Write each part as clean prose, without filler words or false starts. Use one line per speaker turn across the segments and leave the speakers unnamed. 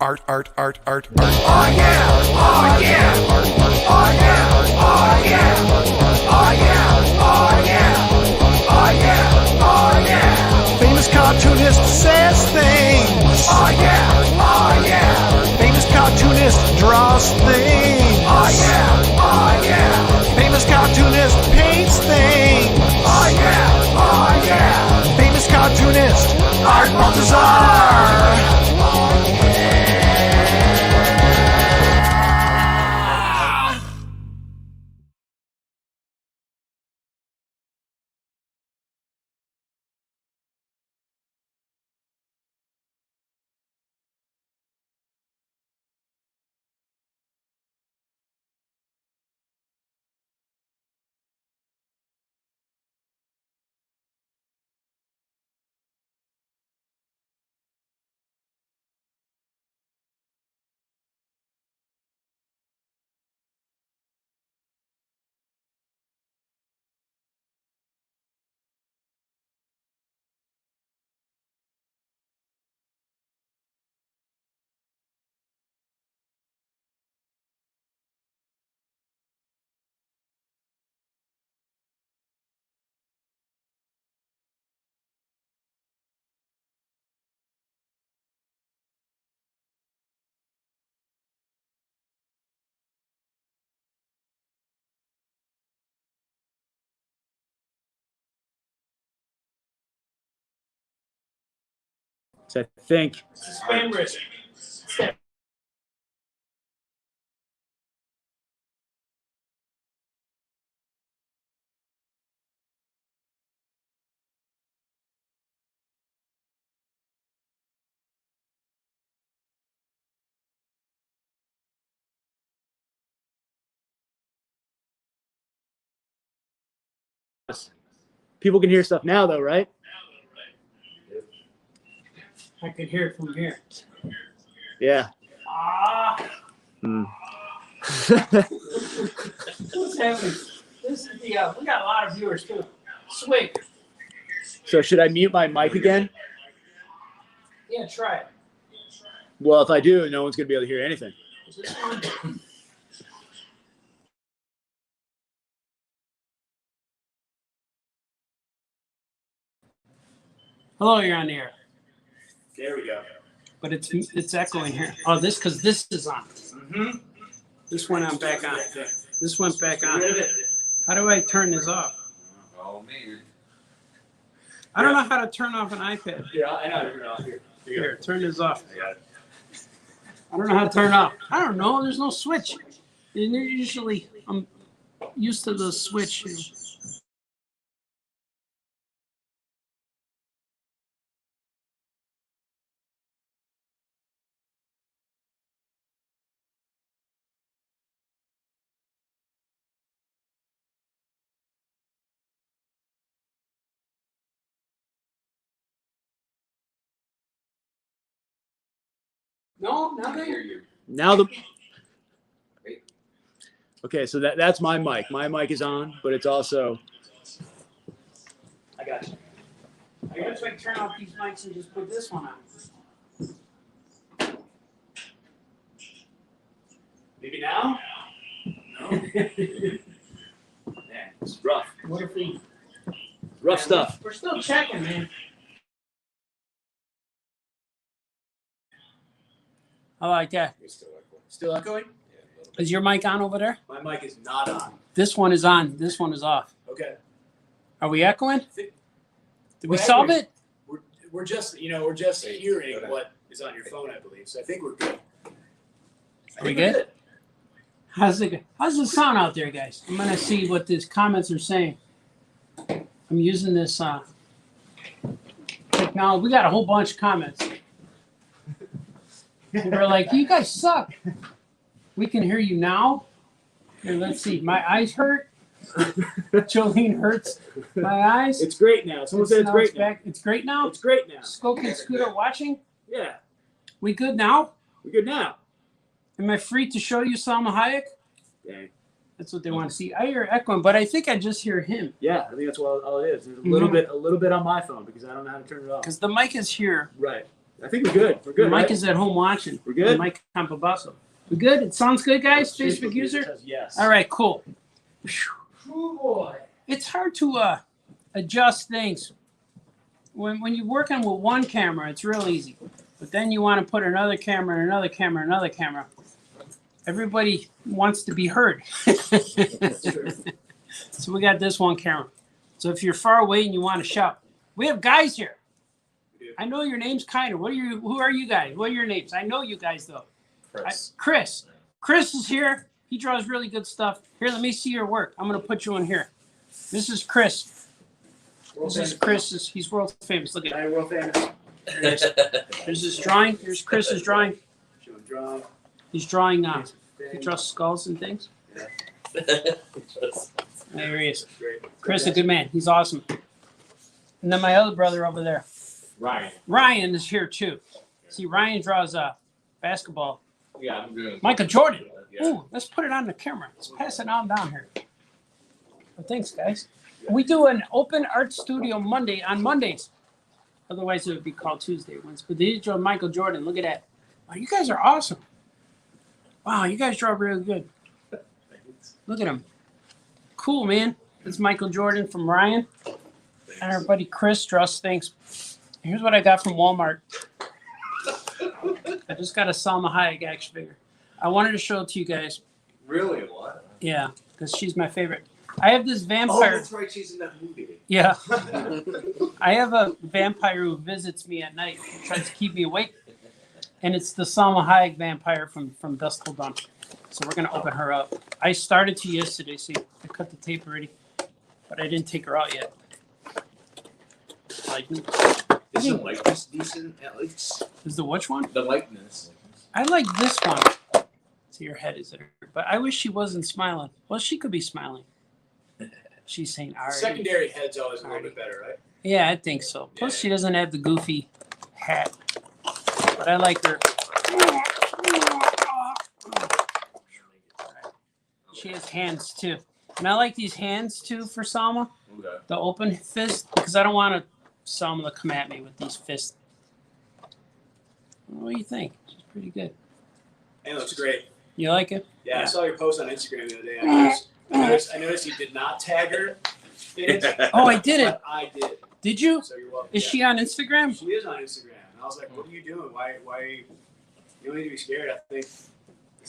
Art.
Oh yeah! Oh yeah! Oh yeah! Oh yeah! Oh yeah! Oh yeah! Oh yeah! Oh yeah!
Famous cartoonist says things.
Oh yeah! Oh yeah!
Famous cartoonist draws things.
Oh yeah! Oh yeah!
Famous cartoonist paints things.
Oh yeah! Oh yeah!
Famous cartoonist Art Baltazar.
So I think
Spam risk.
people can hear stuff now, though, right?
I could hear it from here.
Yeah.
What's happening? This is the we got a lot of viewers too. Swig.
So should I mute my mic again?
Yeah, try it.
Well, if I do, no one's going to be able to hear anything.
Is this one? Hello, you're on the air.
There we go.
But it's echoing here. Oh, this because this is on.
Mm-hmm.
This went on back on. This went back on.
Rid of it.
How do I turn this off?
Oh, man.
I don't know how to turn off an iPad.
Yeah, I know how to turn it off here.
Here, turn this off.
I got it.
I don't know how to turn it off. I don't know. There's no switch. And usually, I'm used to the switch. No, not there.
Now the. Okay, so that's my mic. My mic is on, but it's also. I got you.
I guess I turn off these mics and just put this one on.
Maybe now? No. Man, it's rough.
What if we?
Rough stuff.
We're still checking, man. I like that.
Still echoing?
Is your mic on over there?
My mic is not on.
This one is on. This one is off.
Okay.
Are we echoing? Did we
We're
solve
echoing.
it?
We're just hearing what is on your phone, I believe. So I think we're good.
Are we good? How's the sound out there, guys? I'm gonna see what these comments are saying. I'm using this technology. We got a whole bunch of comments. We're like, you guys suck. We can hear you now. Here, let's see. My eyes hurt. Jolene hurts my eyes.
It's great now. Someone said it's great now.
It's great now.
It's great now.
Skoke and Scooter watching.
Yeah.
We good now?
We're good now.
Am I free to show you Salma Hayek?
Dang.
That's what they want to see. I hear echoing, but I think I just hear him.
Yeah, I think that's all it is. There's a little bit on my phone because I don't know how to turn it off.
Because the mic is here.
Right. I think we're good. We're good.
Mike
right?
is at home watching.
We're good?
Mike Campabasso. We good? It sounds good, guys? Facebook user?
says yes.
All right, cool.
Oh, boy.
It's hard to adjust things. When you're working with one camera, it's real easy. But then you want to put another camera, another camera, another camera. Everybody wants to be heard.
That's true.
So we got this one camera. So if you're far away and you want to shout, we have guys here. I know your names, kind of. Who are you guys? What are your names? I know you guys though.
Chris.
Chris is here. He draws really good stuff. Here, let me see your work. I'm gonna put you in here. This is Chris.
World
This is
famous.
Chris. He's world famous. Look at
Guy world famous.
there it is. There's his drawing. Here's Chris's drawing.
Show him drawing.
He's drawing. He
Thing.
draws skulls and things. There he is.
Great.
Chris, a good man. He's awesome. And then my other brother over there,
Ryan.
Ryan, is here too. See, Ryan draws basketball.
Yeah, I'm good.
Michael Jordan.
Yeah.
Ooh, let's put it on the camera. Let's pass it on down here. Well, thanks, guys. We do an open art studio on Mondays. Otherwise, it would be called Tuesday ones. But these draw Michael Jordan. Look at that. Wow, you guys are awesome. Wow, you guys draw really good. Look at him. Cool, man. That's Michael Jordan from Ryan. And our buddy Chris draws things. Here's what I got from Walmart. I just got a Salma Hayek action figure. I wanted to show it to you guys.
Really? What?
Yeah, because she's my favorite. I have this
Oh,
vampire.
that's right. She's in that movie.
Yeah. I have a vampire who visits me at night and tries to keep me awake. And it's the Salma Hayek vampire from Dusk Till Dawn. So we're going to open her up. I started to yesterday. See, I cut the tape already. But I didn't take her out yet. Like,
Is the likeness decent at least?
is the which one?
The likeness.
I like this one. See, your head is there. But I wish she wasn't smiling. Well, she could be smiling. She's saying, all right.
Secondary head's always a little bit better, right?
Yeah, I think so. Plus,
Yeah.
she doesn't have the goofy hat. But I like her. She has hands too. And I like these hands too for Salma,
Okay.
the open fist, because I don't want Salma to come at me with these fists. What do you think? She's pretty good.
And it looks great.
You like it?
Yeah,
Yeah.
I saw your post on Instagram the other day. I noticed you did not tag her in it.
Oh, I did it.
But I did.
Did you?
So you're welcome.
Is she on Instagram?
She is on Instagram. And I was like, what are you doing? Why you don't need to be scared. I think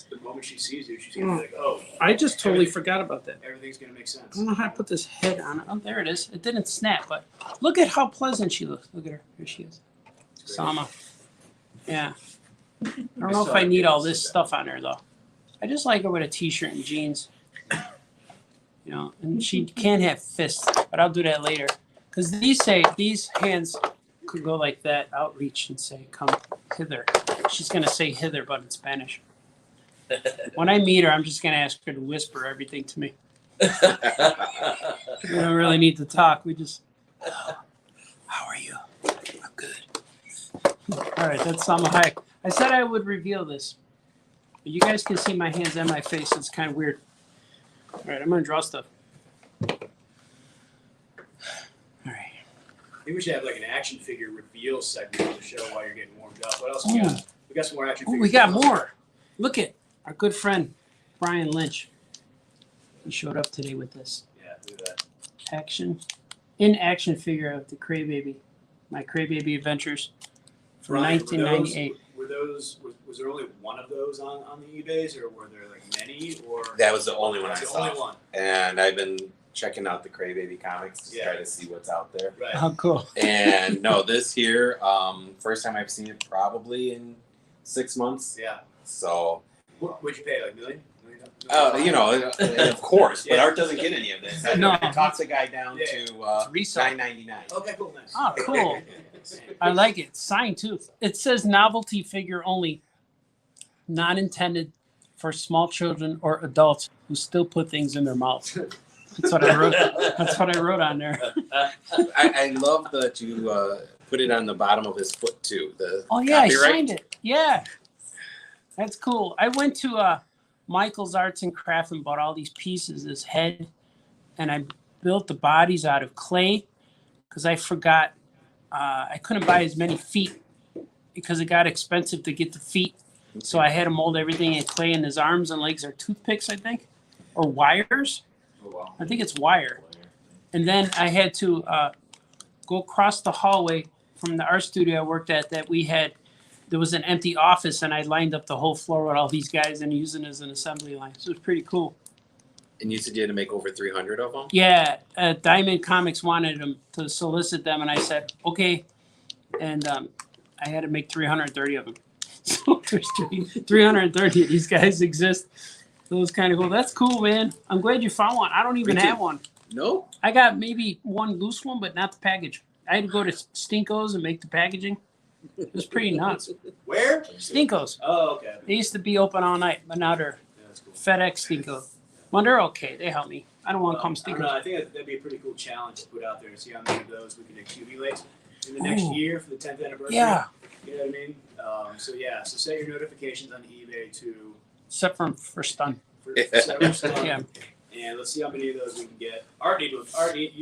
the moment she sees you, she's gonna be like, oh,
I just totally forgot about that.
everything's gonna make
I
sense.
don't know how to put this head on it. Oh, there it is. It didn't snap, but look at how pleasant she looks. Look at her. Here she is.
It's great.
Sama. Yeah. I don't know if I need all this stuff on her, though. I just like her with a t-shirt and jeans. You know, and she can't have fists, but I'll do that later. Because these hands could go like that, outreach and say, come hither. She's going to say hither, but in Spanish. When I meet her, I'm just going to ask her to whisper everything to me. We don't really need to talk. We just, how are you? I'm good. All right, that's Salma Hayek. I said I would reveal this. But you guys can see my hands and my face. It's kind of weird. All right, I'm going to draw stuff. All right.
I think we should have like an action figure reveal segment on the show while you're getting warmed up. What else we got? We got some more action
Oh,
figures.
we got more. Look at our good friend, Brian Lynch. He showed up today with this
Yeah, do that.
action figure of the Crybaby, my Crybaby Adventures from
Brian,
1998.
Was there only one of those on the eBays, or were there like many? Or
That was the only one I
That's the
saw.
only one.
And I've been checking out the Crybaby comics to
Yeah.
try to see what's out there.
Right.
Oh, cool.
And no, this here, first time I've seen it probably in 6 months.
Yeah.
So,
What'd you pay? Like $1 million?
you know, of course, but
Yeah.
Art doesn't get any of this.
No.
It talks the guy down
Yeah.
to
It's resale.
$9.99.
Okay, cool, nice.
Oh, cool. I like it. Signed too. It says novelty figure only, not intended for small children or adults who still put things in their mouths. That's what I wrote. That's what I wrote on there.
I love that you put it on the bottom of his foot too. The
Oh yeah, I
copyright.
signed it. Yeah, that's cool. I went to Michael's Arts and Craft and bought all these pieces, this head, and I built the bodies out of clay because I forgot I couldn't buy as many feet because it got expensive to get the feet. So I had to mold everything in clay, and his arms and legs are toothpicks, I think, or wires.
Oh, wow.
I think it's wire. And then I had to go across the hallway from the art studio I worked at that we had. There was an empty office, and I lined up the whole floor with all these guys and using it as an assembly line. So it was pretty cool.
And you said you had to make over 300 of them?
Yeah, Diamond Comics wanted them to solicit them, and I said, okay. And I had to make 330 of them. So there's 330 of these guys exist. So it was kind of cool. That's cool, man. I'm glad you found one. I don't even
Me too.
have one.
No?
I got maybe one loose one, but not the package. I had to go to Stinko's and make the packaging. It was pretty nuts.
Where?
Stinko's.
Oh, okay.
They used to be open all night, but now they're
Yeah, that's cool.
FedEx Stinko. Well, they're okay. They help me. I don't want to
I
come
don't know.
Stinko's.
I think that'd be a pretty cool challenge to put out there to see how many of those we can accumulate in the next
Ooh.
year for the 10th anniversary.
Yeah,
You know what I mean? So set your notifications on eBay to
except for stun.
for several stuff.
Yeah.
And let's see how many of those we can get. Art, you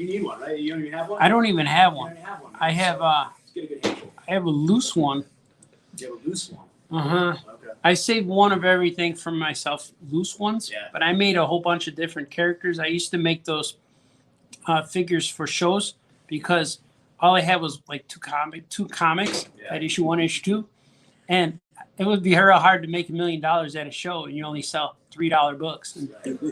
need one, right? You don't even have one?
I don't even have
You
one.
don't even have one.
I have
So let's get a good handful.
I have a loose one.
You have a loose one.
Uh-huh.
Okay.
I saved one of everything for myself, loose ones.
Yeah.
But I made a whole bunch of different characters. I used to make those figures for shows because all I had was like two comics
Yeah.
at issue 1, issue 2, and it would be real hard to make $1 million at a show, and you only sell $3 books. And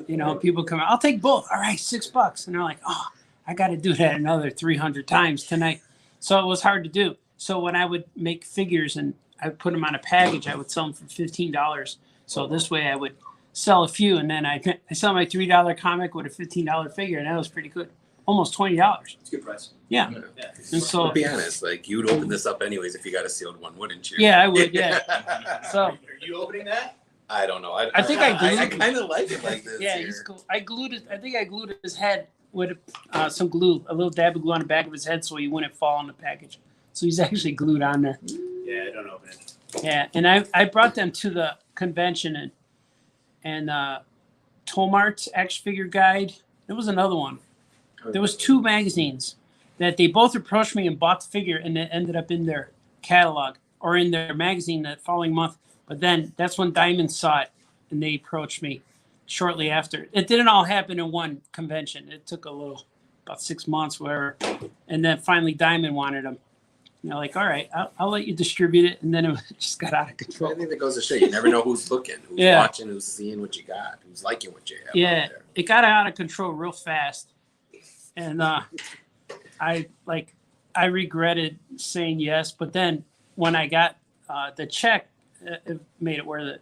you know, people come out, I'll take both. All right, $6, and they're like, oh, I got to do that another 300 times tonight. So it was hard to do. So when I would make figures and I would put them on a package, I would sell them for $15. So this way I would sell a few, and then I sell my $3 comic with a $15 figure, and that was pretty good. Almost $20.
It's a good price.
Yeah.
Yeah.
And so,
To be honest, like you'd open this up anyways if you got a sealed one, wouldn't you?
yeah, I would, yeah. So,
Are you opening that?
I don't know.
I think I
I
glued-
kind of like it like this.
yeah,
here.
he's cool. I think I glued his head with some glue, a little dab of glue on the back of his head so he wouldn't fall on the package. So he's actually glued on there.
Yeah, don't open it.
Yeah, and I brought them to the convention and Tomart's Action Figure Guide. There was another one. There was 2 magazines that they both approached me and bought the figure, and it ended up in their catalog or in their magazine that following month. But then that's when Diamond saw it, and they approached me shortly after. It didn't all happen in one convention. It took about 6 months, whatever. And then finally Diamond wanted them. You know, like, all right, I'll let you distribute it. And then it just got out of
I
control.
think that goes to show you never know who's looking, who's
Yeah.
watching, who's seeing what you got, who's liking what you have.
Yeah,
out there.
it got out of control real fast. And I regretted saying yes, but then when I got the check, it made it worth it.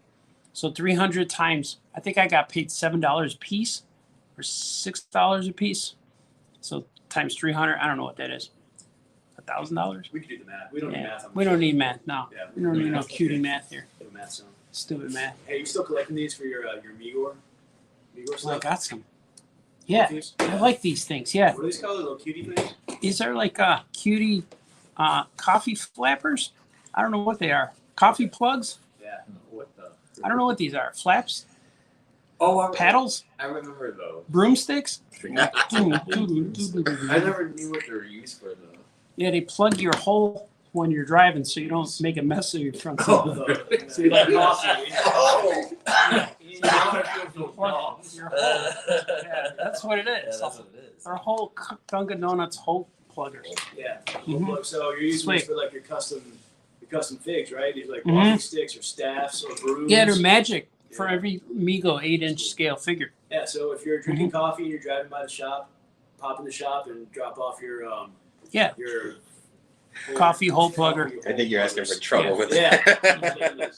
So 300 times, I think I got paid $7 a piece or $6 a piece. So times 300, I don't know what that is. $1,000?
We can do the math. We don't need math.
We don't need math, no.
Yeah.
We don't need no cutie math here.
Do math soon.
Stupid math.
Hey, you still collecting these for your Migor? Migor
Well, I
stuff?
got some. Yeah,
These?
I like these things, yeah.
What are these called? Little cutie things?
These are like cutie coffee flappers. I don't know what they are. Coffee plugs?
Yeah.
What the?
I don't know what these are. Flaps?
Oh,
Paddles?
I remember those.
Broomsticks?
I
Yeah,
never knew what they were used for though.
they plug your hole when you're driving so you don't make a mess of your front seat.
So you like coffee?
Oh.
Plug your hole. Yeah, that's what it is.
is.
Our whole Dunkin' Donuts hole pluggers.
Yeah.
Mhm.
So you're using
Sweet.
these for like your custom figs, right? These are like
Mhm.
walking sticks or staffs or brooms.
Yeah, they're magic for
Yeah.
every Mego 8-inch scale figure.
Yeah. So if you're drinking
Mm-hmm.
coffee and you're driving by the shop, pop in the shop and drop off your
Yeah.
your
Coffee hole plugger.
I think you're asking for trouble with
Yeah.
that.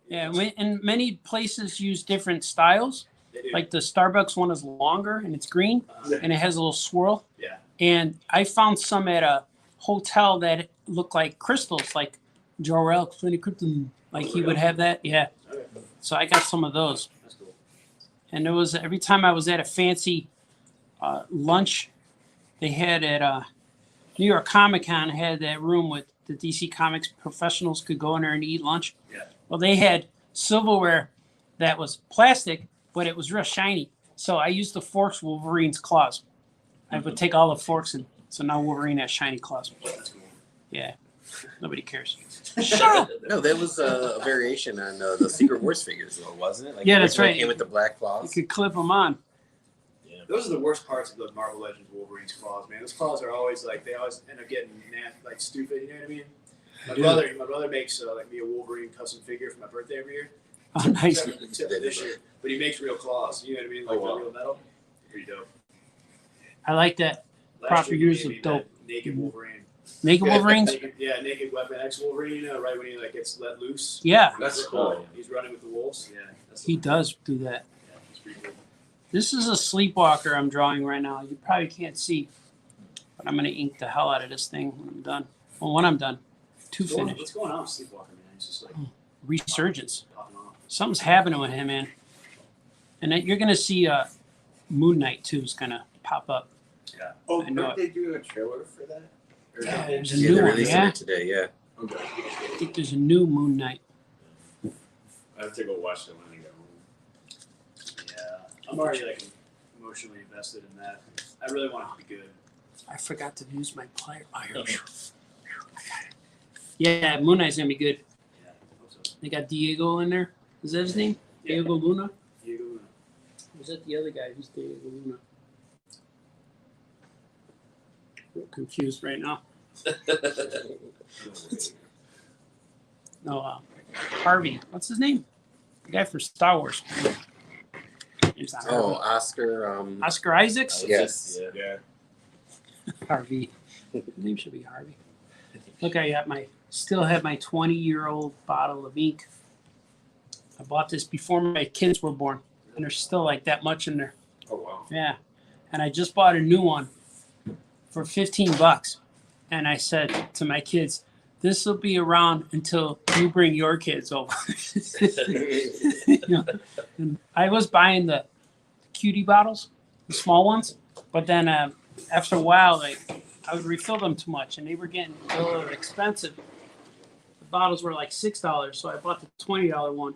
Yeah, and many places use different styles.
They do.
Like the Starbucks one is longer and it's green and it has a little swirl.
Yeah.
And I found some at a hotel that looked like crystals, like Jor-El Clinicum. Like he would have that. Yeah.
Okay.
So I got some of those.
That's cool.
And there was every time I was at a fancy lunch, they had at New York Comic Con had that room with the DC Comics professionals could go in there and eat lunch.
Yeah.
Well, they had silverware that was plastic, but it was real shiny. So I used the forks with Wolverine's claws. I would take all the forks and so now Wolverine has shiny claws.
That's cool.
Yeah. Nobody cares. Shut up.
No, that was a variation on the Secret Wars figures, though, wasn't it? Like,
Yeah, that's
the one
right.
Came with the black
You
claws.
could clip them on.
Those are the worst parts of the Marvel Legends Wolverine's claws, man. Those claws are always like they always end up getting like stupid. You know what I mean? My brother makes like me a Wolverine custom figure for my birthday every year.
Oh, nice.
Except for this year, but he makes real claws. You know what I mean? Like
wow.
real metal. Pretty dope.
I like that.
Last
Proper
year he
use
gave
of
me
dope.
that naked Wolverine.
Naked Wolverines?
Naked Weapon X Wolverine. Right when he like gets let loose.
Yeah,
That's
cool.
cool.
He's running with the wolves. Yeah, that's
he does do that.
Yeah, he's pretty cool.
This is a sleepwalker I'm drawing right now. You probably can't see, but I'm gonna ink the hell out of this thing when I'm done. Well, when I'm done, finished.
What's going on with Sleepwalker, man? He's just like
Resurgence.
popping off.
Something's happening with him, man. And then you're gonna see Moon Knight too is gonna pop up.
Yeah.
Oh,
I know
didn't they do a trailer for that? Or
Yeah,
something?
there's a
Yeah,
new
they're
one.
releasing
Yeah,
it today. Yeah.
Okay.
I think there's a new Moon Knight.
I have to go watch that when I get home.
Yeah, I'm already like emotionally invested in that. I really want it to be good.
I forgot to use my plier. Oh, here. I got it. Yeah, Moon Knight's gonna be good.
Yeah, I hope so.
They got Diego in there. Is that his name?
Yeah.
Diego Luna?
Diego Luna.
Or is that the other guy who's Diego Luna? I'm confused right now. No, Harvey. What's his name? The guy for Star Wars. Name's not
Oh,
Harvey.
Oscar.
Oscar Isaacs?
Yes.
Yeah.
Harvey. His name should be Harvey. Look, still have my 20-year-old bottle of ink. I bought this before my kids were born, and there's still like that much in there.
Oh wow.
Yeah. And I just bought a new one for $15. And I said to my kids, this will be around until you bring your kids over. You know, and I was buying the cutie bottles, the small ones, but then after a while, like I would refill them too much, and they were getting a little expensive. The bottles were like $6, so I bought the $20 one,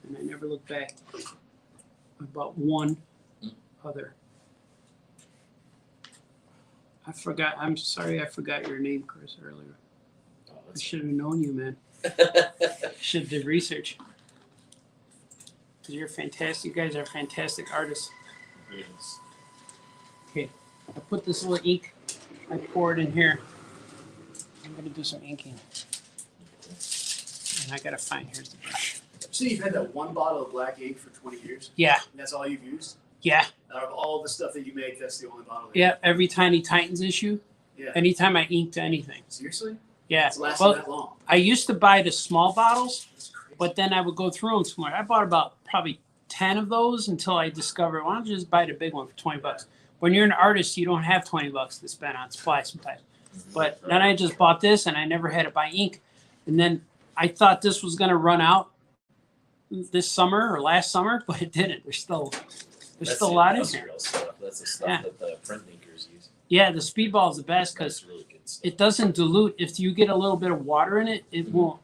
and I never looked back. I bought one other. I forgot. I'm sorry, I forgot your name, Chris, earlier. I should have known you, man. Should have did research. Because you're fantastic. You guys are fantastic artists.
Yes.
Okay, I put this little ink. I pour it in here. I'm gonna do some inking. And I gotta find. Here's the brush.
So you've had that one bottle of black ink for 20 years?
Yeah,
And that's all you've used?
yeah,
Out of all the stuff that you make, that's the only bottle.
yeah. Every Tiny Titans issue.
Yeah.
Anytime I inked anything.
Seriously?
Yeah.
It's lasted
Well,
that long.
I used to buy the small bottles.
That's crazy.
But then I would go through them somewhere. I bought about probably 10 of those until I discovered, why don't you just buy the big one for $20? When you're an artist, you don't have $20 to spend on supply sometimes. But then I just bought this and I never had to buy ink. And then I thought this was going to run out this summer or last summer, but it didn't. There's still a lot in there.
Real stuff. That's the stuff
Yeah.
that the printmakers use.
Yeah, the Speedball is the best because
That's really good stuff.
it doesn't dilute. If you get a little bit of water in it, it won't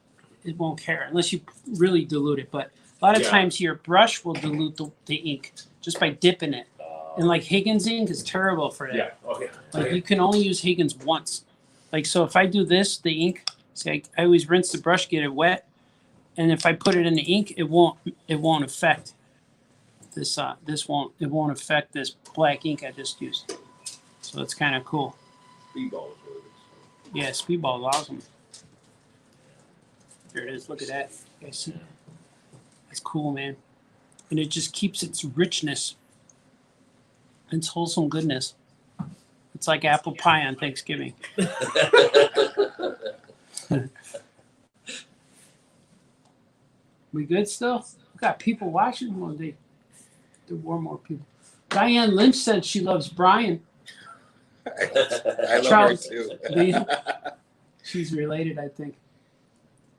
care unless you really dilute it. But a lot of
Yeah.
times your brush will dilute the ink just by dipping it. And like Higgins ink is terrible for that.
Yeah. Okay.
Like you can only use Higgins once. Like so if I do this, the ink, see I always rinse the brush, get it wet. And if I put it in the ink, it won't affect this it won't affect this black ink I just used. So it's kind of cool.
Speedball is really good.
Yeah, Speedball is awesome. There it is. Look at that. You guys see? That's cool, man. And it just keeps its richness. Its wholesome goodness. It's like apple pie on Thanksgiving. We good still? We got people watching one day. There were more people. Diane Lynch said she loves Brian.
I love
Charles,
her too.
do you? She's related, I think.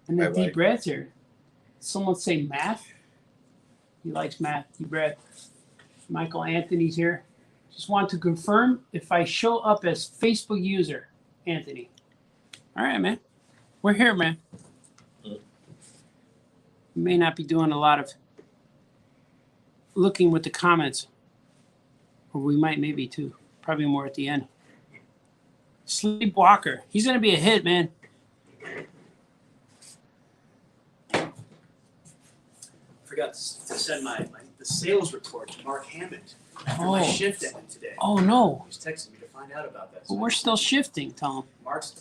And then
I
Deep
like-
Brad's here. Someone say math? He likes math. Deep Brad. Michael Anthony's here. Just want to confirm if I show up as Facebook user, Anthony. All right, man. We're here, man. We may not be doing a lot of looking with the comments. Or we might maybe too. Probably more at the end. Sleepwalker. He's going to be a hit, man.
Forgot to send the sales report to Mark Hammond after my
Oh.
shift ended today.
Oh no.
He was texting me to find out about that.
Well, we're still shifting, Tom.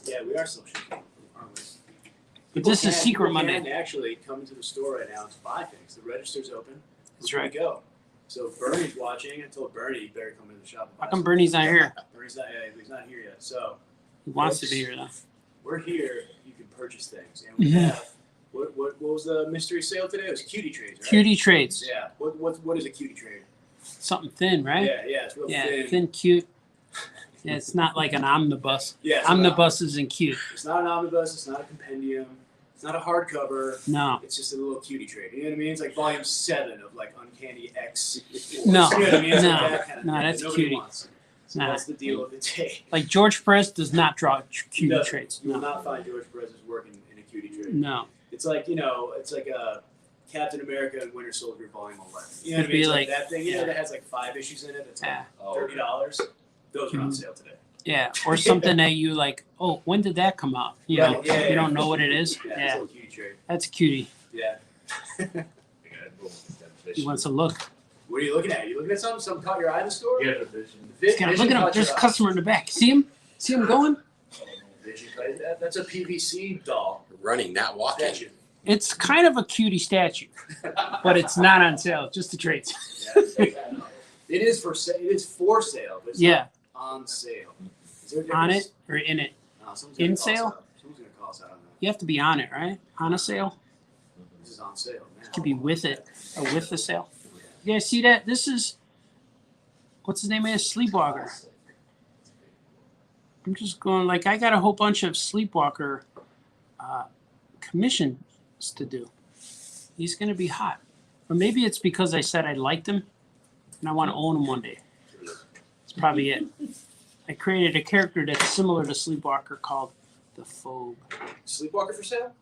Yeah, we are still shifting. aren't we?
But this is Secret
people
Monday.
can actually come into the store right now to buy things. The register's open.
That's
We're
right.
good to go. So if Bernie's watching. I told Bernie he better come into the shop. and buy
How come
some
Bernie's
things.
not here?
Bernie's not. Yeah, he's not here yet. So
He wants to be here though.
we're here. You can purchase things, and we
Mhm.
have. What was the mystery sale today? It was cutie trades, right?
Cutie trades.
Yeah. What is a cutie trade?
Something thin, right?
Yeah, it's real
Yeah,
thin.
thin, cute. Yeah, it's not like an omnibus.
Yeah, it's not-
Omnibus isn't cute.
It's not an omnibus. It's not a compendium. It's not a hardcover.
No.
It's just a little cutie trade. You know what I mean? It's like volume 7 of like Uncanny X.
No,
You know what I mean? It's
no,
like that kind of
no,
thing
that's
that nobody
cutie.
wants. So
Nah.
that's the deal of the day.
Like George Perez does not draw cutie
No,
trades.
You will
No.
not find George Perez's work in a cutie trade.
No.
It's like, it's like a Captain America and Winter Soldier volume 11. You know what I
It'd
mean?
be
It's like
like-
that thing,
yeah.
that has like 5 issues in it. It's like
Yeah.
$30. Those are on
Mhm.
sale today.
Yeah. Or something that you like, oh, when did that come out? You know,
Right, yeah,
you don't know what it is.
Yeah, it's a
Yeah.
little cutie trade.
That's a cutie.
Yeah.
He wants to look.
What are you looking at? You looking at something? Something caught your eye in the store?
Yeah, the vision.
He's gotta look at him. There's a customer in the back. See him? See him going?
That's a PVC doll.
Running, not walking.
Statue.
It's kind of a cutie statue, but it's not on sale. Just the trades.
Yeah, it is for sale. It is for sale, but it's
Yeah.
not on sale. Is there a
On
difference?
it or in it.
No, someone's
In
gonna call us
sale?
out. Someone's gonna call us out on that.
You have to be on it, right? On a sale.
This is on sale now.
It could be with it or with the sale. You guys see that? This is, what's his name? Is Sleepwalker. I'm just going like I got a whole bunch of Sleepwalker commissions to do. He's gonna be hot, or maybe it's because I said I liked him, and I want to own him one day. That's probably it. I created a character that's similar to Sleepwalker called the Phobe.
Sleepwalker for sale?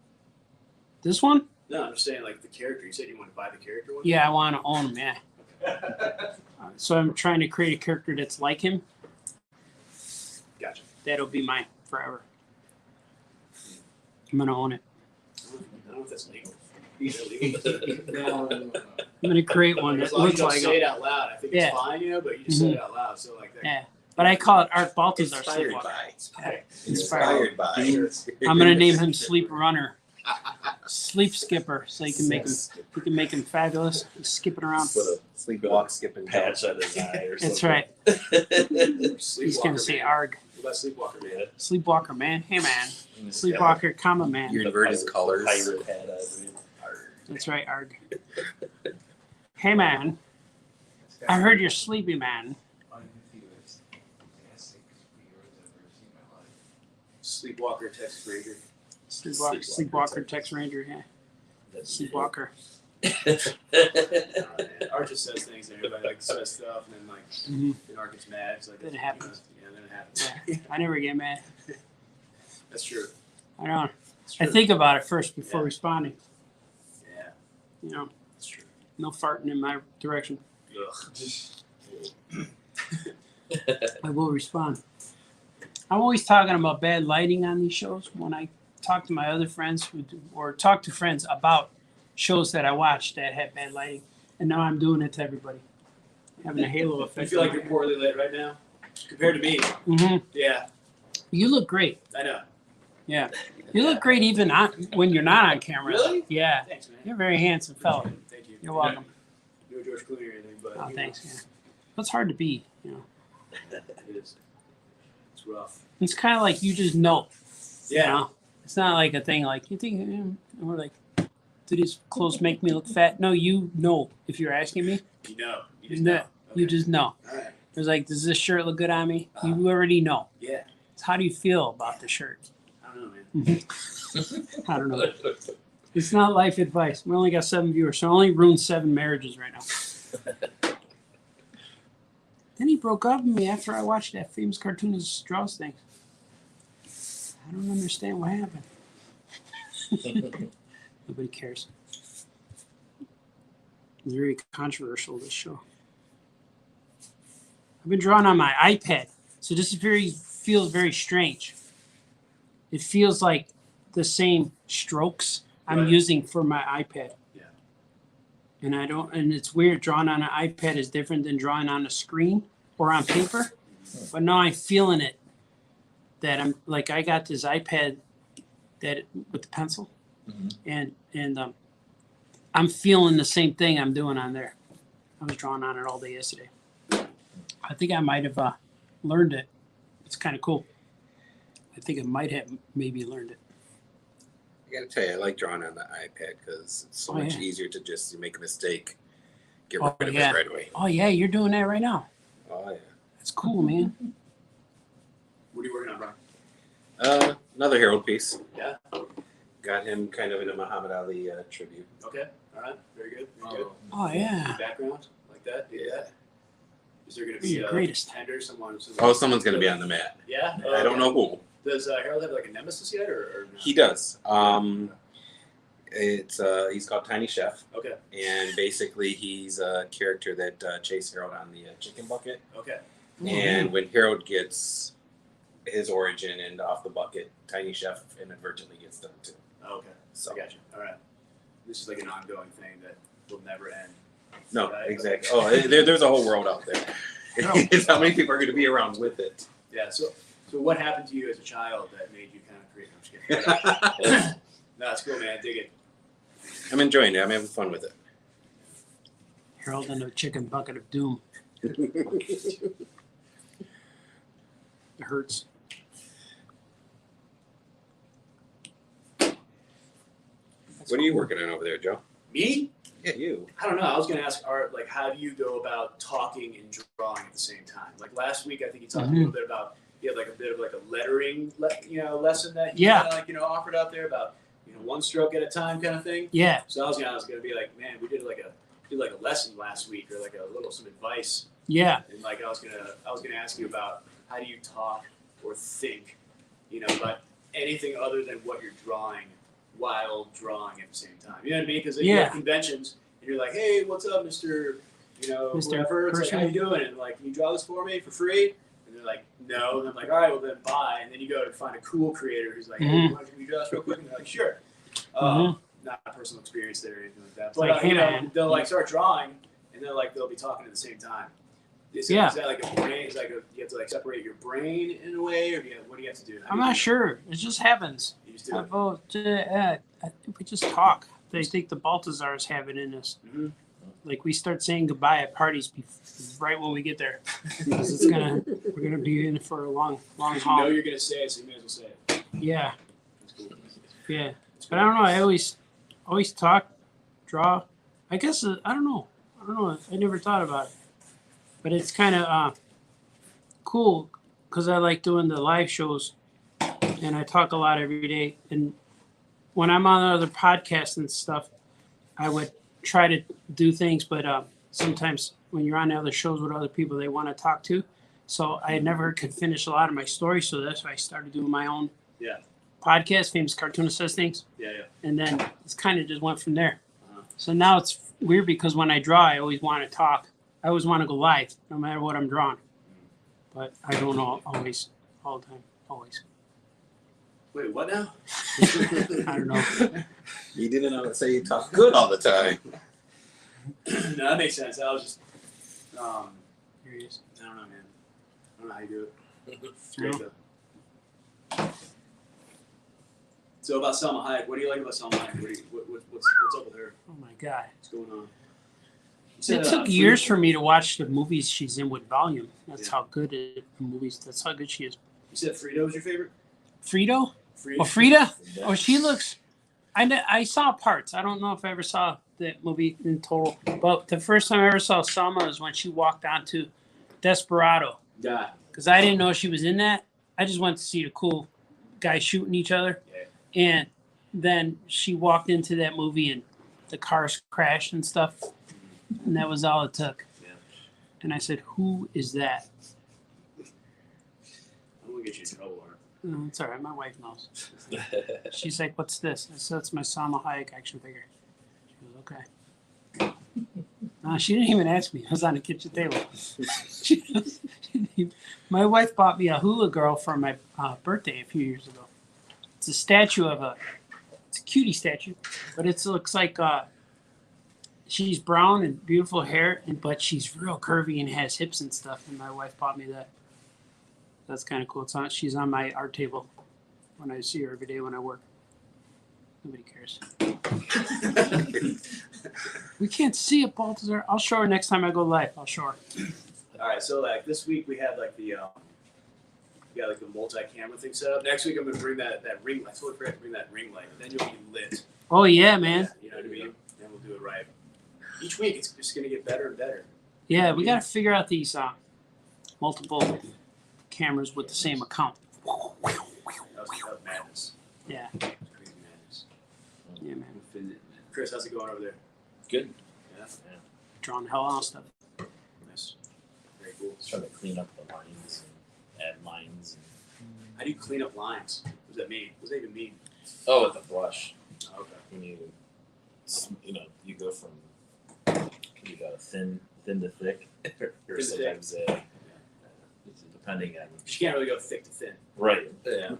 This one?
No, I'm just saying like the character. You said you want to buy the character one?
Yeah, I want to own him. Yeah. So I'm trying to create a character that's like him.
Gotcha.
That'll be mine forever. I'm gonna own it.
I don't know if that's legal. Is it legal?
I'm gonna create one
As
that
long as
looks
you don't
like
say
him.
it out loud, I think
Yeah.
it's fine, but you just said it out loud. So like that.
Yeah, but I call it Art Baltazar
Inspired
Sleepwalker.
by.
Okay.
Inspired by.
I'm gonna name him Sleep Runner, Sleep Skipper, so you can make him fabulous, skipping around.
Put a
Sleepwalk, skipping
patch on his eye or something.
That's right. He's
Sleepwalker
gonna say
man.
Arg.
What about Sleepwalker man?
Sleepwalker man. Hey man.
And
Sleepwalker, comma man.
You invert his colors.
Pirate hat on.
That's right, Arg. Hey man, I heard you're sleepy, man.
Sleepwalker Texas Ranger.
Sleepwalker, Tex Ranger, yeah. Sleepwalker.
Man. Art just says things and everybody like says stuff and then like
Mhm.
then Art gets mad. It's like
Then it happens.
Then it happens.
Yeah. I never get mad.
That's true.
I don't.
It's
I
true.
think about it first before
Yeah.
responding.
Yeah,
You know,
that's true.
no farting in my direction.
Ugh.
I will respond. I'm always talking about bad lighting on these shows when I talk to my other friends or talk to friends about shows that I watched that had bad lighting, and now I'm doing it to everybody, having a halo
You
effect.
feel like you're poorly lit right now compared to me.
Hmm.
Yeah,
You look great.
I know.
Yeah, you look great even when you're not on camera.
Really?
Yeah,
Thanks, man.
you're a very handsome fellow.
Thank you.
You're welcome.
No George Clooney or anything, but
Oh,
you
thanks.
know,
Yeah, it's hard to be. You know,
it is. It's rough.
it's kind of like you just know. You
Yeah.
know? It's not like a thing like you think. We're like, do these clothes make me look fat? No, you know. If you're asking me,
You know. You
you
just
know.
know.
You
Okay.
just know.
All right.
It's like, does this shirt look good on me?
Uh-huh.
You already know.
Yeah.
It's how do you feel about the shirt?
I don't know, man.
I don't know. It's not life advice. We only got 7 viewers, so I only ruined 7 marriages right now. Then he broke up with me after I watched that famous cartoonist draws thing. I don't understand what happened. Nobody cares. It's very controversial, this show. I've been drawing on my iPad, so this is feels very strange. It feels like the same strokes I'm
Right.
using for my iPad.
Yeah.
And I don't, and it's weird. Drawing on an iPad is different than drawing on a screen or on paper. But now I'm feeling it. That I'm like, I got this iPad that with the pencil, and I'm feeling the same thing I'm doing on there. I was drawing on it all day yesterday. I think I might have learned it. It's kind of cool. I think I might have maybe learned it.
I gotta tell you, I like drawing on the iPad because it's so
Oh,
much
yeah.
easier to just make a mistake, get
Oh,
rid of
yeah.
it right away.
Oh yeah, you're doing that right now.
Oh yeah.
That's cool, man.
What are you working on, Brian?
Another Harold piece.
Yeah.
Got him kind of in a Muhammad Ali tribute.
Okay. All right. Very good. Very good.
Oh yeah.
Background like that.
Yeah.
Is there going to
He's
be
the
a
greatest.
contender? Someone?
Oh, someone's gonna be on the mat.
Yeah.
I don't know who.
Does Harold have like a nemesis yet, or no?
He does. It's he's called Tiny Chef,
Okay.
and basically he's a character that chased Harold on the chicken bucket.
Okay.
And when Harold gets his origin and off the bucket, Tiny Chef inadvertently gets done too.
Okay.
So
I got you. All right. This is like an ongoing thing that will never end.
no,
Right?
exactly. Oh, there's a whole world out there. It's how many people are going to be around with it.
Yeah. So what happened to you as a child that made you kind of create? No, I'm just kidding. No, it's cool, man. I dig it.
I'm enjoying it. I'm having fun with it.
Harold and the chicken bucket of doom. It hurts.
What are you working on over there, Joe?
Me?
Yeah, you.
I don't know. I was going to ask Art, like, how do you go about talking and drawing at the same time? Like last week, I think you talked a little bit about you had like a bit of like a lettering, lesson that you
Yeah.
kinda, like offered out there about one stroke at a time kind of thing.
Yeah.
So I was gonna be like, man, we did like a lesson last week or like some advice,
Yeah.
and like I was gonna ask you about how do you talk or think, about anything other than what you're drawing while drawing at the same time. You know what I mean? Because you
Yeah.
have conventions and you're like, hey, what's up, Mr.
Mr.
Whoever? It's like,
Person.
how you doing? And like, can you draw this for me for free? And they're like, no. And I'm like, all right, well then bye. And then you go to find a cool creator who's like, hey,
Mhm.
can you draw this real quick? And they're like, sure.
Mhm.
Not a personal experience there or anything like that.
It's
But
like, hey, man.
they'll like start drawing and they'll be talking at the same time. Is that like a brain? Is you have to like separate your brain in a way, or what do you have to do? How
I'm
do you
not
do
sure. It just happens.
it? You just do
I
it.
vote, I think we just talk. They think the Baltazars have it in us.
Mhm.
Like we start saying goodbye at parties right when we get there, because we're gonna be in for a long
You know
haul.
you're gonna say it, so you may as well say it.
Yeah,
That's cool.
yeah.
That's
But I don't know. I always talk, draw. I guess I don't know. I never thought about it, but it's kind of cool because I like doing the live shows, and I talk a lot every day. And when I'm on other podcasts and stuff, I would try to do things, but sometimes when you're on the other shows with other people, they want to talk to. So I never could finish a lot of my stories, so that's why I started doing my own
Yeah.
podcast, Famous Cartoonist Says Things.
Yeah.
And then it's kind of just went from there.
Uh-huh.
So now it's weird because when I draw, I always want to talk. I always want to go live, no matter what I'm drawing. But I don't always, all the time, always.
Wait, what now?
I don't know.
You didn't say you talk good all the time.
No, that makes sense. I was just,
Here he is.
I don't know, man. I don't know how you do it. It's
No.
great though. So about Selma Hayek, what do you like about Selma Hayek? What's up with her?
Oh my God.
What's going on? You
It
said,
took years for me to watch the movies she's in with volume. That's
Yeah.
how good the movies, that's how good she is.
You said Frito was your favorite?
Frito?
Frito?
Oh, Frida? Oh, she looks. I saw parts. I don't know if I ever saw that movie in total. But the first time I ever saw Selma was when she walked onto Desperado.
Yeah.
Because I didn't know she was in that. I just went to see the cool guys shooting each other.
Yeah.
And then she walked into that movie and the cars crashed and stuff. And that was all it took.
Yeah.
And I said, who is that?
I don't want to get you in trouble, Art.
Oh, it's all right. My wife knows. She's like, what's this? I said, it's my Salma Hayek action figure. She goes, okay. No, she didn't even ask me. I was on the kitchen table. My wife bought me a hula girl for my birthday a few years ago. It's a statue of it's a cutie statue, but it looks like she's brown and beautiful hair, but she's real curvy and has hips and stuff. And my wife bought me that. That's kind of cool. She's on my art table when I see her every day when I work. Nobody cares. We can't see it, Baltazar. I'll show her next time I go live. I'll show her.
All right, so like this week we had like the we got like the multi-camera thing set up. Next week I'm gonna bring that ring light. I totally forgot to bring that ring light. Then you'll be lit.
Oh yeah, man.
You know what I mean? Then we'll do it right. Each week it's just gonna get better and better.
Yeah, we got to figure out these multiple cameras with the same account.
That was madness.
Yeah.
That was crazy madness.
Yeah, man.
Chris, how's it going over there?
Good.
Yeah.
Drawing the hell out of stuff.
Nice. Very cool.
Just trying to clean up the lines and add lines.
How do you clean up lines? What does that mean? What does that even mean?
Oh, with the brush.
Oh, okay.
When you go from thin to thick, or
Thin to
sometimes depending on.
You can't really go thick to thin.
Right. Yeah.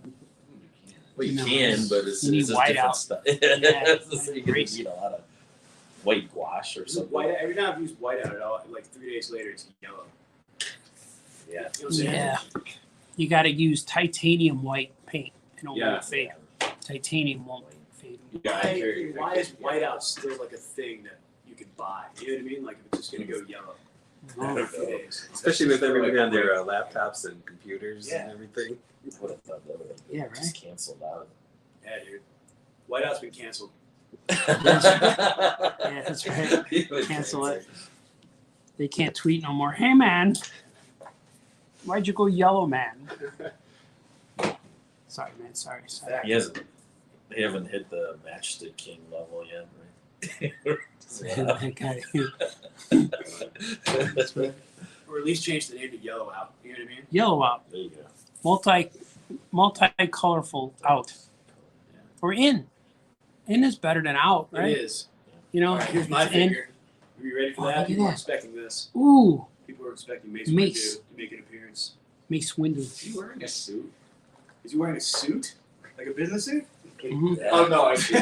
Well, you
No.
can, but it's
You need
just
white
different
out.
stuff.
Yeah.
So you need a lot of white gouache or something.
White, every time I've used white out at all, like 3 days later it's yellow.
Yeah.
You know what I'm saying?
Yeah. You got to use titanium white paint. It don't
Yeah.
won't fade. Titanium won't fade.
Why is white out still like a thing that you can buy? You know what I mean? Like if it's just gonna go yellow
Oh.
in a few days.
Especially with everybody on their laptops and computers
Yeah.
and everything.
Would have thought that would have
Yeah,
just
right.
canceled out.
Yeah, dude. White out's been canceled.
Yeah, that's right. Cancel it. They can't tweet no more. Hey, man. Why'd you go yellow, man? Sorry, man. Sorry.
He hasn't. They haven't hit the matchstick king level yet, right?
That guy.
Or at least change the name to yellow out. You know what I mean?
Yellow out.
There you go.
Multi-colorful out. Or in. In is better than out, right?
It is.
You know?
All right, here's my
it's in.
figure. Are you ready for
Oh,
that?
look at
People are
that.
expecting this.
Ooh.
People are expecting Mace
Mace.
Windu to make an appearance.
Mace Windu.
Is he wearing a suit?
Is he wearing a suit? Like a business suit?
Mhm.
Oh no, I see.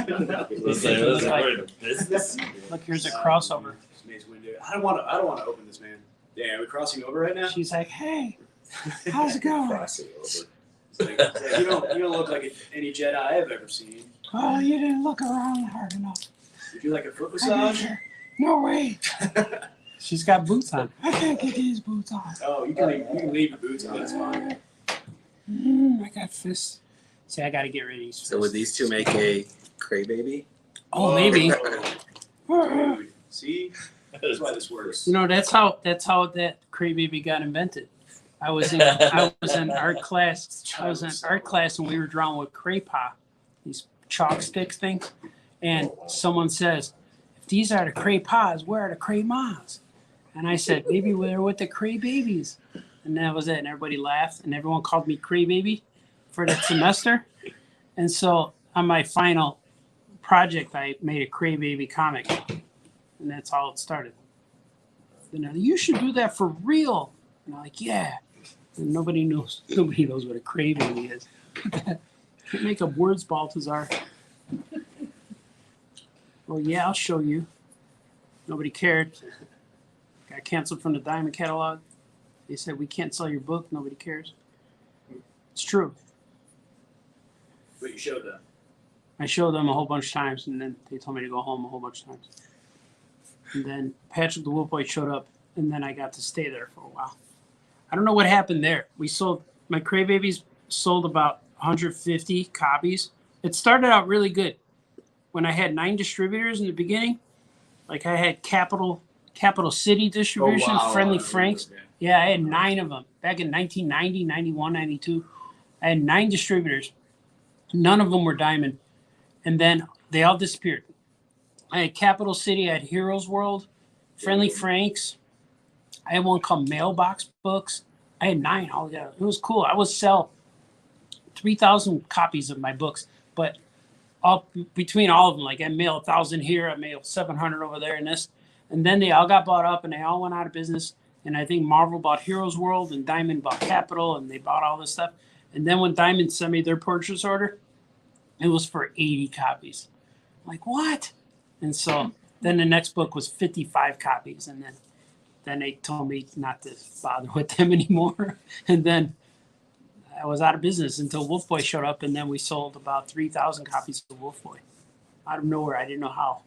Was there a business?
Look, here's a crossover.
It's Mace Windu. I don't want to open this, man. Damn, are we crossing over right now?
She's like, hey, how's it going?
Crossing over.
It's like, you don't look like any Jedi I've ever seen.
Oh, you didn't look around hard enough.
Would you like a foot
I
massage?
didn't- No way. She's got boots on. I can't get these boots on.
Oh, you can leave your boots on. That's fine.
I got fists. See, I got to get rid of these.
So would these two make a cray baby?
Oh, maybe.
Oh, dude. See, that's why this works.
You know, that's how that Cray Baby got invented. I was in art class. I was in art class and we were drawing with Craypa, these chalk stick things. And someone says, if these are the Craypas, where are the Craymas? And I said, maybe we're with the Cray Babies. And that was it. And everybody laughed and everyone called me Cray Baby for that semester. And so on my final project, I made a Cray Baby comic. And that's how it started. And they're like, you should do that for real. And I'm like, yeah. And nobody knows what a Cray Baby is. Can't make up words, Baltazar. Well, yeah, I'll show you. Nobody cared. Got canceled from the Diamond catalog. They said, we can't sell your book. Nobody cares. It's true.
But you showed them.
I showed them a whole bunch of times, and then they told me to go home a whole bunch of times. And then Patrick the Wolf Boy showed up, and then I got to stay there for a while. I don't know what happened there. We sold, my Cray Babies sold about 150 copies. It started out really good. When I had 9 distributors in the beginning, like I had Capital City Distribution, Friendly Franks. Yeah, I had 9 of them back in 1990, 91, 92. I had 9 distributors. None of them were Diamond. And then they all disappeared. I had Capital City, I had Heroes World, Friendly Franks. I had one called Mailbox Books. I had 9 altogether. It was cool. I would sell 3,000 copies of my books, but all between all of them, like I mail 1,000 here, I mail 700 over there, and this. And then they all got bought up, and they all went out of business. And I think Marvel bought Heroes World, and Diamond bought Capital, and they bought all this stuff. And then when Diamond sent me their purchase order, It was for 80 copies. I'm like, what? And so then the next book was 55 copies. And then they told me not to bother with them anymore. And then I was out of business until Wolf Boy showed up. And then we sold about 3,000 copies of Wolf Boy out of nowhere. I didn't know how.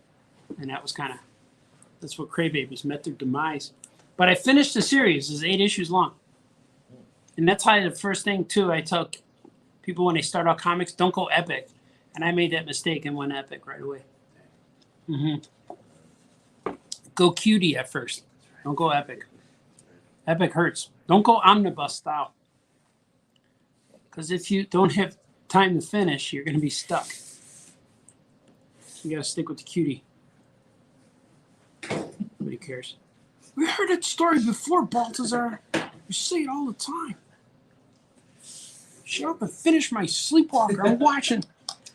And that was that's what Crybabies met their demise. But I finished the series. It's 8 issues long. And that's how the first thing, too, I tell people when they start out comics, don't go epic. And I made that mistake and went epic right away. Go cutie at first. Don't go epic. Epic hurts. Don't go omnibus style. Because if you don't have time to finish, you're going to be stuck. You got to stick with the cutie. Nobody cares. We heard that story before, Baltazar. You say it all the time. Shut up and finish my Sleepwalker. I'm watching.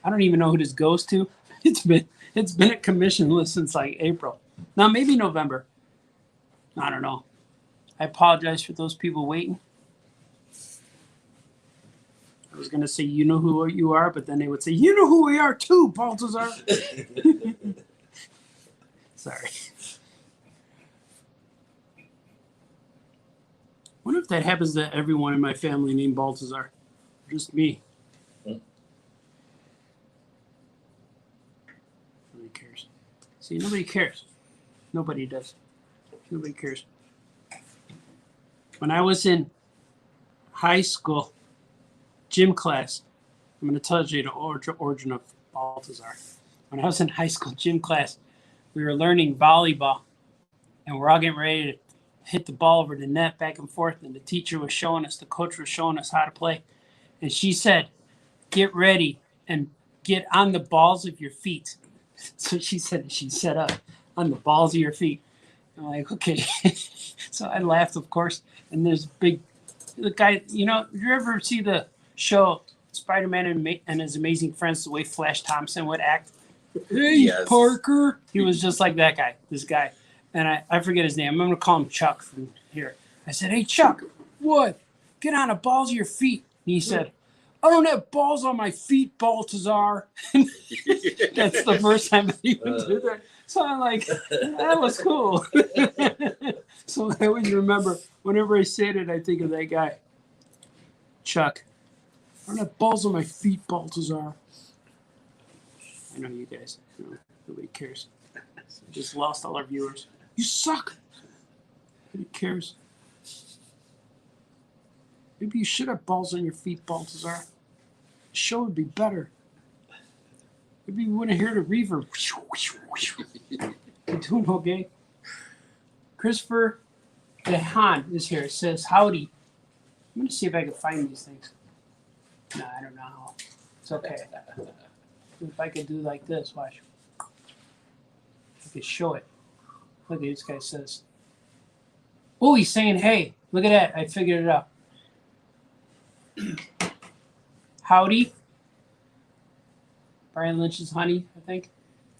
I don't even know who this goes to. It's been at commission list since like April. Now maybe November. I don't know. I apologize for those people waiting. I was gonna say you know who you are, but then they would say you know who we are too, Baltazar. Sorry. I wonder if that happens to everyone in my family named Baltazar. Just me. Nobody cares. See, nobody cares. Nobody does. Nobody cares. When I was in high school gym class, I'm going to tell you the origin of Baltazar. When I was in high school gym class, we were learning volleyball, and we're all getting ready to hit the ball over the net back and forth, and the teacher was showing us, the coach was showing us how to play. And she said, get ready and get on the balls of your feet. So she said, she set up on the balls of your feet. I'm like, okay. So I laughed, of course. And there's the guy, you ever see the show Spider-Man and His Amazing Friends, the way Flash Thompson would act? Hey,
Yes.
Parker. He was just like that guy, this guy. And I forget his name. I'm going to call him Chuck from here. I said, hey, Chuck, what? Get on the balls of your feet. And he said, I don't have balls on my feet, Baltazar. That's the first time he would do that. So I'm like, that was cool. So I always remember, whenever I say it, I think of that guy. Chuck. I don't have balls on my feet, Baltazar. I know you guys. Nobody cares. We just lost all our viewers. You suck. Nobody cares. Maybe you should have balls on your feet, Baltazar. The show would be better. Maybe you wouldn't hear the reverb. You doing okay? Christopher DeHaan is here. It says, howdy. I'm going to see if I can find these things. No, I don't know how. It's okay. If I could do like this, watch. I could show it. Look at this guy says. Oh, he's saying, hey, look at that. I figured it out. Howdy. Brian Lynch's honey, I think.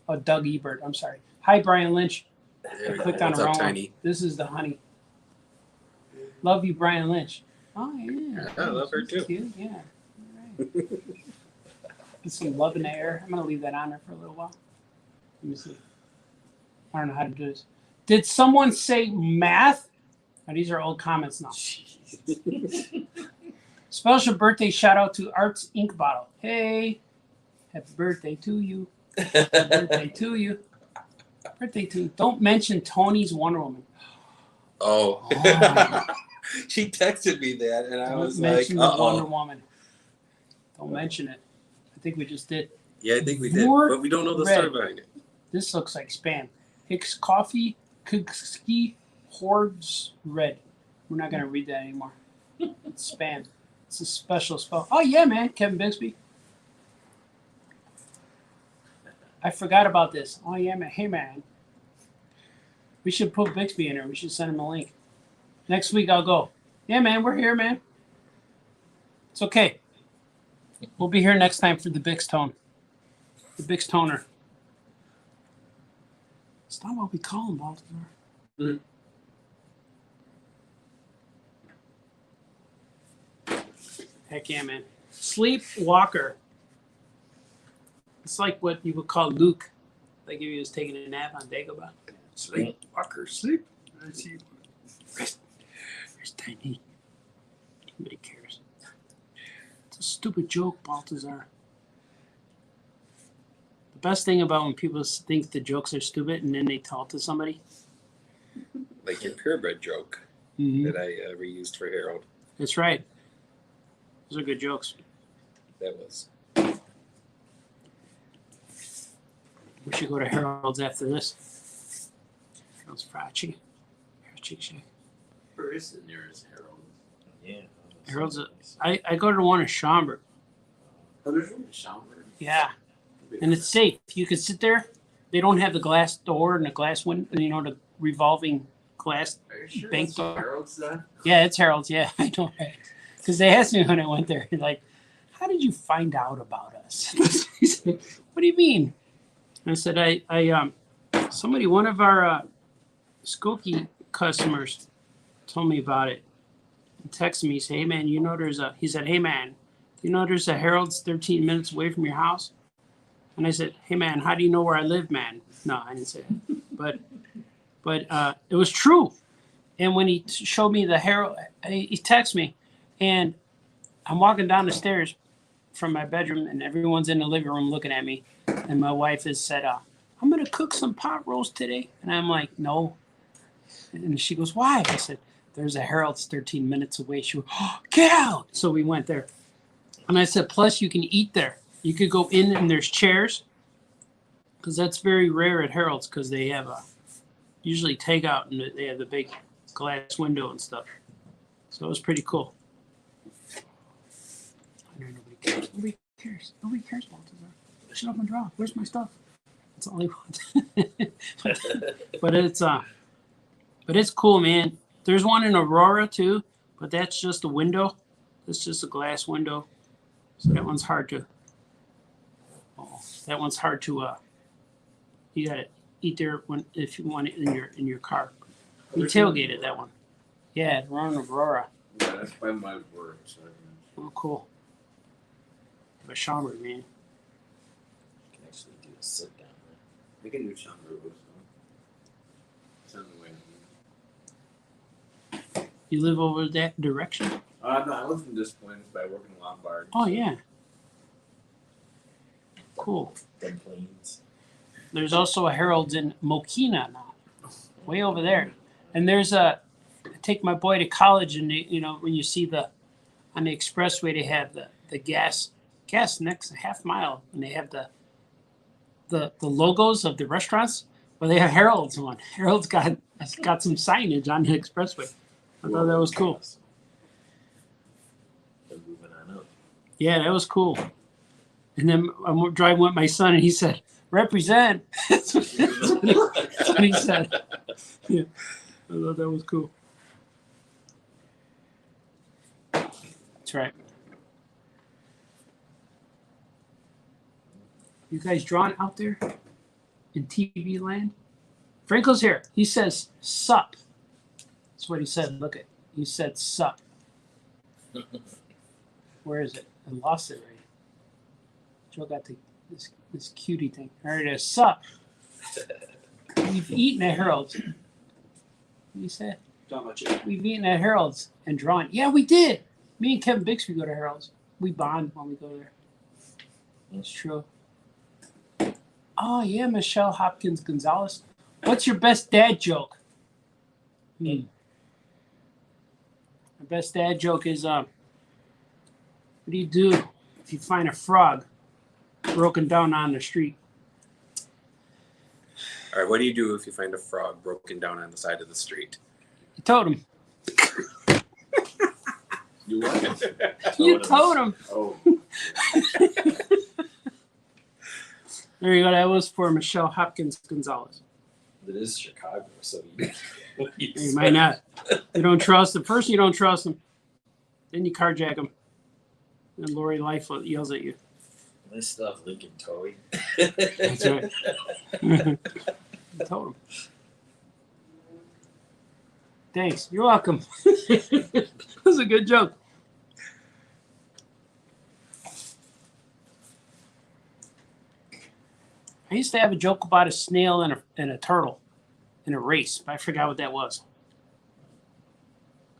Oh, Doug Ebert. I'm sorry. Hi, Brian Lynch. I clicked on the wrong one. This is the honey. Love you, Brian Lynch. Oh, yeah.
I love her too.
Cute. Yeah. All right. Get some love in the air. I'm going to leave that on there for a little while. Let me see. I don't know how to do this. Did someone say math? Oh, these are old comments now. Special birthday shout out to Arts Ink Bottle. Hey, happy birthday to you. Happy birthday to you. Birthday to you. Don't mention Tony's Wonder Woman.
Oh.
Oh.
She texted me that, and I was like,
mention the Wonder Woman. Don't mention it. I think we just did.
Yeah, I think we did,
Word
but we don't know the
red.
story behind it.
This looks like spam. Hicks Coffee, Kugski, Hordes Red. We're not going to read that anymore. It's spam. It's a special spell. Oh, yeah, man. Kevin Bixby. I forgot about this. Oh, yeah, man. Hey, man. We should put Bixby in there. We should send him a link. Next week, I'll go. Yeah, man. We're here, man. It's okay. We'll be here next time for the Bix Tone. The Bix Toner. It's not what we call him, Baltimore.
Mm-hmm.
Heck yeah, man. Sleepwalker. It's like what you would call Luke, like if he was taking a nap on Dagobah.
Sleep, Walker, sleep. I see.
There's Tiny. Nobody cares. It's a stupid joke, Baltazar. The best thing about when people think the jokes are stupid and then they tell it to somebody.
Like your purebred joke that I reused for Harold.
That's right. Those are good jokes.
That was.
We should go to Harold's after this. Harold's Fried Chicken.
Where is the nearest Harold?
Yeah.
Harold's I go to the one in Schaumburg.
Oh, there's one in Schaumburg.
Yeah. And it's safe. You can sit there. They don't have the glass door and the glass window, the revolving glass.
Are you sure
Bank
that's
door.
Harold's then?
Yeah, it's Harold's. Yeah, I know. Because they asked me when I went there, like, how did you find out about us? He said, what do you mean? I said, one of our Skokie customers told me about it. He texted me, he said, hey man, he said, hey man, there's a Harold's 13 minutes away from your house? And I said, hey man, how do you know where I live, man? No, I didn't say that. But it was true. And when he showed me the Harold, he texted me, and I'm walking down the stairs from my bedroom, and everyone's in the living room looking at me. And my wife has said, I'm going to cook some pot roast today. And I'm like, no. And she goes, why? I said, there's a Harold's 13 minutes away. She went, oh, get out. So we went there. And I said, plus you can eat there. You could go in and there's chairs. Because that's very rare at Harold's because they have usually takeout and they have the big glass window and stuff. So it was pretty cool. I know nobody cares. Nobody cares, Baltazar. Shut up and draw. Where's my stuff? That's all he wants. But it's cool, man. There's one in Aurora too, but that's just a window. It's just a glass window. So that one's hard to. You gotta eat there if you want it in your car. You tailgated that one. Yeah, we're in Aurora.
Yeah, that's by my work. So
Oh, cool. But Schaumburg, man.
You can actually do a sit down.
I can do Schaumburg also. It's on the way.
You live over that direction?
No, I live in Des Plaines, but I work in Lombard.
Oh, yeah. Cool.
Dead planes.
There's also a Harold's in Mokina now, way over there. And there's I take my boy to college, and when you see on the expressway, they have the gas next half mile, and they have the logos of the restaurants. Well, they have Harold's one. Harold's got some signage on the expressway. I thought that was cool.
They're moving on up.
Yeah, that was cool. And then I'm driving with my son, and he said, represent. That's what he said. Yeah, I thought that was cool. That's right. You guys drawn out there in TV land? Franco's here. He says, sup. That's what he said. Look at. He said, sup. Where is it? I lost it right. Joe got this cutie thing. There it is. Sup. We've eaten at Harold's. What did you say?
Not much. Yeah.
We've eaten at Harold's and drawn. Yeah, we did. Me and Kevin Bixby go to Harold's. We bond when we go there. That's true. Oh, yeah, Michelle Hopkins Gonzalez. What's your best dad joke? My best dad joke is, what do you do if you find a frog broken down on the street?
All right, what do you do if you find a frog broken down on the side of the street?
You told him.
You what?
You told him.
Oh.
There you go. That was for Michelle Hopkins Gonzalez.
It is Chicago, so
You might not. You don't trust him. First, you don't trust him. Then you carjack him. And Lori Lightfoot yells at you.
This stuff, Lincoln Toy.
That's right. I told him. Thanks. You're welcome. That was a good joke. I used to have a joke about a snail and a turtle in a race, but I forgot what that was.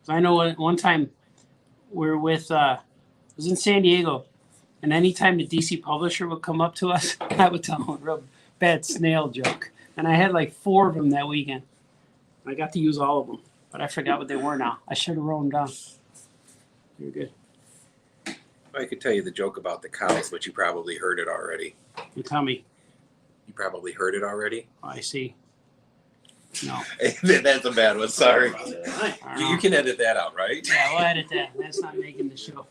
'Cause I know one time we were with, it was in San Diego, and anytime the DC publisher would come up to us, I would tell them a real bad snail joke. And I had like 4 of them that weekend. I got to use all of them, but I forgot what they were now. I should have wrote them down. You're good.
I could tell you the joke about the cows, but you probably heard it already.
You tell me.
You probably heard it already.
Oh, I see. No.
That's a bad one. Sorry.
I don't
You
know.
can edit that out, right?
Yeah, we'll edit that. That's not making the show.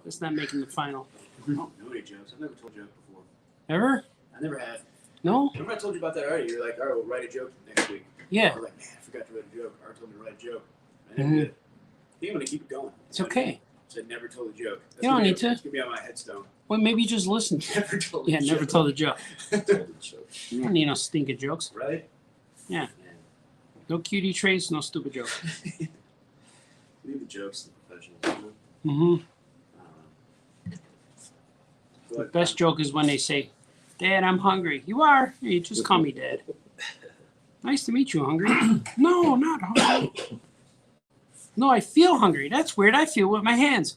That's not making the final.
I don't know any jokes. I've never told a joke before.
Ever?
I never have.
No?
Remember I told you about that already? You're like, all right, we'll write a joke next week.
Yeah.
I was like, man, I forgot to write a joke. Art told me to write a joke. I never did. I think I'm going to keep it going.
It's okay.
So I never told a joke. That's
You don't
gonna be-
need to.
It's going to be on my headstone.
Well, maybe you just listen.
Never told a
Yeah,
joke.
never told a joke.
Told the joke.
You don't need no stinking jokes.
Right?
Yeah. No cutie traits, no stupid jokes.
Leave the jokes to the professionals.
Mm-hmm.
I don't know.
The
But,
best joke is when they say, Dad, I'm hungry. You are? You just call me Dad. Nice to meet you, hungry. No, not hungry. No, I feel hungry. That's weird. I feel with my hands.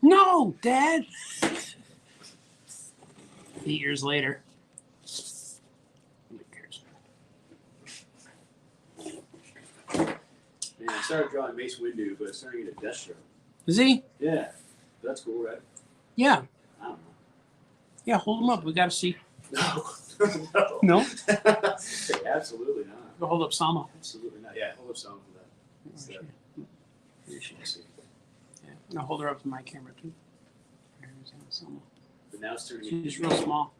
No, Dad. 8 years later. Who cares?
Man, I started drawing Mace Windu, but it's starting to get a Deathstroke.
Is he?
Yeah. That's cool, right?
Yeah.
I don't
Yeah, hold him up. We got to see.
know. No.
No?
Absolutely not.
Go hold up Sama.
Absolutely not. Yeah, hold up some for that. What's that?
Here she is. Yeah. No, hold her up to my camera, too. There's Sama.
But now it's turning
She's real small.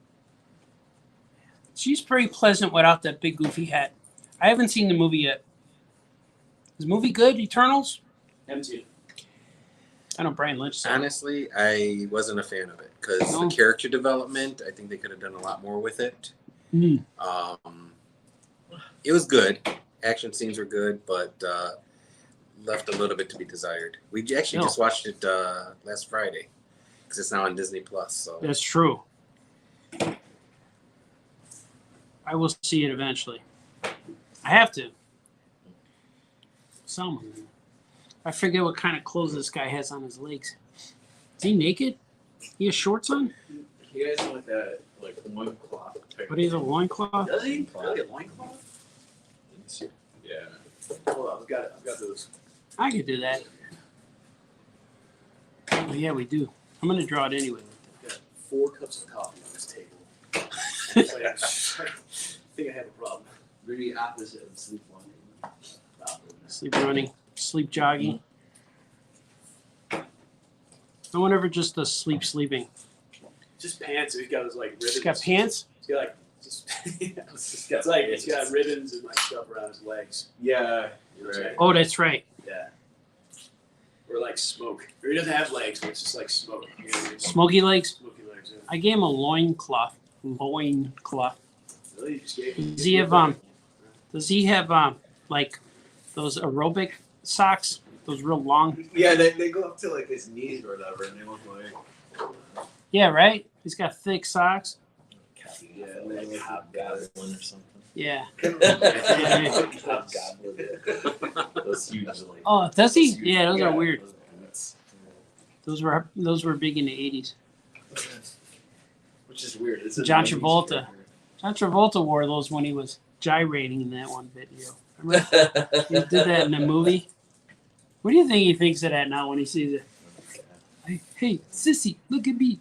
She's pretty pleasant without that big goofy hat. I haven't seen the movie yet. Is the movie good, Eternals?
empty.
I know Brian Lynch said it.
Honestly, I wasn't a fan of it because
No.
the character development, I think they could have done a lot more with it.
Mm.
It was good. Action scenes were good, but left a little bit to be desired. We actually
No.
just watched it last Friday because it's now on Disney Plus. So
That's true. I will see it eventually. I have to. Someone. I forget what kind of clothes this guy has on his legs. Is he naked? He has shorts on?
You guys know what that like loincloth type?
But he has a loincloth?
Does he? Really? A loincloth?
Yeah.
Hold on, I've got it. I've got those.
I could do that. Oh, yeah, we do. I'm going to draw it anyway.
I've got 4 cups of coffee on this table. It's like, I think I have a problem.
Really opposite of sleepwalking.
Sleep running, sleep jogging. No one ever just does sleeping.
Just pants. He's got his like ribbons.
He's got pants?
He's got like just. It's like he's got ribbons and like stuff around his legs.
Yeah.
You know what I'm saying?
Oh, that's right.
Yeah. Or like smoke. Or he doesn't have legs, but it's just like smoke. You know what I mean?
Smoky legs.
Smoky legs. Yeah.
I gave him a loincloth. Loincloth.
Really? You just gave
Does he have like those aerobic socks? Those real long?
Yeah, they go up to like his knees or whatever, and they look like.
Yeah, right? He's got thick socks.
Yeah, like
Hobgoblin or something.
Yeah.
Hobgoblin. Those huge like.
Oh, does he?
those huge-
Yeah, those are weird.
those boots.
Those were big in the 80s.
Which is weird. It's a
John
90s
Travolta.
character.
John Travolta wore those when he was gyrating in that one video. Remember? He did that in the movie. What do you think he thinks of that now when he sees it? Hey, sissy, look at me.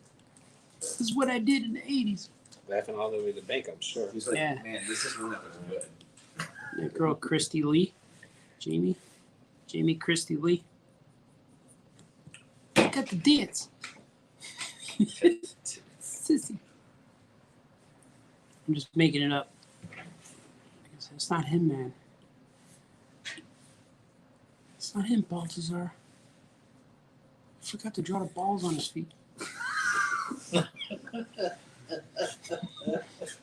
This is what I did in the 80s.
laughing all the way to the bank, I'm sure.
He's like,
Yeah.
man, this is one that was good.
That girl, Christy Lee. Jamie Christy Lee. Got the dance. Sissy. I'm just making it up. It's not him, man. It's not him, Baltazar. I forgot to draw the balls on his feet. I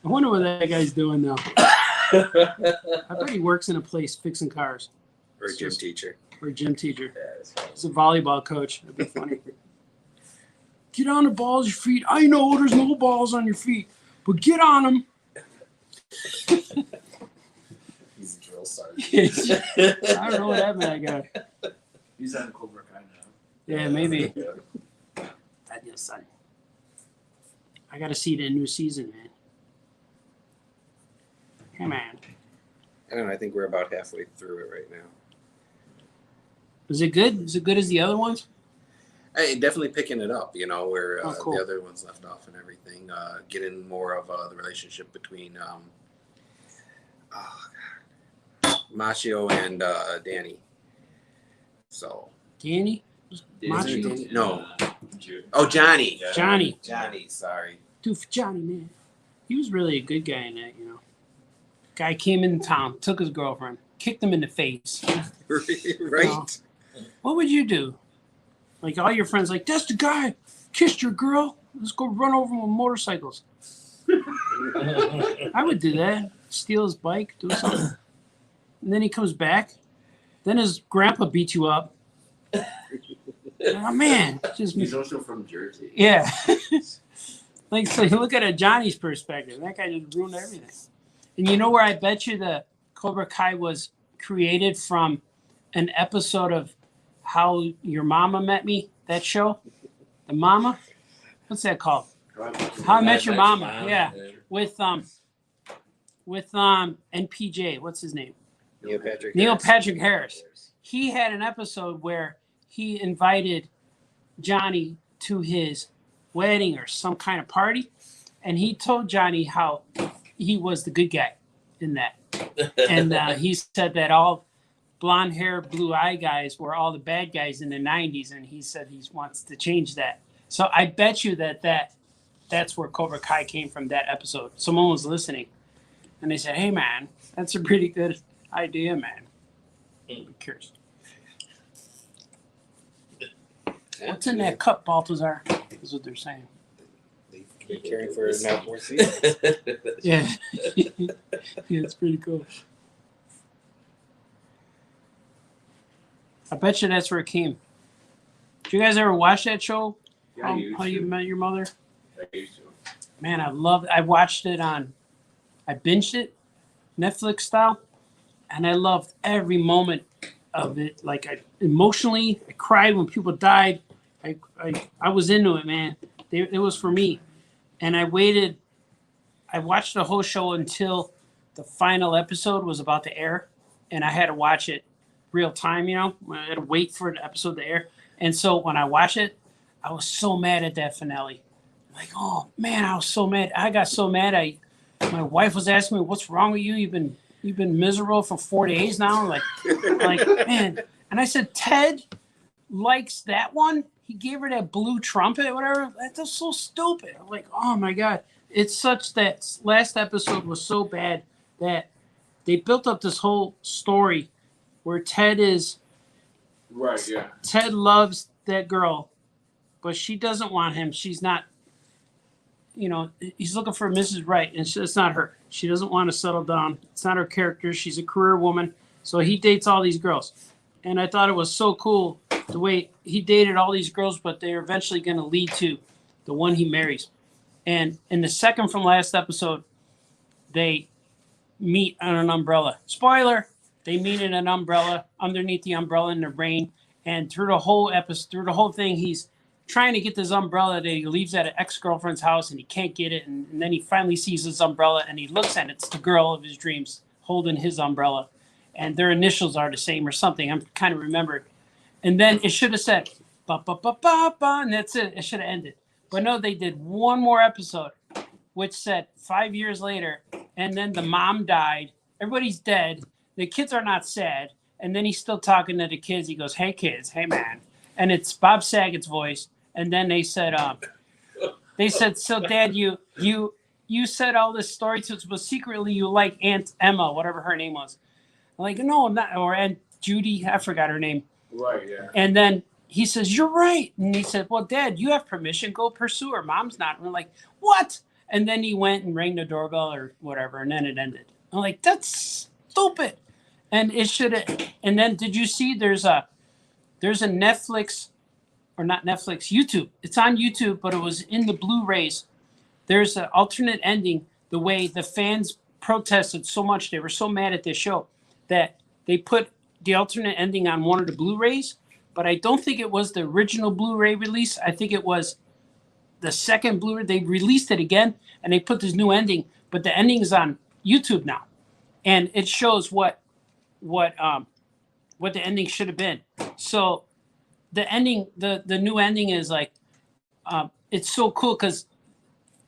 wonder what that guy's doing now. I bet he works in a place fixing cars.
Or a gym teacher.
Or a gym teacher. He's a volleyball coach. That'd be funny. Get on the balls of your feet. I know there's no balls on your feet, but get on them.
He's a drill sergeant.
I don't know what happened to that guy.
He's on Cobra Kai now.
Yeah, maybe.
Yeah.
Daniel son. I gotta see the new season, man. Hey, man.
I don't know. I think we're about halfway through it right now.
Is it good? Is it good as the other ones?
Hey, definitely picking it up, you know, where
Oh, cool.
the other ones left off and everything. Getting more of the relationship between Machio and Danny. So.
Danny? Macho?
Danny? No. Oh, Johnny.
Johnny.
Johnny, sorry.
Dude, for Johnny, man. He was really a good guy in that, you know. Guy came in town, took his girlfriend, kicked him in the face.
Right?
What would you do? Like all your friends, like, that's the guy, kissed your girl. Let's go run over him with motorcycles. I would do that. Steal his bike, do something. And then he comes back. Then his grandpa beats you up. Oh, man. Just,
He's also from Jersey.
yeah. Like, so you look at it Johnny's perspective. That guy just ruined everything. And you know where I bet you the Cobra Kai was created from? An episode of How Your Mama Met Me, that show? The Mama? What's that called? How I Met Your Mama. Yeah. With NPJ. What's his name? Neil Patrick Harris. He had an episode where he invited Johnny to his wedding or some kind of party, and he told Johnny how he was the good guy in that. And he said that all blonde hair, blue eye guys were all the bad guys in the 90s, and he said he wants to change that. So I bet you that's where Cobra Kai came from, that episode. Someone was listening, and they said, hey, man, that's a pretty good idea, man. I'm curious. What's in that cup, Baltazar? Is what they're saying.
They're caring for now more seasons.
Yeah. Yeah, it's pretty cool. I bet you that's where it came. Did you guys ever watch that show?
Yeah, I used
How You
to.
Met Your Mother?
I used to.
Man, I watched it I binged it, Netflix style, and I loved every moment of it. Like emotionally, I cried when people died. I was into it, man. It was for me. And I watched the whole show until the final episode was about to air, and I had to watch it real time, you know. I had to wait for the episode to air. And so when I watched it, I was so mad at that finale. Like, oh man, I was so mad. I got so mad. My wife was asking me, "What's wrong with you? You've been miserable for 4 days now." Like man. And I said, Ted likes that one. He gave her that blue trumpet, whatever. That's so stupid. I'm like, oh my god. It's such that last episode was so bad that they built up this whole story where Ted
Right, yeah.
Ted loves that girl, but she doesn't want him. She's not, you know, he's looking for Mrs. Right, and it's not her. She doesn't want to settle down. It's not her character. She's a career woman. So he dates all these girls. And I thought it was so cool the way he dated all these girls, but they're eventually going to lead to the one he marries. And in the second from last episode, they meet on an umbrella. Spoiler, they meet in an umbrella, underneath the umbrella in their brain. And through the whole episode, through the whole thing, he's trying to get this umbrella that he leaves at an ex-girlfriend's house, and he can't get it. And then he finally sees his umbrella, and he looks at it. It's the girl of his dreams holding his umbrella. And their initials are the same or something. I'm kind of remembering. And then it should have said, ba, ba, ba, ba, ba, and that's it. It should have ended. But no, they did one more episode, which said 5 years later, and then the mom died. Everybody's dead. The kids are not sad. And then he's still talking to the kids. He goes, hey, kids, hey, man. And it's Bob Saget's voice. And then they said, so, Dad, you said all this story to us, but secretly you like Aunt Emma, whatever her name was. I'm like, no, I'm not. Or Aunt Judy, I forgot her name.
Right, yeah.
And then he says, you're right. And he said, well, Dad, you have permission. Go pursue her. Mom's not. And we're like, what? And then he went and rang the doorbell or whatever, and then it ended. I'm like, that's stupid. And it should have. And then did you see there's a Netflix, or not Netflix, YouTube. It's on YouTube, but it was in the Blu-rays. There's an alternate ending, the way the fans protested so much. They were so mad at this show that they put the alternate ending on one of the Blu-rays, but I don't think it was the original Blu-ray release. I think it was the second Blu-ray. They released it again, and they put this new ending, but the ending is on YouTube now, and it shows what the ending should have been. So the ending, the new ending is like, it's so cool because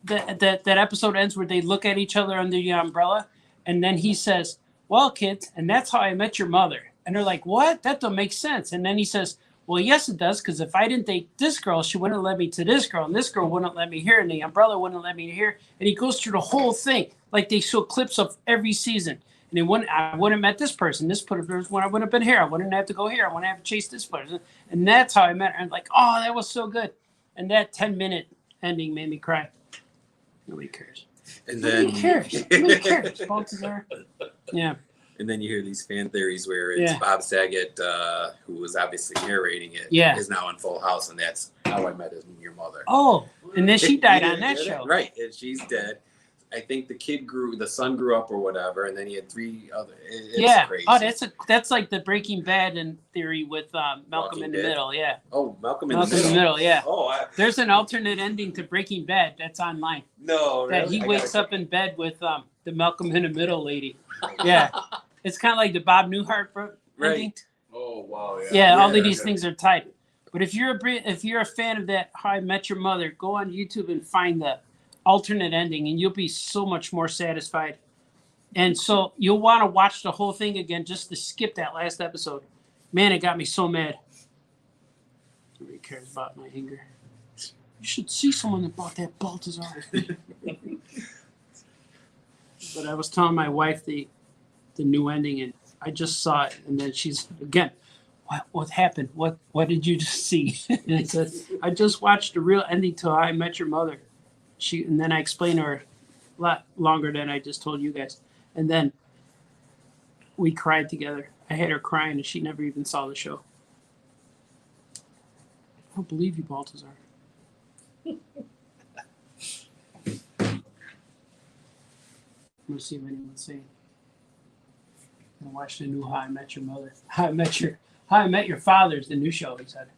that episode ends where they look at each other under the umbrella, and then he says, "Well, kids, and that's how I met your mother." And they're like, "What? That don't make sense." And then he says, "Well, yes, it does, because if I didn't date this girl, she wouldn't let me to this girl, and this girl wouldn't let me here, and the umbrella wouldn't let me here." And he goes through the whole thing, like they show clips of every season. And I wouldn't have met this person. This person when I wouldn't have been here. I wouldn't have to go here. I wouldn't have to chase this person. And that's how I met her. I'm like, oh, that was so good. And that 10-minute ending made me cry. Nobody cares.
And then
Nobody cares. Nobody cares. Baltazar. Yeah.
And then you hear these fan theories where it's Bob Saget, who was obviously narrating it, is now in Full House, and that's how I met your mother.
Oh, and then she died on that show.
Right, and she's dead. I think the son grew up or whatever, and then he had 3 other. It's crazy.
Oh, that's like the Breaking Bad in theory with Malcolm in the Middle. Yeah.
Oh, Malcolm in the Middle.
Yeah.
Oh,
there's an alternate ending to Breaking Bad that's online.
No,
that
really?
he wakes up in bed with the Malcolm in the Middle lady. Yeah, it's kind of like the Bob Newhart ending.
Oh wow!
Yeah, all of these things are tied. But if you're a fan of that How I Met Your Mother, go on YouTube and find the alternate ending, and you'll be so much more satisfied. And so you'll want to watch the whole thing again just to skip that last episode. Man, it got me so mad. Nobody cares about my anger. You should see someone that bought that Baltazar. But I was telling my wife the new ending, and I just saw it, and then she's again, what happened? What did you just see? And I said, I just watched the real ending to How I Met Your Mother. And then I explained to her a lot longer than I just told you guys. And then we cried together. I had her crying, and she never even saw the show. I don't believe you, Baltazar. I'm going to see if anyone's saying. I'm going to watch the new How I Met Your Mother. How I Met Your Father is the new show, he said.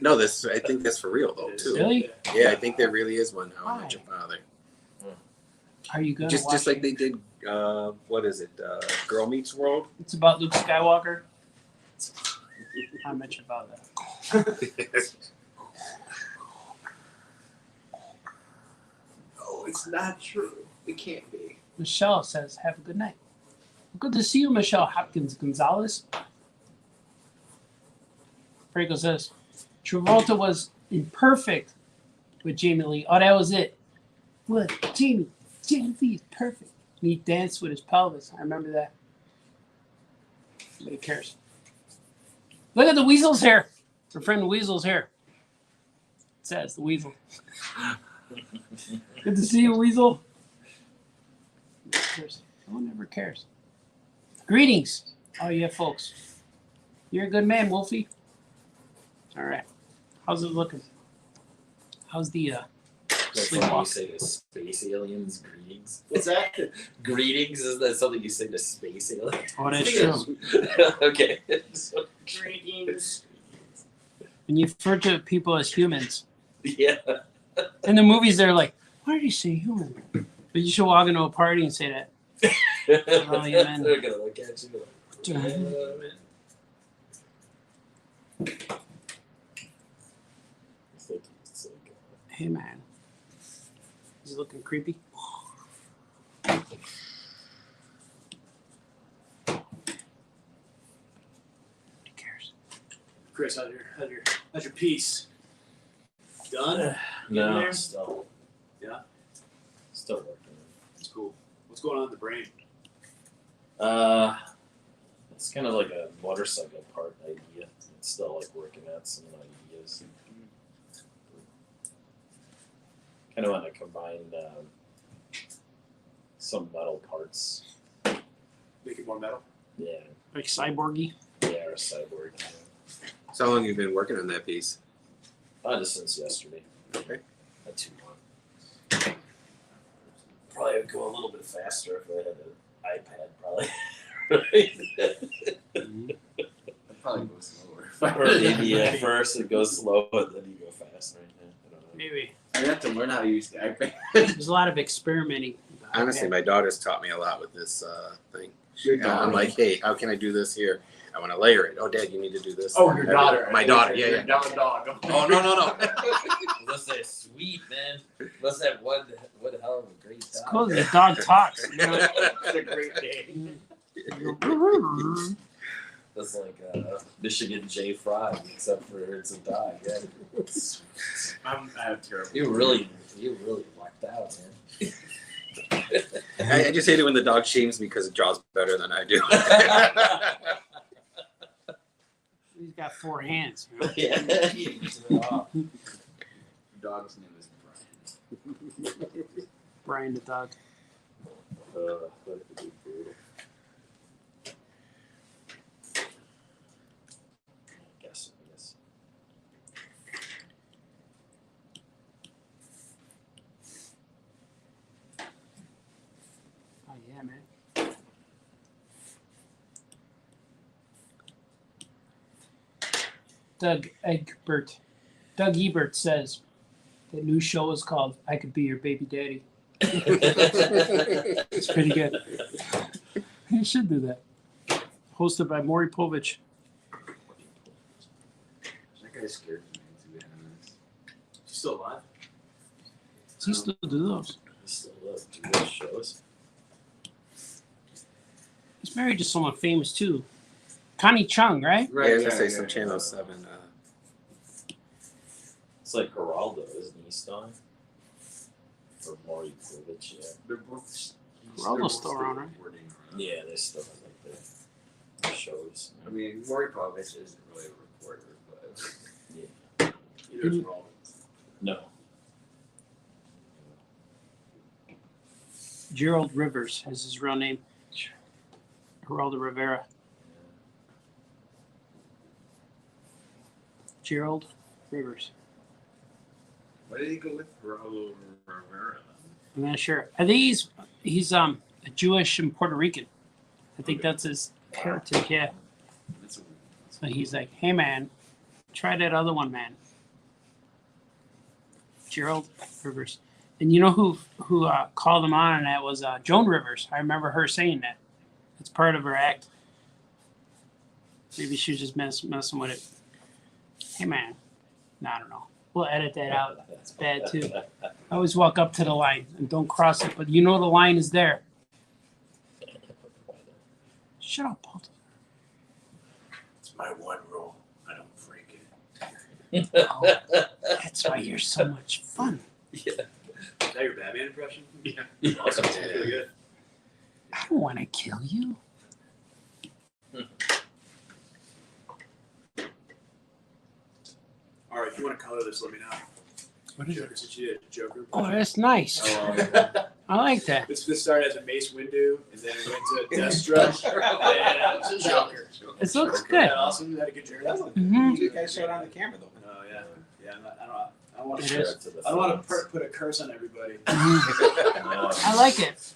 No, I think that's for real though too.
Really?
Yeah, I think there really is one How I Met Your Father.
Are you gonna
just
watch
like
it?
they did? What is it? Girl Meets World.
It's about Luke Skywalker. How I Met Your Father.
Oh, it's not true. It can't be.
Michelle says, "Have a good night." Good to see you, Michelle Hopkins Gonzalez. Franco says, Travolta was imperfect with Jamie Lee. Oh, that was it. What? Jamie Lee is perfect. And he danced with his pelvis. I remember that. Nobody cares. Look at the weasel's hair. Our friend Weasel's hair. It says the weasel. Good to see you, Weasel. Nobody cares. No one ever cares. Greetings. Oh, yeah, folks. You're a good man, Wolfie. All right. How's it looking? How's the
That's something you say to space aliens. Greetings.
What's that?
Greetings. Is that something you say to space aliens?
Oh, that's true.
Okay.
Greetings.
When you refer to people as humans.
Yeah.
In the movies, they're like, why did you say human? But you should walk into a party and say that. Oh, yeah, man.
They're gonna look at you like, man. It's like,
Hey, man. Is he looking creepy? Who cares?
Chris, how's your piece? Done?
no,
there?
still.
Yeah?
Still working.
That's cool. What's going on in the brain?
It's kind of like a motorcycle part idea. It's still like working out some ideas. Kind of want to combine some metal parts.
Make it more metal?
Yeah,
Like cyborgy?
yeah, or cyborg.
So how long have you been working on that piece?
Just since yesterday.
Okay.
Not too long. Probably would go a little bit faster if I had an iPad, probably.
I'd probably go slower.
Or maybe at first it goes slow, and then you go fast. Right? I don't know.
Maybe.
I have to learn how to use the iPad.
There's a lot of experimenting.
Honestly, my daughter's taught me a lot with this thing.
Your
I'm like, hey, how can I do this here? I want to layer it. Oh, Dad, you need to do this.
Oh, your daughter.
My daughter, yeah,
Your
yeah.
dog.
Oh, no.
Let's say sweet, man. Let's say what the hell of a great
It's
dog.
cool. The dog talks. You know?
It's a great day.
That's like Michigan J. Fry, except for it's a dog. Yeah.
I have terrible.
You really lucked out, man.
I just hate it when the dog shames me because it draws better than I do.
He's got 4 hands. You know?
Yeah.
Dog's name is Brian.
Brian the dog.
That would be brutal. I guess.
Oh yeah, man. Doug Ebert says the new show is called "I Could Be Your Baby Daddy." It's pretty good. You should do that. Hosted by Maury Povich.
That guy's scared of me, to be honest.
She's still alive.
Does he still do those?
I still love to do those shows.
He's married to someone famous too. Connie Chung, right?
Yeah, I was gonna say some Channel 7.
It's like Geraldo, isn't he still? Or Maury Povich, yeah.
They're both.
Geraldo's still around, right?
Yeah, they still have like their shows.
I mean, Maury Povich isn't really a reporter, but
Yeah.
Either's wrong.
No.
Gerald Rivers is his real name. Geraldo Rivera. Gerald Rivers.
why did he go with Raul Rivera?
I'm not sure. I think he's a Jewish and Puerto Rican. I think that's his heritage. Yeah.
That's
So he's like, hey man, try that other one, man. Gerald Rivers. And you know who called him on that was Joan Rivers. I remember her saying that. It's part of her act. Maybe she was just messing with it. Hey man. No, I don't know. We'll edit that out. It's bad too. I always walk up to the line and don't cross it, but you know the line is there. Shut up, Paul.
It's my one rule. I don't freak it.
Oh, that's why you're so much fun.
Yeah.
Is that your Batman impression?
Yeah.
Awesome. That's really good.
I don't want to kill you.
All right, if you want to color this, let me know.
What is it?
Joker, since you did Joker.
Oh, that's nice. I like that.
This started as a Mace Windu, and then it went to Deathstroke, and then Joker.
It looks
Isn't
good.
that awesome? You had a good journey.
Mhm.
You guys showed on the camera though.
Oh yeah, yeah. I don't want
It
to.
is.
I don't want to put a curse on everybody.
I like it.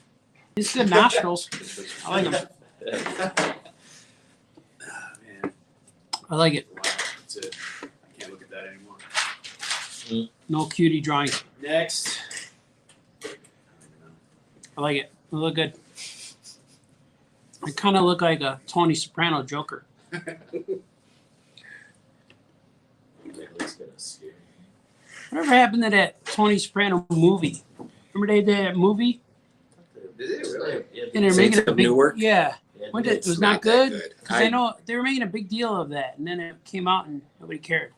It's good nostrils. I like them.
Ah, man,
I like it.
wow, that's it. I can't look at that anymore.
No cutie drawing.
Next.
I like it. It look good. I kind of look like a Tony Soprano Joker. Whatever happened to that Tony Soprano movie? Remember they did that movie?
Did it really?
And they're
Saints
making a
of
big
Newark?
Yeah. When it
It's
was not
that
good. Because I know they were making a big deal of that, and then it came out and nobody cared.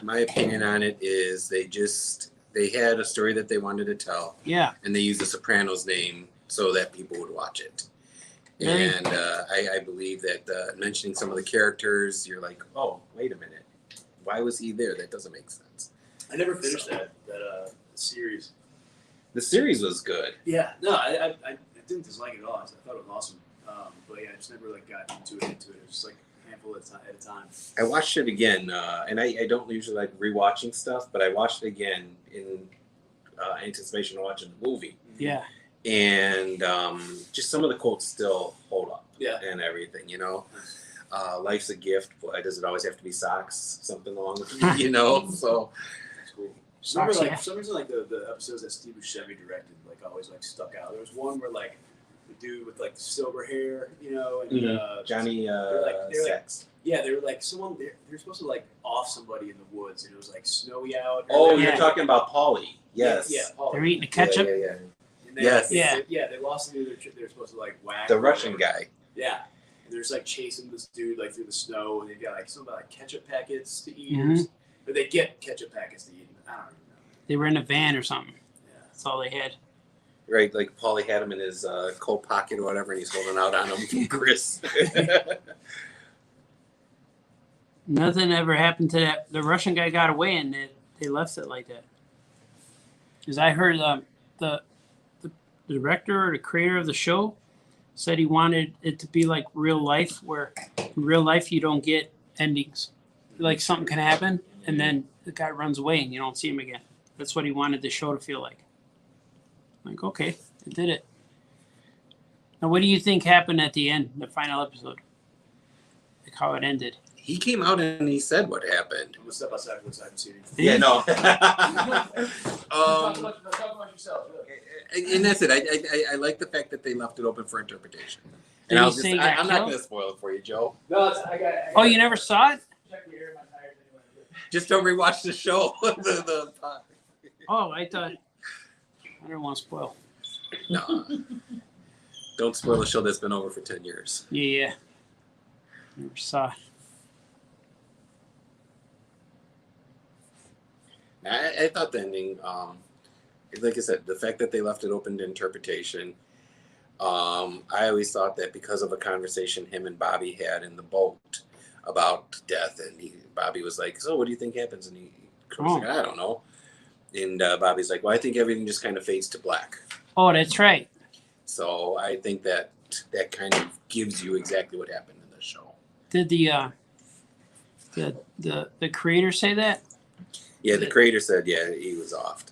My opinion on it is they had a story that they wanted to tell,
Yeah.
and they used the Sopranos name so that people would watch it.
Really?
And I believe that mentioning some of the characters, you're like, oh, wait a minute, why was he there? That doesn't make sense.
I never finished that series.
The series was good.
Yeah, no, I didn't dislike it at all. I thought it was awesome. But yeah, I just never got into it. It was just like a handful at a time.
I watched it again, and I don't usually like rewatching stuff, but I watched it again in anticipation of watching the movie.
Yeah.
And just some of the quotes still hold up.
Yeah.
And everything, you know. Life's a gift. Why does it always have to be socks? Something along with you know. So.
Cool. Remember,
Socks,
like
yeah.
for some reason, like the episodes that Steve Buscemi directed, like always like stuck out. There was one where like the dude with like silver hair, you know, and
Johnny
they're like
Sacks.
yeah, they were like someone they're supposed to like off somebody in the woods, and it was like snowy out.
Oh,
Yeah.
you're talking about Paulie. Yes.
Yeah. Paul.
They're eating the ketchup.
Yeah.
And they,
Yes.
They lost the dude they're supposed to like whack.
The Russian guy.
Yeah. And they're just like chasing this dude like through the snow, and they've got like something about like ketchup packets to eat, but they get ketchup packets to eat. I don't even know.
They were in a van or something.
Yeah.
That's all they had.
Right, like Paulie had him in his coat pocket or whatever, and he's holding out on him from Chris.
Nothing ever happened to that. The Russian guy got away, and they left it like that. Because I heard the director or the creator of the show said he wanted it to be like real life, where in real life you don't get endings. Like something can happen, and then the guy runs away, and you don't see him again. That's what he wanted the show to feel like. Like, okay, they did it. Now, what do you think happened at the end, the final episode? Like how it ended?
He came out and he said what happened.
I'm gonna step outside for this. I haven't seen it.
Yeah, no.
Talk about yourself.
And that's it. I like the fact that they left it open for interpretation.
Did
And
he
I'll just,
say he got
I'm not
killed?
going to spoil it for you, Joe.
No, I got.
Oh, you never saw it?
Check the air in my tires anyway.
Just don't rewatch the show.
Oh, I thought. I don't want to spoil.
No. Don't spoil a show that's been over for 10 years.
Yeah. Never saw it.
I thought the ending, like I said, the fact that they left it open to interpretation, I always thought that because of a conversation him and Bobby had in the boat about death, and Bobby was like, so what do you think happens? And he was like, I don't know. And Bobby's like, well, I think everything just kind of fades to black.
Oh, that's right.
So I think that kind of gives you exactly what happened in the show.
Did the creator say that?
Yeah, the creator said, yeah, he was off.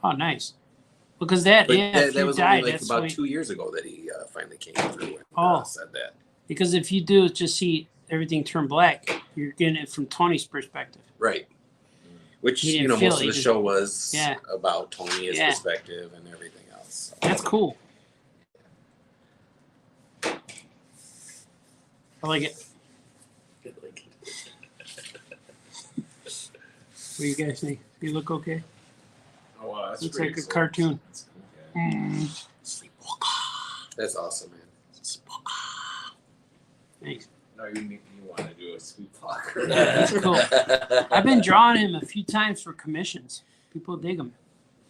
Oh, nice. Because that,
But
yeah, if
that
you
was
died,
only like
that's
about
why-
2 years ago that he finally came through and said that.
Because if you do just see everything turn black, you're getting it from Tony's perspective.
Right. Which,
He
you
didn't
know,
feel
most
it,
of the
he
show was
Yeah.
about Tony, his
Yeah.
perspective, and everything else. So.
That's cool. I like it. What do you guys think? You look okay?
Oh, wow, that's
Looks
pretty
like a
exciting.
cartoon.
That's cool, yeah.
That's awesome, man.
Thanks.
No, you want to do a sweet walker.
That's cool. I've been drawing him a few times for commissions. People dig him.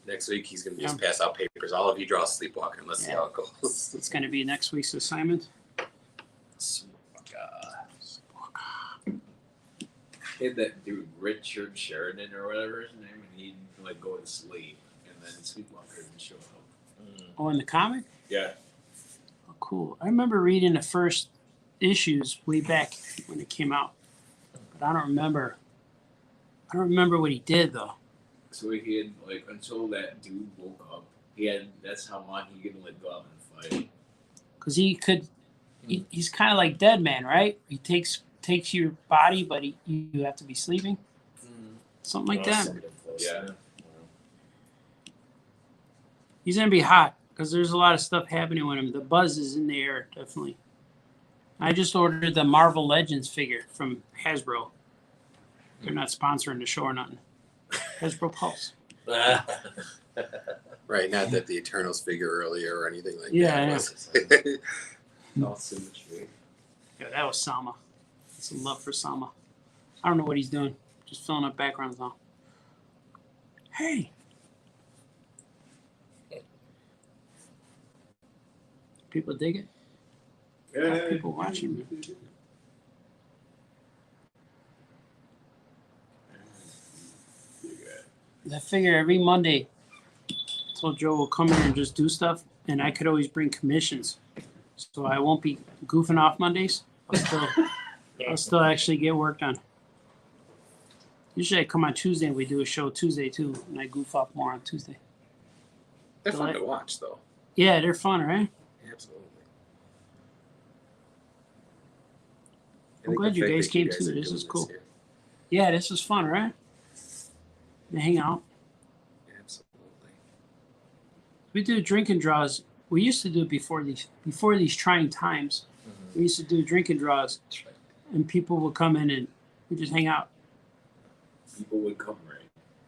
Next week, he's going to just pass out papers. All of you draw Sleepwalker, and let's see how it goes.
It's going to be next week's assignment.
He had that dude Richard Sheridan or whatever his name, and he'd like go to sleep, and then Sweetwalker would show up.
Oh, in the comic?
Yeah.
Oh, cool. I remember reading the first issues way back when it came out, but I don't remember. I don't remember what he did though.
So he had like until that dude woke up, that's how long he could like go out and fight.
Because he could. He's kind of like Dead Man, right? He takes your body, but you have to be sleeping. Something like that.
Yeah.
He's gonna be hot because there's a lot of stuff happening with him. The buzz is in the air, definitely. I just ordered the Marvel Legends figure from Hasbro. They're not sponsoring the show or nothing. Hasbro Pulse.
Right, not that the Eternals figure earlier or anything like
Yeah,
that.
No symmetry.
Yeah, that was Salma. Some love for Salma. I don't know what he's doing. Just filling up backgrounds now. Hey. People dig it.
Yeah.
People watching me. I figure every Monday, I told Joe will come here and just do stuff, and I could always bring commissions, so I won't be goofing off Mondays. I'll still actually get work done. Usually I come on Tuesday and we do a show Tuesday too, and I goof off more on Tuesday.
They're fun to watch, though.
Yeah, they're fun, right?
Absolutely.
I'm glad you guys came too. This is cool. Yeah, this is fun, right? To hang out.
Absolutely.
We do drinking draws. We used to do it before these trying times. We used to do drinking draws, and people would come in and we just hang out.
People would come, right?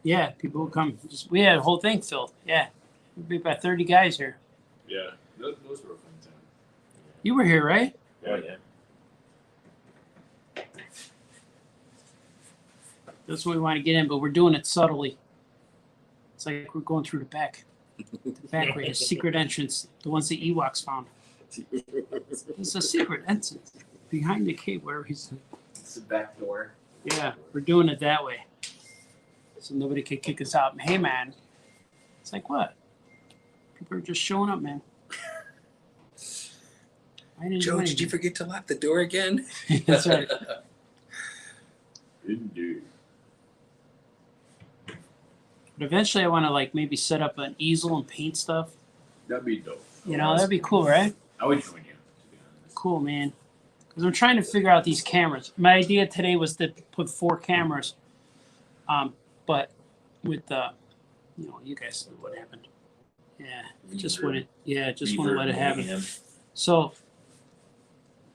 Yeah, people would come. We had a whole thing filled. Yeah, we'd be about 30 guys here.
Yeah, those were a fun time.
You were here, right?
Oh yeah.
That's what we want to get in, but we're doing it subtly. It's like we're going through the back way, the secret entrance, the ones the Ewoks found. It's a secret entrance behind the cave, wherever he's.
It's the back door.
Yeah, we're doing it that way, so nobody can kick us out. Hey, man, it's like what? People are just showing up, man. I didn't do
Joe, did
anything.
you forget to lock the door again?
That's right.
Indeed.
But eventually, I want to like maybe set up an easel and paint stuff.
That'd be dope.
You know, that'd be cool, right?
I would join you, to be honest.
Cool, man. Because I'm trying to figure out these cameras. My idea today was to put 4 cameras, but with you guys know what happened. Yeah, just wouldn't. Yeah, just wouldn't let it happen. So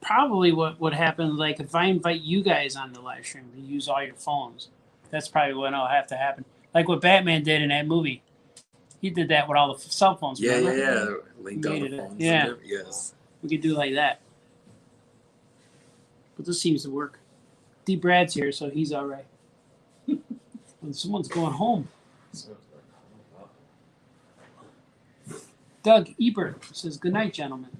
probably what happened, like if I invite you guys on the live stream, you use all your phones. That's probably what'll have to happen. Like what Batman did in that movie. He did that with all the cell phones.
Yeah.
Remember?
Linked on the phones.
Yeah.
Yes.
We could do like that. But this seems to work. D. Brad's here, so he's all right. When someone's going home. Doug Ebert says, "Good night, gentlemen."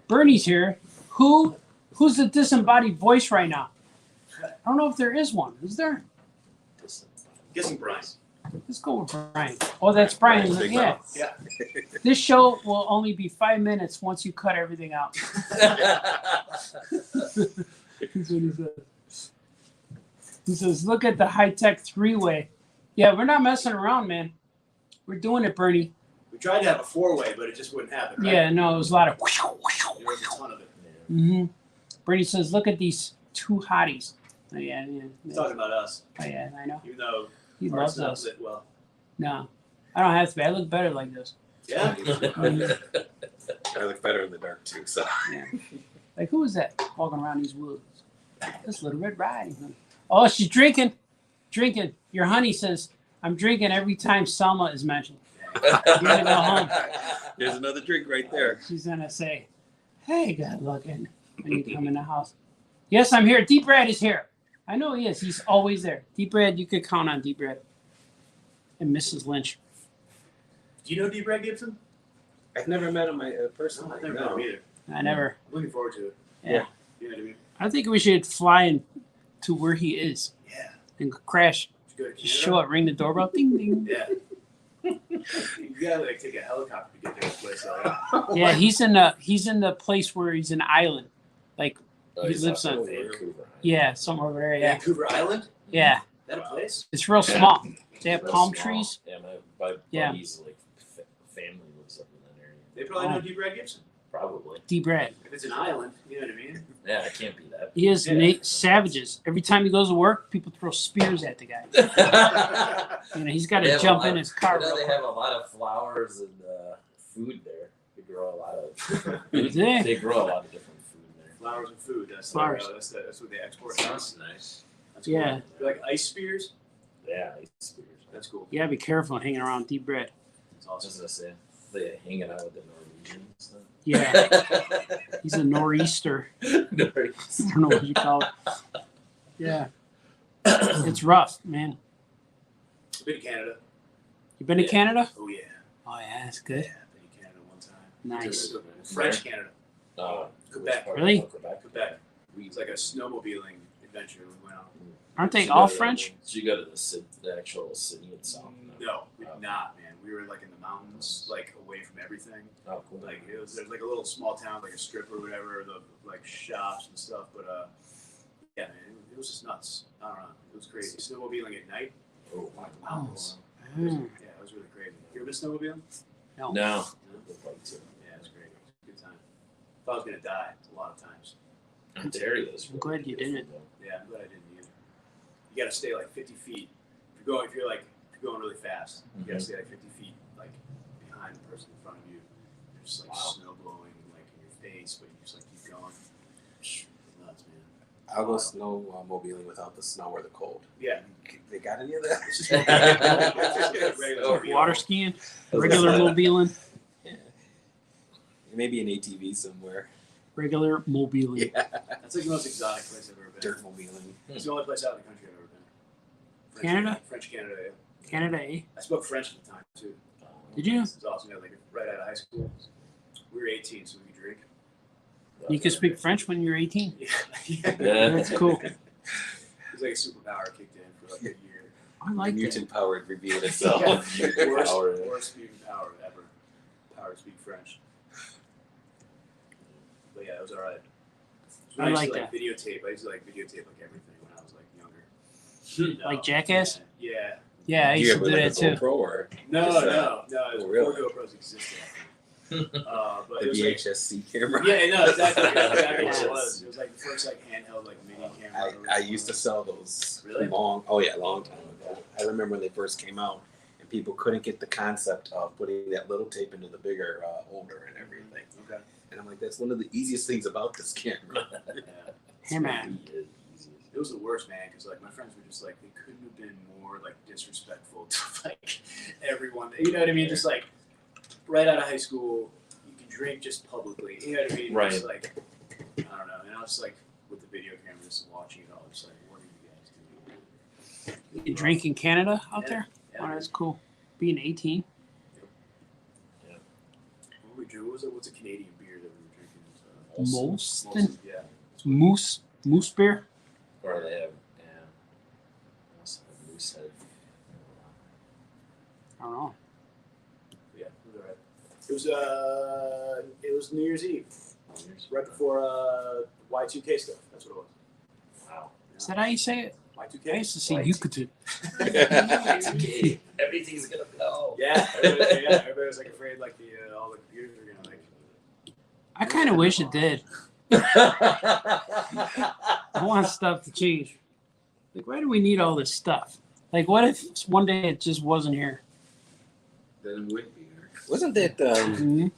Bernie's here. Who's the disembodied voice right now? I don't know if there is one. Is there?
Guessing Brian.
Let's go with Brian. Oh, that's Brian.
Brian's big
Yeah.
mouth.
Yeah.
This show will only be 5 minutes once you cut everything out. That's what he says. He says, "Look at the high-tech 3-way." Yeah, we're not messing around, man. We're doing it, Bernie.
We tried to have a 4-way, but it just wouldn't happen. Right?
Yeah, no, it was a lot of.
There was a ton of it.
Mm-hmm. Bernie says, "Look at these 2 hotties." Oh, yeah.
He's talking about us,
Oh, yeah, I know.
even though
He
ours
loves
not
us.
lit well.
No, I don't have to be. I look better like this.
Yeah.
I look better in the dark too. So
Yeah. Like, who is that walking around these woods? This Little Red Riding Hood. Oh, she's drinking. Drinking. Your honey says, "I'm drinking every time Selma is mentioned." You're gonna go home.
there's another drink right there.
She's gonna say, "Hey, good looking," when you come in the house. Yes, I'm here. Deep Brad is here. I know he is. He's always there. Deep Brad, you could count on Deep Brad. And Mrs. Lynch.
Do you know D. Brad Gibson?
I've never met him
No,
personally.
I've never met him either.
I never.
I'm looking forward to it.
Yeah.
You know what I mean?
I think we should fly to where he is
Yeah.
and crash.
Did you go to
Just
Canada?
show up, ring the doorbell, ding ding.
Yeah. You gotta like take a helicopter to get to this place. Though.
Yeah, he's in the place where he's an island, like he lives on.
Vancouver.
Yeah, somewhere over there. Yeah,
Vancouver Island?
yeah.
Is that a place?
It's real small. They have
Real
palm
small.
trees.
Yeah, my
Yeah.
buddy's like family lives up in that area.
They probably know D. Brad Gibson.
Probably.
D. Brad.
If it's an island, you know what I mean?
Yeah, it can't be that.
He is
Yeah.
savages. Every time he goes to work, people throw spears at the guy. You know, he's got
They
to
have a
jump
lot
in
of-
his car.
You know,
real
they
quick.
have a lot of flowers and food there. They grow a lot of.
Yeah.
They grow a lot of different food there.
Flowers and food. That's
Flowers.
That's what they export.
Sounds nice.
That's cool.
Yeah.
They're like ice spears.
Yeah, it's spears.
That's cool.
You gotta be careful hanging around Deep Bread.
That's
What was
awesome.
I say? They hanging out with the Norwegians. Then?
Yeah, he's a nor'easter.
Norwegians.
I don't know what you call it. Yeah, it's rough, man.
I've been to Canada.
You been to
Yeah.
Canada?
Oh yeah.
Oh yeah, that's good.
Yeah, I've been to Canada one time.
Nice.
French Canada. Quebec.
Really?
Quebec. It's like a snowmobiling adventure we went on.
Aren't they
She
all
go to-
French?
Did you go to the actual city itself?
No, we did not, man. We were like in the mountains, like away from everything.
Oh, cool.
Like there's like a little small town, like a strip or whatever, the like shops and stuff. But yeah, man, it was just nuts. I don't know. It was crazy. Snowmobiling at night.
Oh,
Oh.
Yeah, it was really crazy. You ever been snowmobiling?
No.
no.
Yeah, it was great. It was a good time. Thought I was gonna die a lot of times.
Ontario's.
I'm glad you didn't.
Yeah, I'm glad I didn't either. You gotta stay like 50 feet. If you're going really fast, you gotta stay like 50 feet like behind the person in front of you. There's just like snow blowing like in your face, but you just like keep going. Nuts, man.
I'll go snowmobiling without the snow or the cold.
Yeah.
They got any of that?
It's just regular
Water skiing, regular mobiling,
Maybe an ATV somewhere.
regular mobiling.
Yeah.
That's like the most exotic place I've ever been.
Dirt mobiling.
It's the only place out in the country I've ever been.
Canada?
French Canada, yeah.
Canada, eh?
I spoke French at the time too.
Did you?
It was awesome. Yeah, like right out of high school. We were 18, so we could drink.
You could speak French when you're 18.
Yeah.
Yeah.
That's cool.
It was like a superpower kicked in for like a year.
I like that.
Mutant power revealed itself.
Worst mutant power ever. Power to speak French. But yeah, it was alright.
I like
to,
that.
Videotape. I used to videotape everything when I was younger.
Like Jackass?
Yeah.
Yeah, I
Do you
used
have
to do
like a
that too.
GoPro or
No,
Just,
no. It was
oh, really?
before GoPros existed. I think. But
the
it was like,
VHS-C camera?
yeah, no, exactly. Exactly what
Yes.
it was. It was like the first handheld mini camera.
I used to sell those
Really?
long time ago. I remember when they first came out and people couldn't get the concept of putting that little tape into the bigger holder and everything.
Okay.
And I'm like, that's one of the easiest things about this camera.
Yeah.
Hey, man.
It was the worst, man, because my friends were just they couldn't have been more disrespectful to everyone. You know what I mean? Just right out of high school, you can drink just publicly. You know what I mean?
Right.
Just, I don't know. And I was with the video camera, just watching it all. Just what are you guys doing?
You drink in Canada out
Yeah.
there?
Yeah.
Oh, that's cool. Being 18.
What were we drinking? What's a Canadian beer that we were drinking?
Molson?
Yeah.
Moose beer?
Or they have, also have moose head.
I don't know.
Yeah, it was alright. It was New Year's Eve, right before Y2K stuff. That's what it was.
Wow.
Is that how you say it? I
Y2K.
used to say
Right.
Yucatan.
Everything's gonna blow.
Yeah, everybody was afraid all the computers were gonna
I kind of wish it did. I want stuff to change. Why do we need all this stuff? What if one day it just wasn't here?
Then it would be there.
Wasn't that
Mhm.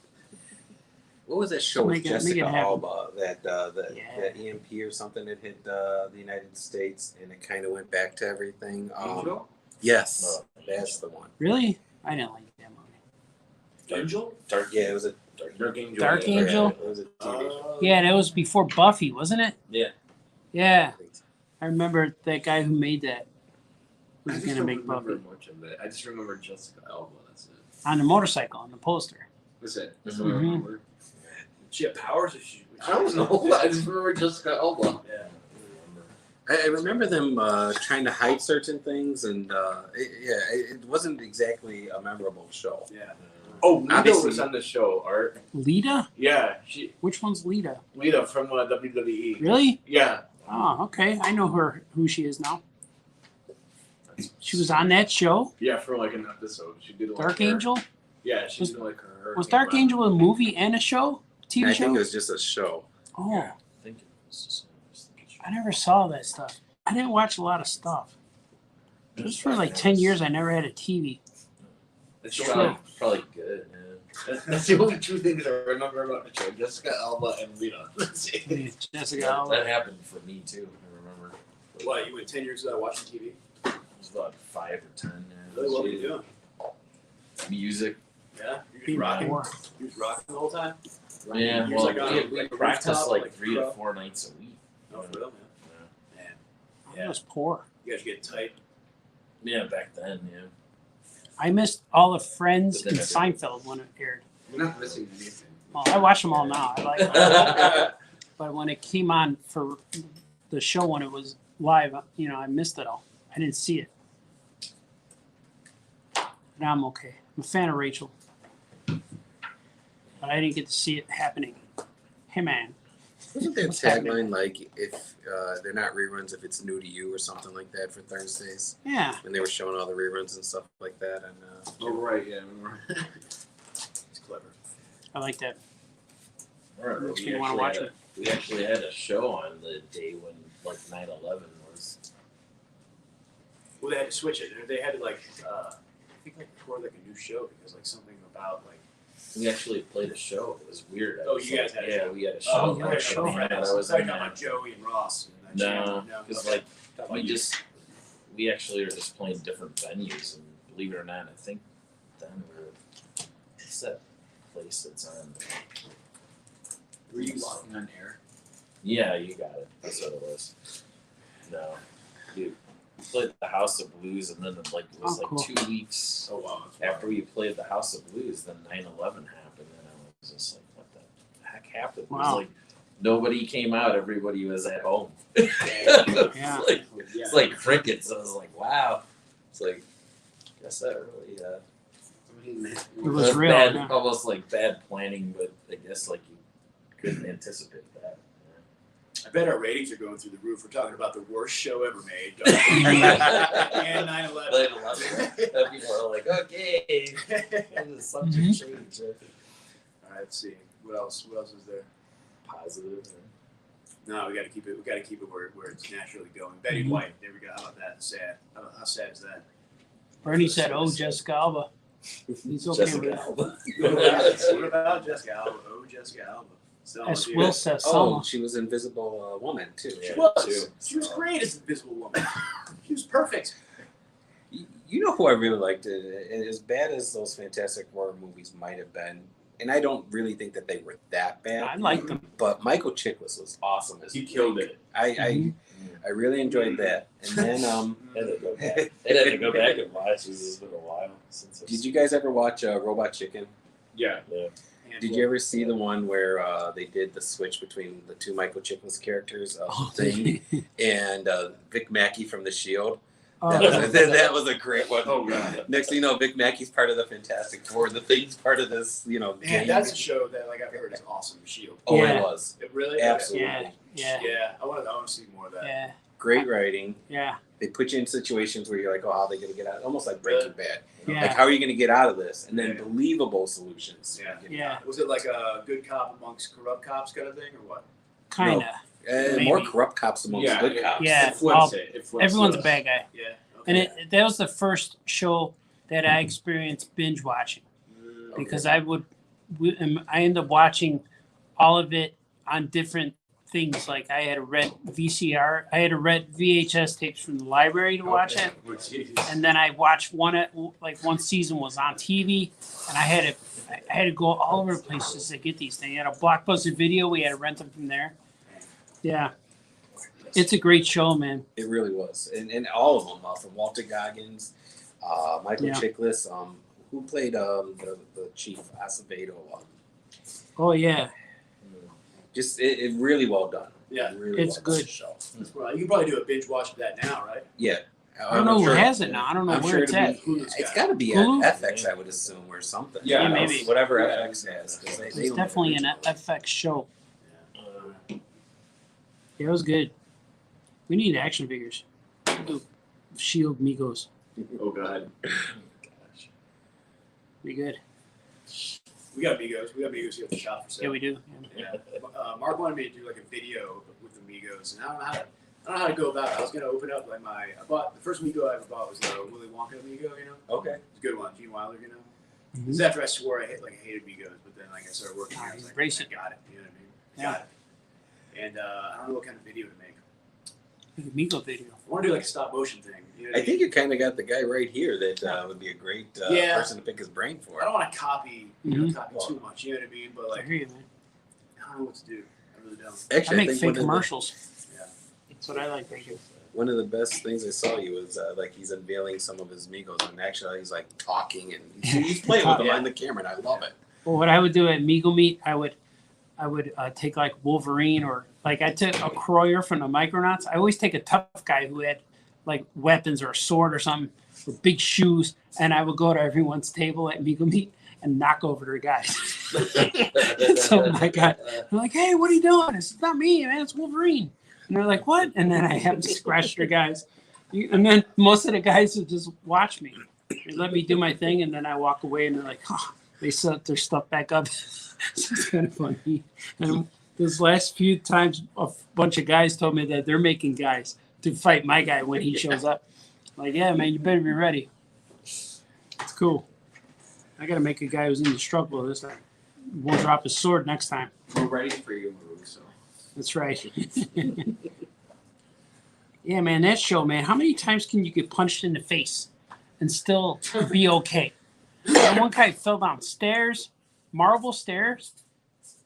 what was that show with
Make it
Jessica
happen.
Alba that
Yeah.
that EMP or something that hit the United States and it kind of went back to everything?
Angel?
Yes,
Oh.
that's the one.
Really? I didn't like that movie.
Angel?
Dark.
Yeah, it was a
Dark Angel.
Dark
yeah.
Angel?
Yeah, it was a TV show.
Yeah, that was before Buffy, wasn't it?
Yeah.
Yeah,
I think so.
I remember that guy who made that
I
was
just
gonna
don't
make
remember
Buffy
much of it. I just remember Jessica Alba. That's it.
on the motorcycle on the poster.
That's it. That's
Mhm.
what I remember.
She had powers, or she?
I don't know. I just remember Jessica Alba.
Yeah.
I remember them trying to hide certain things, and it wasn't exactly a memorable show.
Yeah.
Oh, Lita
Obviously-
was on the show. Art.
Lita?
Yeah,
Which one's Lita?
Lita from WWE.
Really?
Yeah.
Oh, okay. I know who she is now. She was on that show,
Yeah, for an episode. She did
Dark
her-
Angel.
Yeah, she
Was-
did her.
Was Dark Angel a movie and a show? TV
I
show?
think it was just a show.
Oh,
I think it was just.
I never saw that stuff. I didn't watch a lot of stuff. Just for 10 years, I never had a TV.
It's
Probably good. Yeah.
That's the only two things I remember about the show: Jessica Alba and Lita. That's it.
Jessica Alba.
That happened for me too. I remember.
What, you went 10 years without watching TV?
It was about 5 or 10.
Really, what were you doing?
Music.
Yeah, you
Being
just rocking.
poor.
You was rocking the whole time.
Yeah,
You
well,
was, on,
we
a
practiced
rooftop,
3 to
pro?
4 nights a week.
Oh, for real, man. Man,
I was poor.
you guys get tight.
Yeah, back then, yeah.
I missed all the Friends
But
and
then
Seinfeld when it aired.
We're not missing anything.
Well, I watch them all now. I like them. But when it came on for the show when it was live, I missed it all. I didn't see it. Now I'm okay. I'm a fan of Rachel. But I didn't get to see it happening. Hey, man.
Wasn't that
What's happening?
tagline like if they're not reruns, if it's new to you or something like that for Thursdays?
Yeah.
And they were showing all the reruns and stuff like that. And
Oh right, yeah.
It's clever.
I like that.
Right,
Makes
we
me wanna
actually
watch
had
it.
We actually had a show on the day when like 9/11 was.
Well, they had to switch it. They had to I think record like a new show because like something about like.
We actually played a show. It was weird.
Oh, you guys had a show?
we had a show.
Oh, you had a
Like,
show.
and I was
like
in
talking
there.
about Joey and Ross. And
No, because
okay.
we actually are just playing different venues, and believe it or not, I think then what's that place that's on?
Were you walking on air?
Yeah, you got it. That's what it was. No, we played the House of Blues, and then it was
Oh, cool.
2 weeks
Oh wow.
after we played the House of Blues, then 9/11 happened, and I was just like, what the heck happened? It was
Wow.
like nobody came out, everybody was at home.
Yeah.
It's like crickets. I was like, wow. It's like, I guess that really
It was real.
bad,
Yeah.
almost like bad planning, but I guess like you couldn't anticipate that.
I bet our ratings are going through the roof. We're talking about the worst show ever made. And 9/11.
9/11. People are like, okay, the subject
Mhm.
change.
All right, let's see. What else? What else is there?
Positive.
No, we got to keep it. We got to keep it where it's naturally going. Betty
Mhm.
White. There we go. How about that? Sad. How sad is that?
Bernie said, "Oh, Jessica Alba." He's okay with
Jessica
it.
Alba.
What about Jessica Alba? Oh, Jessica Alba. Selma,
As
dude.
Will says,
oh,
Selma.
she was Invisible Woman too.
Yeah.
She was.
too.
She was great as the Invisible Woman. She was perfect.
You know who I really liked? And as bad as those Fantastic Four movies might have been, and I don't really think that they were that bad.
I like them.
But Michael Chiklis was awesome as
He killed it.
I really enjoyed that. And then
I had to go back. I had to go back and watch. It's been a while since.
did you guys ever watch Robot Chicken?
Yeah.
Did you ever see the one where they did the switch between the two Michael Chiklis characters,
Oh,
Thing and Vic Mackey from The Shield?
Oh,
That was a great one.
Oh god.
Next thing you know, Vic Mackey's part of the Fantastic Four. The Thing's part of this,
Man,
gang.
that's a show that like I've heard is awesome. Shield.
Oh,
Yeah.
it was.
It really.
Absolutely.
yeah,
Yeah. I want to see more of that.
yeah,
Great writing.
yeah,
They put you in situations where you're like, oh, how are they going to get out? Almost like Breaking Bad. Like,
yeah.
how are you going to get out of this? And then
Yeah.
believable solutions.
Yeah.
Yeah.
Was it like a good cop amongst corrupt cops kind of thing, or what?
Kinda.
More
Maybe.
corrupt cops amongst
Yeah,
good cops.
Yeah.
It flips it. It flips
Everyone's
it.
a bad guy,
Yeah. Okay.
and that was the first show that I experienced binge watching because I ended up watching all of it on different things. Like I had a red VCR, I had a red VHS tapes from the library to watch it.
Oh, jeez.
And then I watched one season was on TV, and I had to go all over the place just to get these things. I had a Blockbuster Video, we had to rent them from there. Yeah, it's a great show, man.
It really was. And all of them, from Walter Goggins, Michael
Yeah.
Chiklis, who played the chief, Acevedo.
Oh yeah,
Just it really well done.
Yeah.
Really
It's
well done
good.
show.
Well, you can probably do a binge watch of that now, right?
Yeah.
I don't know who has it now. I don't know
I'm
where
sure
it's
it'll
at.
be-
Hulu's
It's
got
got to be
Hulu?
at FX, I would assume, or something.
Yeah,
Yeah, maybe.
Whatever
Yeah.
FX has. 'cause they
It's
don't
definitely an
originals.
FX show. Yeah, it was good. We need action figures. Do Shield Migos.
Oh god.
Gosh.
Be good.
We got Migos. We got Migos here at the shop for sale.
Yeah, we do.
Yeah. Mark wanted me to do like a video with the Migos, and I don't know how to go about it. I was gonna open up like I bought the first Migo I ever bought was the Willy Wonka Migo, you know.
Okay.
It's a good one, Gene Wilder, you know.
Mhm.
This is after I swore I hated Migos, but then like I started working here, I was like,
Embrace
I
it.
got it. You know what I mean? I
Yeah.
got it. And I don't know what kind of video to make.
Like a Migo video.
I want to do like a stop motion thing. You know what
I think you kind of got the guy right here that would be a great
Yeah.
person to pick his brain for.
I don't want to copy
Mhm.
too much. You know what I mean? But
I
like,
hear you, man.
I don't know what to do. I really don't.
Actually,
I make
think
fake
one of the-
commercials.
Yeah.
That's what I like to do.
One of the best things I saw you was like he's unveiling some of his Migos, and actually he's like talking and he's playing with them
Yeah.
on the camera, and I love it.
Well, what I would do at Migo Meet, I would take like Wolverine or like I took a Kroyer from the Micronauts. I always take a tough guy who had like weapons or a sword or something with big shoes, and I would go to everyone's table at Migo Meet and knock over their guys. So my guy, I'm like, hey, what are you doing? It's not me, man. It's Wolverine. And they're like, what? And then I have to scratch their guys. And then most of the guys would just watch me. They let me do my thing, and then I walk away, and they're like, oh, they set their stuff back up. So it's kind of funny. And this last few times, a bunch of guys told me that they're making guys to fight my guy when he shows up. Like, yeah, man, you better be ready. It's cool. I got to make a guy who's indestructible this time. Won't drop his sword next time.
We're ready for you, so.
That's right. Yeah, man, that show, man. How many times can you get punched in the face and still be okay? And one guy fell down stairs, marble stairs.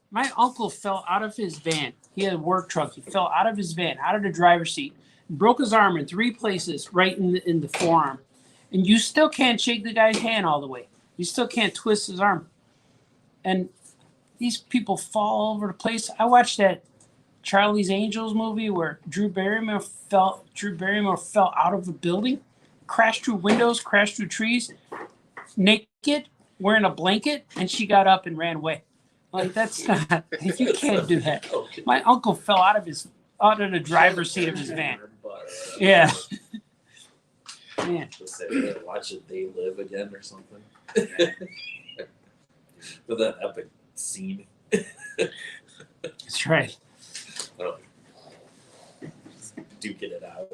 My uncle fell out of his van. He had a work truck. He fell out of his van, out of the driver's seat, and broke his arm in 3 places, right in the forearm. And you still can't shake the guy's hand all the way. You still can't twist his arm. And these people fall all over the place. I watched that Charlie's Angels movie where Drew Barrymore fell out of a building, crashed through windows, crashed through trees, naked, wearing a blanket, and she got up and ran away. Like, that's not, you can't do that. My uncle fell out of the driver's seat of his van. Yeah. Man.
Watch it, They Live Again or something. With that epic scene.
That's right.
Duking it out.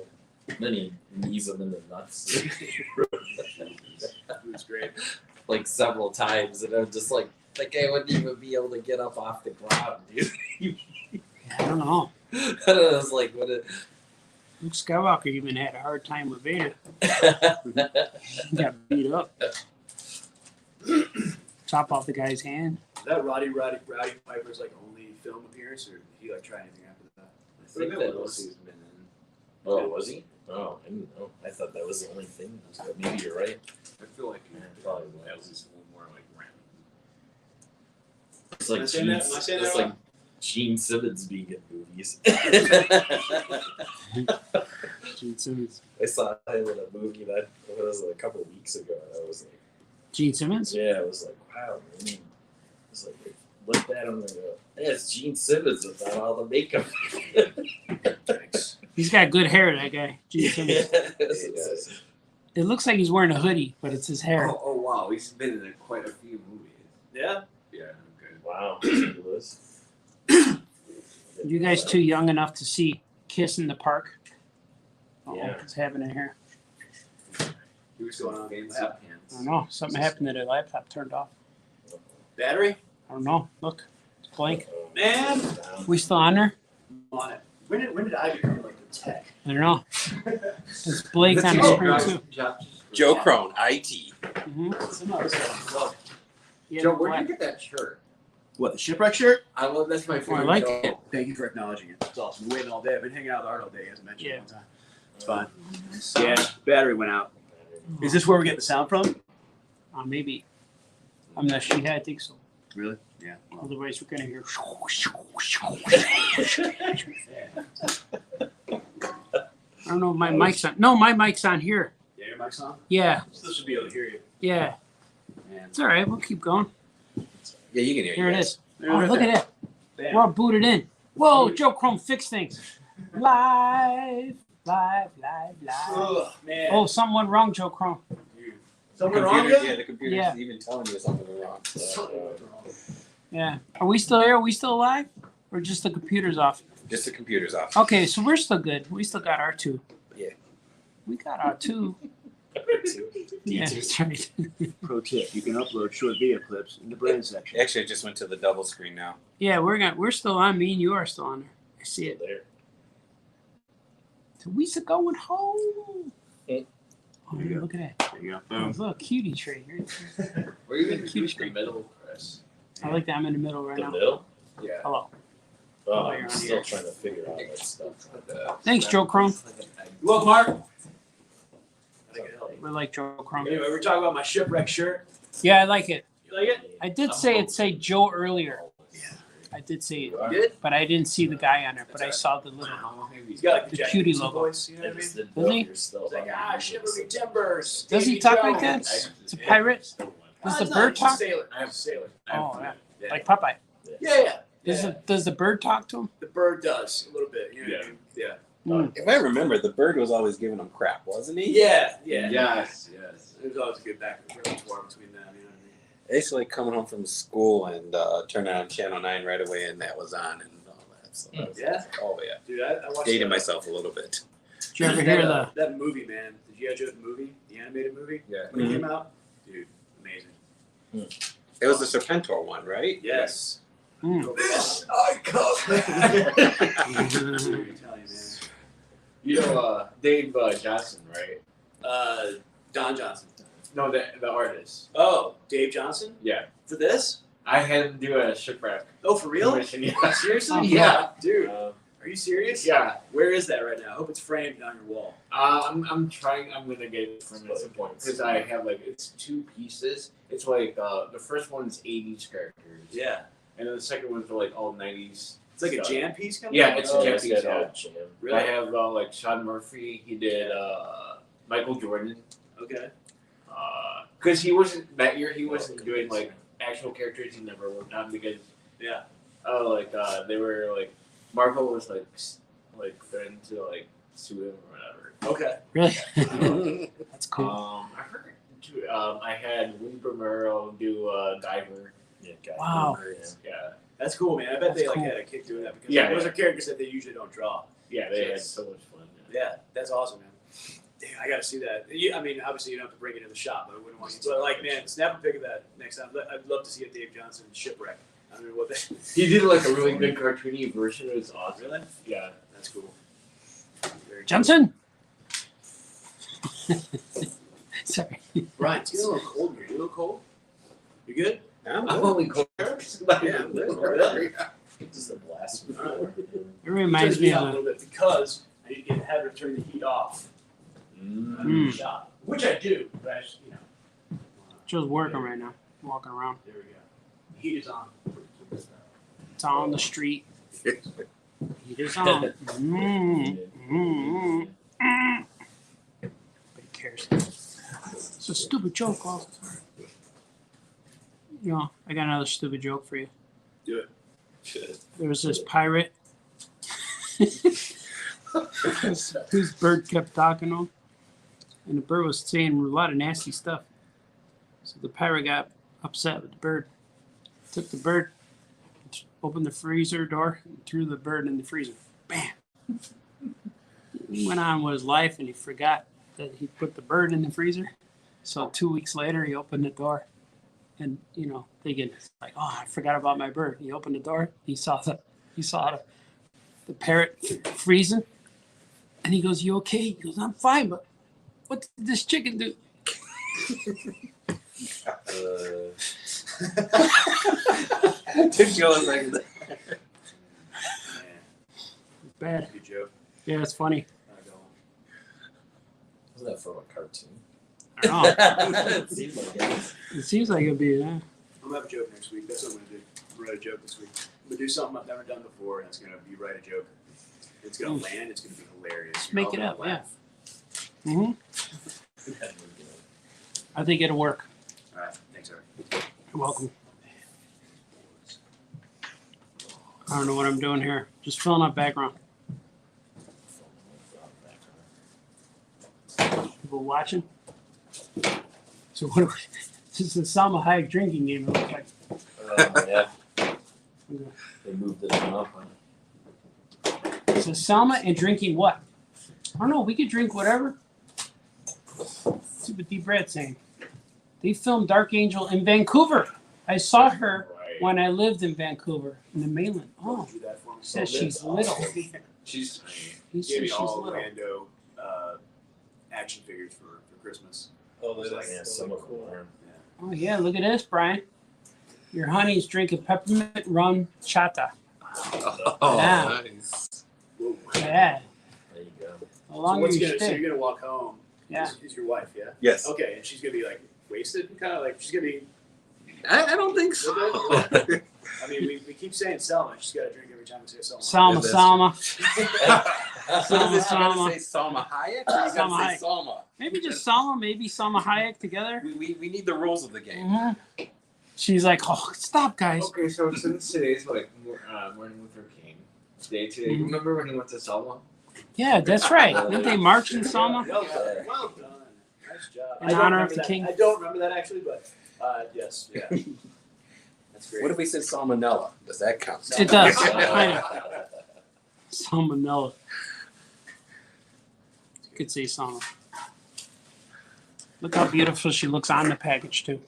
Then he knees him in the nuts.
It was great.
Like several times, and I'm just like, the guy wouldn't even be able to get up off the ground, dude.
I don't know.
I was like, what?
Luke Skywalker even had a hard time with Vader. He got beat up. Chop off the guy's hand.
Is that Roddy Piper's like only film appearance, or did he like try anything after that?
I think that was.
He's been in.
Oh, was he? Oh, I didn't know. I thought that was the only thing. But maybe you're right.
I feel like
Probably
that was just a little more like random.
It's like
Am I saying that? Am I saying that
it's
wrong?
like Gene Simmons being in movies.
Gene Simmons.
I saw him in a movie that was a couple of weeks ago, and I was like,
Gene Simmons?
yeah, I was like, wow, man. I was like, looked at him and I go, yeah, it's Gene Simmons without all the makeup.
Thanks.
He's got good hair, that guy. Gene Simmons.
Yes.
It looks like he's wearing a hoodie, but it's his hair.
Oh wow, he's been in quite a few movies.
Yeah.
Yeah, good.
Wow, it was.
You guys too young enough to see Kiss in the Park?
Yeah.
What's happening here?
He was going on fancy
I
pants.
don't know. Something happened to the laptop turned off.
Battery?
I don't know. Look. It's blank.
Man.
We still on there?
On it. When did I become like the tech?
I don't know. It's blank on the screen too.
Joe Crone, IT.
Mm-hmm. Yeah,
Joe, where'd
black.
you get that shirt?
What, the shipwreck shirt?
I love that's my favorite.
I like
Joe.
it.
Thank you for acknowledging it. It's awesome. Been waiting all day. I've been hanging out with Art all day, as I mentioned
Yeah.
one time. It's fine. Yeah, battery went out. Is this where we get the sound from?
Maybe. I'm not sure. Yeah, I think so.
Really? Yeah.
Otherwise, we're gonna hear. I don't know if my mic's on. No, my mic's on here.
Yeah, your mic's on?
Yeah,
Still should be able to hear you.
yeah.
Man.
It's all right. We'll keep going.
Yeah, you can hear
Here it
you
is.
There
Oh,
it is.
look at that.
Bam.
We're all booted in. Whoa, Joe Crone fixed things. Live.
Ugh, man.
Oh, something went wrong, Joe Crone.
Something wrong with
Yeah,
it?
the computer's
Yeah.
even telling you something wrong.
Yeah. Are we still here? Are we still alive? Or just the computer's off?
Just the computer's off.
Okay, so we're still good. We still got R2.
Yeah.
We got R2. Yeah, that's right.
Pro tip: you can upload short video clips in the brand section.
Actually, I just went to the double screen now.
Yeah, we're still on. Me and you are still on there. I see it.
There.
So we are going home.
Hey.
Oh, yeah, look at that.
There you go.
Oh,
Boom.
look, cutie tray here.
Where you in
Cute
the
screen.
middle, Chris?
I like that. I'm in the middle right
The
now.
middle?
Yeah.
Hello.
Oh,
Oh,
I'm
you're on
still
here.
trying to figure out that stuff.
Thanks, Joe Crone.
Look, Mark.
We like Joe Crone.
Anyway, we're talking about my shipwreck shirt.
Yeah, I like it.
You like it?
I did say Joe earlier. I did say it,
You did?
but I didn't see the guy on there. But I saw the little.
He's got like
The
Jack
cutie
Nicholson
logo.
voice. You know what I mean?
Does he?
He's like, shiver me timbers.
Does he
Davy
talk like that?
Jones.
It's a pirate. Does the
No,
bird
he's a
talk?
sailor. I'm a sailor.
Oh, yeah.
Yeah.
like Popeye.
Yeah.
Does the bird talk to him?
The bird does a little bit. You know what I mean? Yeah.
Mm.
If I remember, the bird was always giving him crap, wasn't he?
Yeah.
Yes.
There's always a good back and forth between them. You know what I mean?
I used to like coming home from school and turn on Channel 9 right away, and that was on and all that. So that was,
Yeah?
oh yeah.
Dude, I watched
Dated myself a little bit.
Did you ever hear
that movie, man? Did you guys hear the movie, the animated movie?
Yeah.
When it came out, dude, amazing.
It was the Serpentor one, right?
Yes.
Mm.
Yes, I come back. I'm
the?
telling you, man.
You know, Dave Johnson, right?
Don Johnson.
No, the artist.
Oh, Dave Johnson
Yeah.
for this?
I had him do a shipwreck
Oh, for real?
commission. Yeah.
Seriously?
Yeah.
Dude, are you serious?
Yeah.
Where is that right now? I hope it's framed on your wall.
I'm trying. I'm gonna get it from at some point because I have like it's 2 pieces. It's like the first one's 80s characters.
Yeah.
And then the second one's like all 90s.
It's like a
stuff.
jam piece coming
Yeah,
out?
it's a jam piece. Yeah.
Really?
I have like Sean Murphy. He did Michael Jordan.
Okay.
Because he wasn't that year. He wasn't doing like actual characters. He never worked on because
Yeah.
they were like Marvel was like threatened to like sue him or whatever.
Okay.
Really? That's cool.
I heard too, I had Wilbur Murrow do Diver.
Yeah,
Wow.
Yeah.
That's cool, man. I bet
That's
they like
cool.
had a kick doing that because
Yeah,
those
yeah.
are characters that they usually don't draw.
Yeah, they had so much fun.
Yeah, that's awesome, man. Damn, I got to see that. I mean, obviously you don't have to bring it in the shop, but I wouldn't want you to. But like, man, snap a pic of that next time. I'd love to see a Dave Johnson shipwreck. I don't know what that.
He did like a really good cartoony version. It was awesome.
Really?
Yeah.
That's cool. Very
Johnson. Sorry.
cool. Brian, it's getting a little cold here. You a little cold? You good?
I'm
I'm
good.
only cold.
Yeah, I'm good. Really?
Just a blast.
It reminds me
Turn the heat on a
of.
little bit because I need to have her turn the heat off.
Mm.
Shop, which I do, but I just,
Joe's working right now. Walking around.
there we go. The heat is on.
It's on the street. Heat is on. Nobody cares. It's a stupid joke, Paul. You know, I got another stupid joke for you.
Do it.
There was this pirate whose bird kept talking to him, and the bird was saying a lot of nasty stuff. So the pirate got upset with the bird. Took the bird, opened the freezer door, and threw the bird in the freezer. Bam! He went on with his life, and he forgot that he put the bird in the freezer. So 2 weeks later, he opened the door, and thinking like, "Oh, I forgot about my bird." He opened the door. He saw the the parrot freezing, and he goes, "You okay?" He goes, "I'm fine, but what did this chicken do?"
Two shows like that.
Bad.
Good joke.
Yeah, it's funny.
Wasn't that from a cartoon?
I don't know.
It seemed like it.
It seems like it'd be. Yeah.
I'm gonna have a joke next week. That's what I'm gonna do. I'm gonna write a joke this week. I'm gonna do something I've never done before, and it's gonna be write a joke. It's gonna land. It's gonna be hilarious.
Just
You're
make
all
it
gonna
up, yeah.
laugh.
hmm I think it'll work.
All right. Thanks, Eric.
You're welcome. I don't know what I'm doing here. Just filling up background. People watching. So what? This is the Salma Hayek drinking game. It looks like.
Yeah.
Okay.
They moved it up.
So Salma and drinking what? I don't know. We could drink whatever. See what Deep Red saying. They filmed Dark Angel in Vancouver. I saw her
Right.
when I lived in Vancouver in the mainland.
Don't
Oh,
do that for me.
says she's little.
She's
He
Gave
says
me
she's
all
little.
Orlando action figures for Christmas.
Oh,
It's like,
Yeah, some of them are.
Oh yeah, look at this, Brian. Your honey's drinking peppermint rum chata.
Oh,
Yeah.
nice.
Whoa.
Yeah.
There you go.
How
So
long
what's
are you
gonna? So
stay?
you're gonna walk home.
Yeah.
Is your wife? Yeah.
Yes.
Okay, and she's gonna be like wasted, kind of like she's gonna be.
I don't think so.
I mean, we keep saying Selma. She's got to drink every time we say Selma.
Salma,
Yeah, that's
Salma.
So is this you
Salma.
gotta say Salma Hayek or you
Salma
gotta
Hayek.
say Salma?
Maybe just Salma, maybe Salma Hayek together.
We need the rules of the game.
Mhm. She's like, oh, stop, guys.
Okay, so since today's like Martin Luther King Day today,
Mhm.
remember when he went to Selma?
Yeah, that's right. Didn't they march in Selma?
Well done. Well done. Nice job.
In
I don't
honor of
remember
the
that.
king.
I don't remember that actually, but yes, yeah. That's great.
What if we said salmonella? Does that count?
It does. Kind of. Salmonella. You could say salmonella. Look how beautiful she looks on the package too.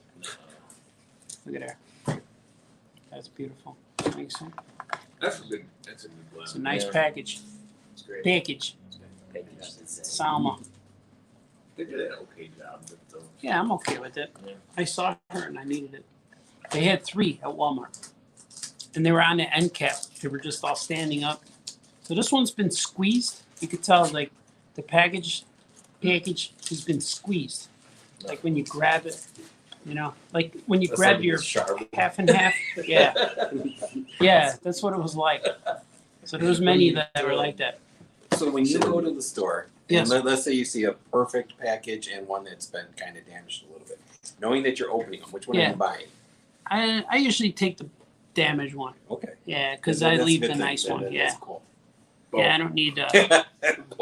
Look at her. That's beautiful. Thanks. Sir.
That's a good blend.
It's a nice
Yeah.
package.
It's great.
Package. Salma.
They did an okay job with those.
Yeah, I'm okay with it.
Yeah.
I saw her and I needed it. They had 3 at Walmart. And they were on the end cap. They were just all standing up. So this one's been squeezed. You could tell like the package has been squeezed. Like when you grab it, you know, like when you
That's
grab
like
your
the sharp.
half and half. Yeah. Yeah, that's what it was like. So there was many that were like that.
So when you go to the store,
Yes.
and let's say you see a perfect package and one that's been kind of damaged a little bit, knowing that you're opening them, which one are
Yeah.
you buying?
I usually take the damaged one.
Okay.
Yeah, because
Then
I
that's a
leave
good
the
thing.
nice
Then
one.
that's
Yeah.
cool.
Yeah, I don't need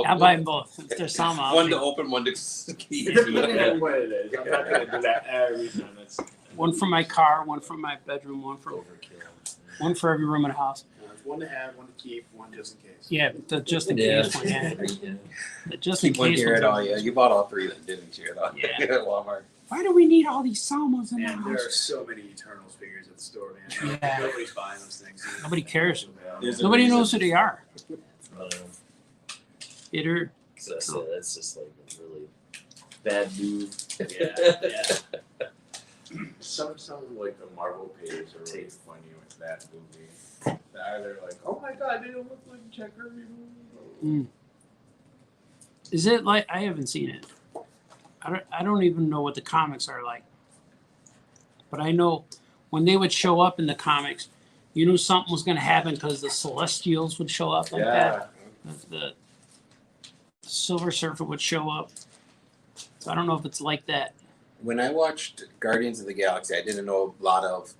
I'll buy them both. If they're Selma, I'll
One
take
to open, one to keep.
Depending on what it is, I'm not gonna do that every time. That's
one for my car, one for my bedroom, one for every room in the house.
One to have, one to keep, one just in case.
Yeah, the just in
Yeah.
case one. Yeah, the just in
Keep one
case
here
ones
at
are-
all. Yeah, you bought all 3 then, didn't you?
Yeah.
At Walmart.
Why do we need all these Selmas in the
Man, there are
house?
so many Eternals figures at the store, man.
Yeah.
Nobody's buying those things. Dude.
Nobody cares.
There's a
Nobody
reason.
knows who they are.
Um,
It
so I said that's just like a really bad move.
Yeah,
some like the Marvel pages are really funny with that movie. They're like, oh my god, they don't look like Checker.
is it like I haven't seen it. I don't even know what the comics are like. But I know when they would show up in the comics, you knew something was going to happen because the Celestials would show up like that. The Silver Surfer would show up. So I don't know if it's like that.
When I watched Guardians of the Galaxy, I didn't know a lot of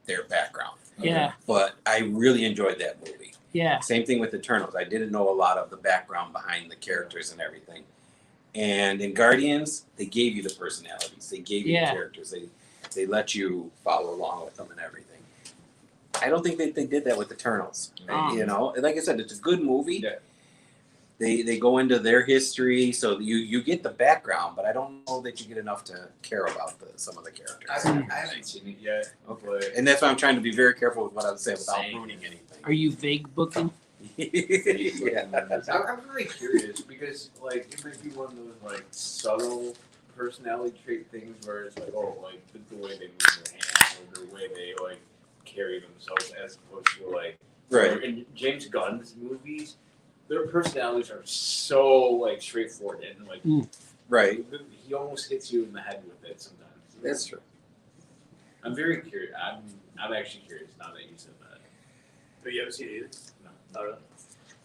their background.
Yeah,
But I really enjoyed that movie.
yeah,
Same thing with Eternals. I didn't know a lot of the background behind the characters and everything. And in Guardians, they gave you the personalities. They gave you
Yeah.
the characters. They let you follow along with them and everything. I don't think they did that with Eternals. You know, and like I said, it's a good movie.
Yeah.
They go into their history, so you get the background, but I don't know that you get enough to care about some of the characters.
I haven't seen it yet.
Okay. And that's why I'm trying to be very careful with what I'm saying without
Same.
ruining anything.
Are you vague booking?
Yeah.
I'm really curious because like it might be one of those like subtle personality trait things where it's like, oh, like the way they move their hands or the way they like carry themselves as opposed to like
Right.
in James Gunn's movies, their personalities are so like straightforward and like
Right.
he almost hits you in the head with it sometimes.
That's true.
I'm very curious. I'm actually curious now that you said that.
But you haven't seen it either?
No.
Not really.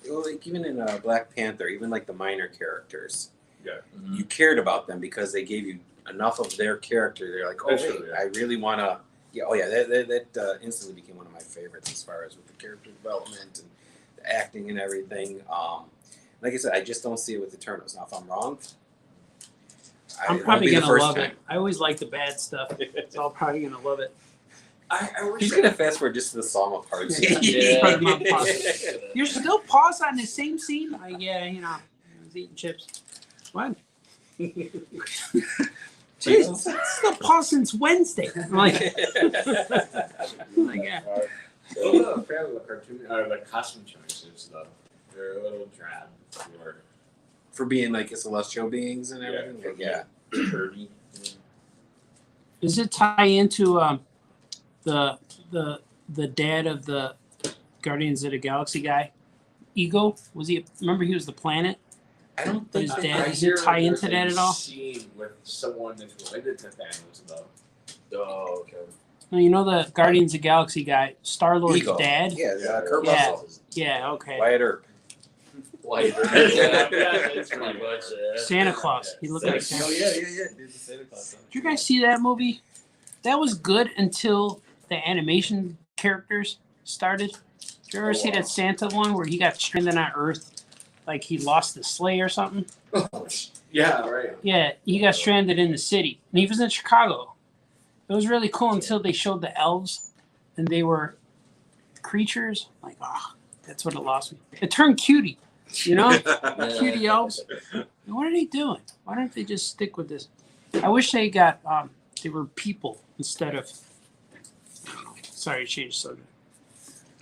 Well, like even in Black Panther, even like the minor characters,
Mhm.
you cared about them because they gave you enough of their character. They're like, oh,
That's
hey,
true, yeah.
I really want to. Yeah, oh yeah, that instantly became one of my favorites as far as with the character development and the acting and everything. Like I said, I just don't see it with Eternals. Now, if I'm wrong,
I'm
it'll
probably
be the
gonna
first
love
time.
it. I always like the bad stuff, so I'm probably gonna love it.
I wish
He's gonna fast forward just to the Salma parts.
Yeah. Probably not possible. You're still paused on the same scene? Yeah, you know, I was eating chips. What?
Jesus.
It's still paused since Wednesday. I'm like, yeah.
I'm not a fan of the cartoon or the costume choices though. They're a little drab for
For being like celestial beings and everything.
for
Like, yeah.
curvy.
Does it tie into the dad of the Guardians of the Galaxy guy? Ego? Was he? Remember, he was the planet.
I don't
But his
think
dad.
I
Does it
hear
tie
there's
into that
a
at all?
Scene with someone that's related to Thanos though.
Oh, okay.
No, you know the Guardians of the Galaxy guy, Star Lord's
Ego.
dad.
Yeah, Kurt
Yeah.
Russell.
Yeah. Okay.
Wyatt Earp.
White.
Yeah,
That's pretty much.
Santa Claus. He looked like Santa.
Oh yeah. Did the Santa Claus.
Did you guys see that movie? that was good until the animation characters started. Did you ever see that Santa one where he got stranded on Earth, like he lost the sleigh or something?
Yeah, right.
Yeah, he got stranded in the city, and he was in Chicago. It was really cool until they showed the elves, and they were creatures. Like, that's what it lost me. It turned cutie, you know, cutie elves. What are they doing? Why don't they just stick with this? I wish they got they were people instead of. Sorry to change the subject.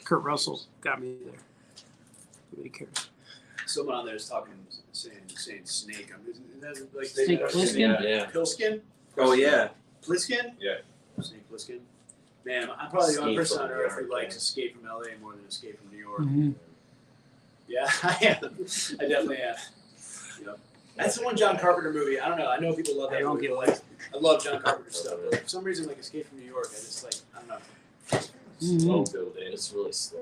Kurt Russell got me there. Nobody cares.
Someone on there is talking, saying snake. Isn't that like
Snake Plissken?
Yeah.
Pillskin?
Oh yeah.
Pliskin?
Yeah.
Snake Plissken. Man, I'm probably the only
Escape
person
from
on
New
earth
York,
who likes
yeah.
Escape from LA more than Escape from New York.
Mhm.
Yeah, I am. I definitely am. Yep. That's the one John Carpenter movie. I don't know. I know people love that
I don't
movie.
get
But like, I love John Carpenter stuff. But for some reason, like Escape from New York, I just like, I don't know.
Slow building. It's really slow.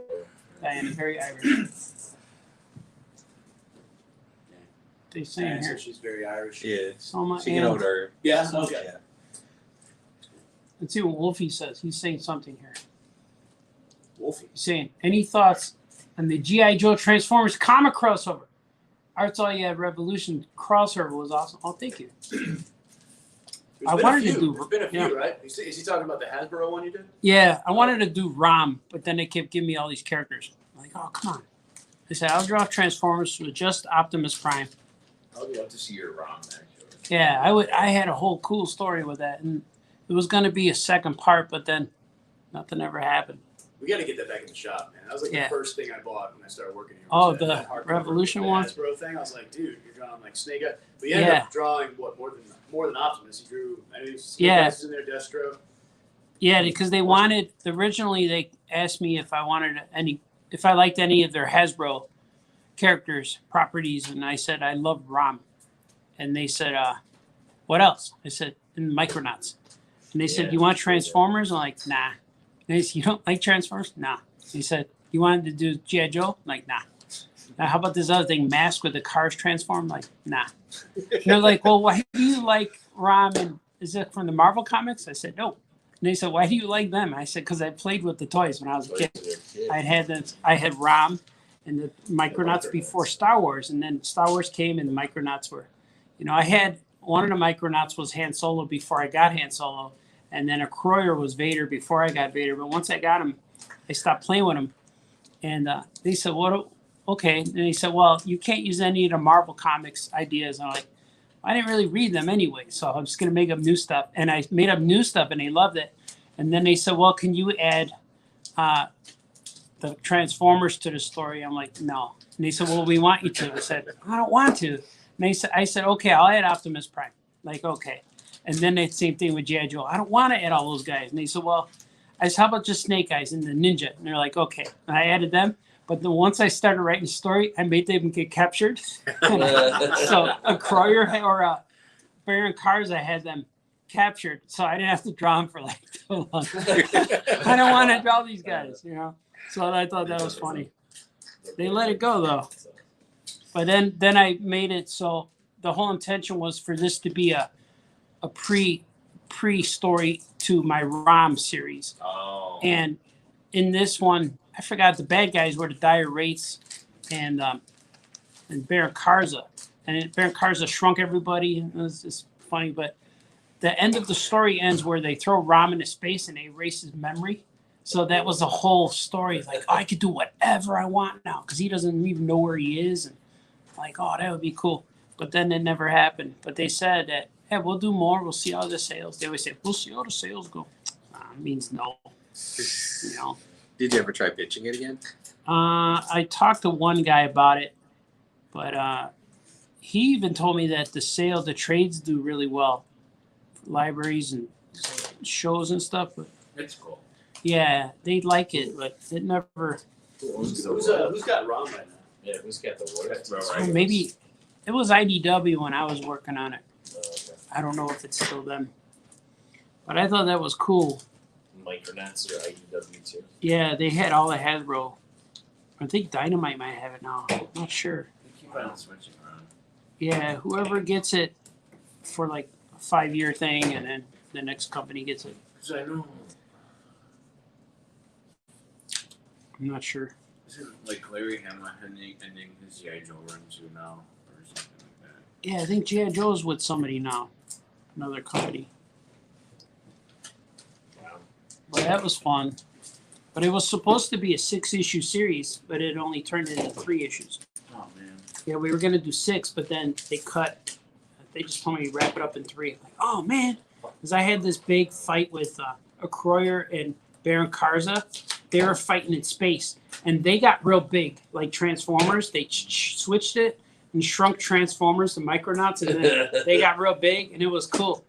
Diana, very Irish. They say
Diane
here.
said she's very Irish.
Yeah.
Soma
She can
and
order.
Yeah. Okay.
Yeah.
let's see what Wolfie says. He's saying something here.
Wolfie.
He's saying, any thoughts on the G.I. Joe Transformers comic crossover? Art's All You Had Revolution crossover was awesome. Oh, thank you.
There's
I
been
wanted
a few.
to do-
There's been a few,
yeah.
right? Is he talking about the Hasbro one you did?
Yeah, I wanted to do Rom, but then they kept giving me all these characters. I'm like, oh, come on. I said, I'll draw Transformers with just Optimus Prime.
I would love to see your ROM actually.
Yeah, I had a whole cool story with that, and it was going to be a second part, but then nothing ever happened.
We got to get that back in the shop, man. That was like
Yeah.
the first thing I bought when I started working here.
Oh,
was
the
that hardcover,
Revolution
the
one?
Hasbro thing. I was like, dude, you're drawing like Snake Eyes. But you ended up drawing what more than Optimus. You drew. I mean, Snake
Yeah.
Eyes is in there, Destro.
Yeah, because they wanted originally they asked me if I wanted if I liked any of their Hasbro characters properties, and I said I love Rom, and they said what else? I said and Micronauts, and they said
Yeah.
you want Transformers? I'm like nah. And they said you don't like Transformers? Nah. They said you wanted to do G.I. Joe? I'm like nah. Now how about this other thing, Mask with the cars transform? I'm like nah. And they're like, well, why do you like Rom? And is it from the Marvel comics? I said no. And they said, why do you like them? I said, because I played with the toys when I was a kid. I had Rom and the Micronauts before Star Wars, and then Star Wars came and the Micronauts were, I had one of the Micronauts was Han Solo before I got Han Solo, and then a Croyer was Vader before I got Vader. But once I got him, I stopped playing with him. And they said, well, okay. And they said, well, you can't use any of the Marvel comics ideas. And I'm like, I didn't really read them anyway, so I'm just going to make up new stuff. And I made up new stuff, and they loved it. And then they said, well, can you add the Transformers to the story? I'm like, no. And they said, well, we want you to. I said, I don't want to. And I said, okay, I'll add Optimus Prime. Like, okay. And then the same thing with G.I. Joe. I don't want to add all those guys. And they said, well, I said, how about just Snake Eyes and the Ninja? And they're like, okay. And I added them. But then once I started writing the story, I made them get captured. So a Croyer or a Baron Cars, I had them captured. So I didn't have to draw them for like too long. I don't want to draw these guys, So I thought that was funny. They let it go though. But then I made it so the whole intention was for this to be a pre-story to my ROM series.
Oh.
And in this one, I forgot the bad guys were the Dire Wraiths and Baron Karza. And Baron Karza shrunk everybody. It was just funny. But the end of the story ends where they throw Rom into space and they erase his memory. So that was the whole story. Like, I could do whatever I want now because he doesn't even know where he is. And like, oh, that would be cool. But then it never happened. But they said that, hey, we'll do more. We'll see how the sales. They always say, we'll see how the sales go. It means no.
Did you ever try pitching it again?
I talked to one guy about it, but he even told me that the trades do really well, libraries and shows and stuff. But
It's cool.
yeah, they like it, but it never.
Who's got ROM right now?
Yeah, who's got the worst?
Maybe it was IDW when I was working on it.
Okay.
I don't know if it's still them, but I thought that was cool.
Micronauts or IDW too.
Yeah, they had all the Hasbro. I think Dynamite might have it now. I'm not sure.
They keep on switching around.
Yeah, whoever gets it for like a 5-year thing, and then the next company gets it.
Because I know.
I'm not sure.
Isn't like Larry Hama ending his G.I. Joe run too now or something like that?
Yeah, I think G.I. Joe's with somebody now, another company.
Wow.
But that was fun. But it was supposed to be a 6-issue series, but it only turned into 3 issues.
Oh man.
Yeah, we were gonna do 6, but then they cut. They just told me to wrap it up in 3. I'm like, oh man, because I had this big fight with Akroyer and Baron Karza. They were fighting in space, and they got real big, like Transformers. They switched it and shrunk Transformers to Micronauts, and then they got real big, and it was cool.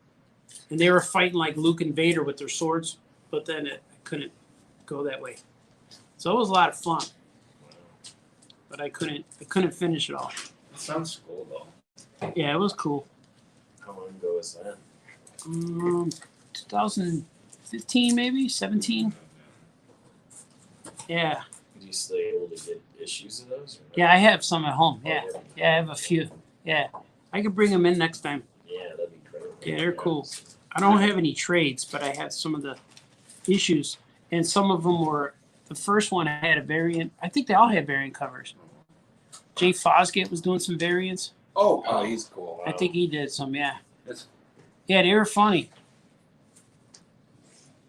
And they were fighting like Luke and Vader with their swords, but then it couldn't go that way. So it was a lot of fun, but I couldn't finish it all.
That sounds cool though.
Yeah, it was cool.
How long ago was that?
2015 maybe 17. Yeah,
Did you still able to get issues of those? Or no?
yeah, I have some at home. Yeah,
Oh,
yeah, I have a few. Yeah, I could bring them in next time.
Yeah, that'd be great.
Yeah, they're cool. I don't have any trades, but I have some of the issues, and some of them were. The first one had a variant. I think they all had variant covers. Jay Fosgate was doing some variants.
Oh, he's cool.
I think he did some. Yeah.
That's
Yeah, they were funny.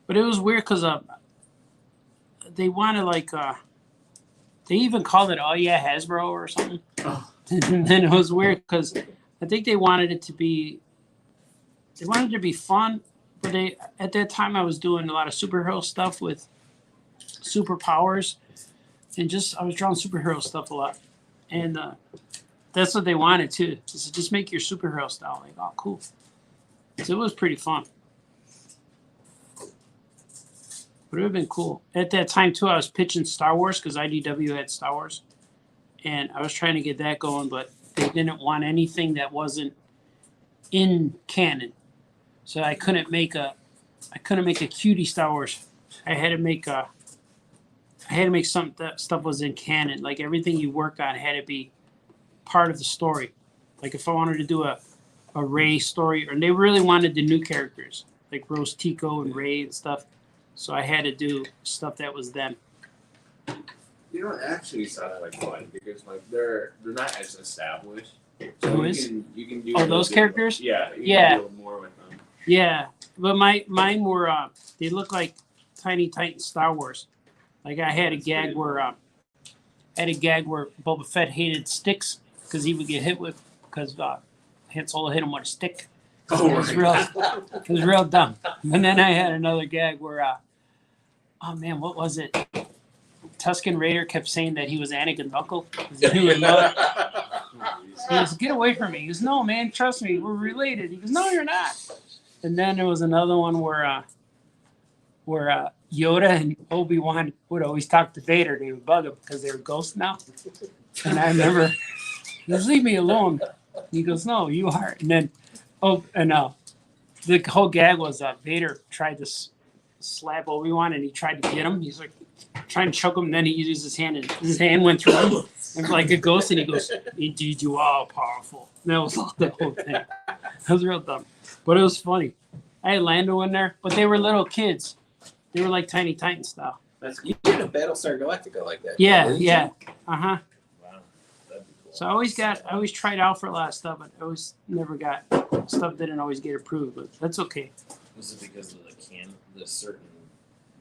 But it was weird because they wanted they even called it "Oh Yeah Hasbro" or something.
Oh.
And then it was weird because I think they wanted it to be fun, but at that time I was doing a lot of superhero stuff with superpowers, and I was drawing superhero stuff a lot, and that's what they wanted too. They said, just make your superhero style. Like, oh, cool. So it was pretty fun. But it would have been cool. At that time, too, I was pitching Star Wars because IDW had Star Wars. And I was trying to get that going, but they didn't want anything that wasn't in canon. So I couldn't make a cutie Star Wars. I had to make something that stuff was in canon. Like everything you work on had to be part of the story. Like if I wanted to do a Rey story, or they really wanted the new characters, like Rose Tico and Rey and stuff. So I had to do stuff that was them.
you know, it actually sounds like fun because like they're not as established. So
Who
you
is?
can do
Oh,
a
those
bit-
characters?
Yeah. You
Yeah.
Can do more with them.
Yeah, but mine were they look like Tiny Titan Star Wars. Like I had a gag where Boba Fett hated sticks because he would get hit with because Han Solo hit him with a stick.
Oh,
It was real dumb. And then I had another gag where oh man, what was it? Tusken Raider kept saying that he was Anakin's uncle. 'Cause he knew him well. He goes, get away from me. He goes, no, man, trust me, we're related. He goes, no, you're not. And then there was another one where Yoda and Obi-Wan would always talk to Vader. They would bug him because they were ghosts now. And I remember, he goes, leave me alone. He goes, no, you are. And then, the whole gag was Vader tried to slap Obi-Wan and he tried to get him. He's like trying to choke him. And then he used his hand and his hand went through him and like a ghost. And he goes, indeed, you are powerful. And that was the whole thing. That was real dumb. But it was funny. I had Lando in there, but they were little kids. They were like Tiny Titan style.
That's
You did a Battlestar Galactica like that.
Yeah,
didn't you?
yeah. Uh-huh.
Wow, that'd be cool.
So I always tried out for a lot of stuff, but I always never got, stuff didn't always get approved, but that's okay.
Was it because of the certain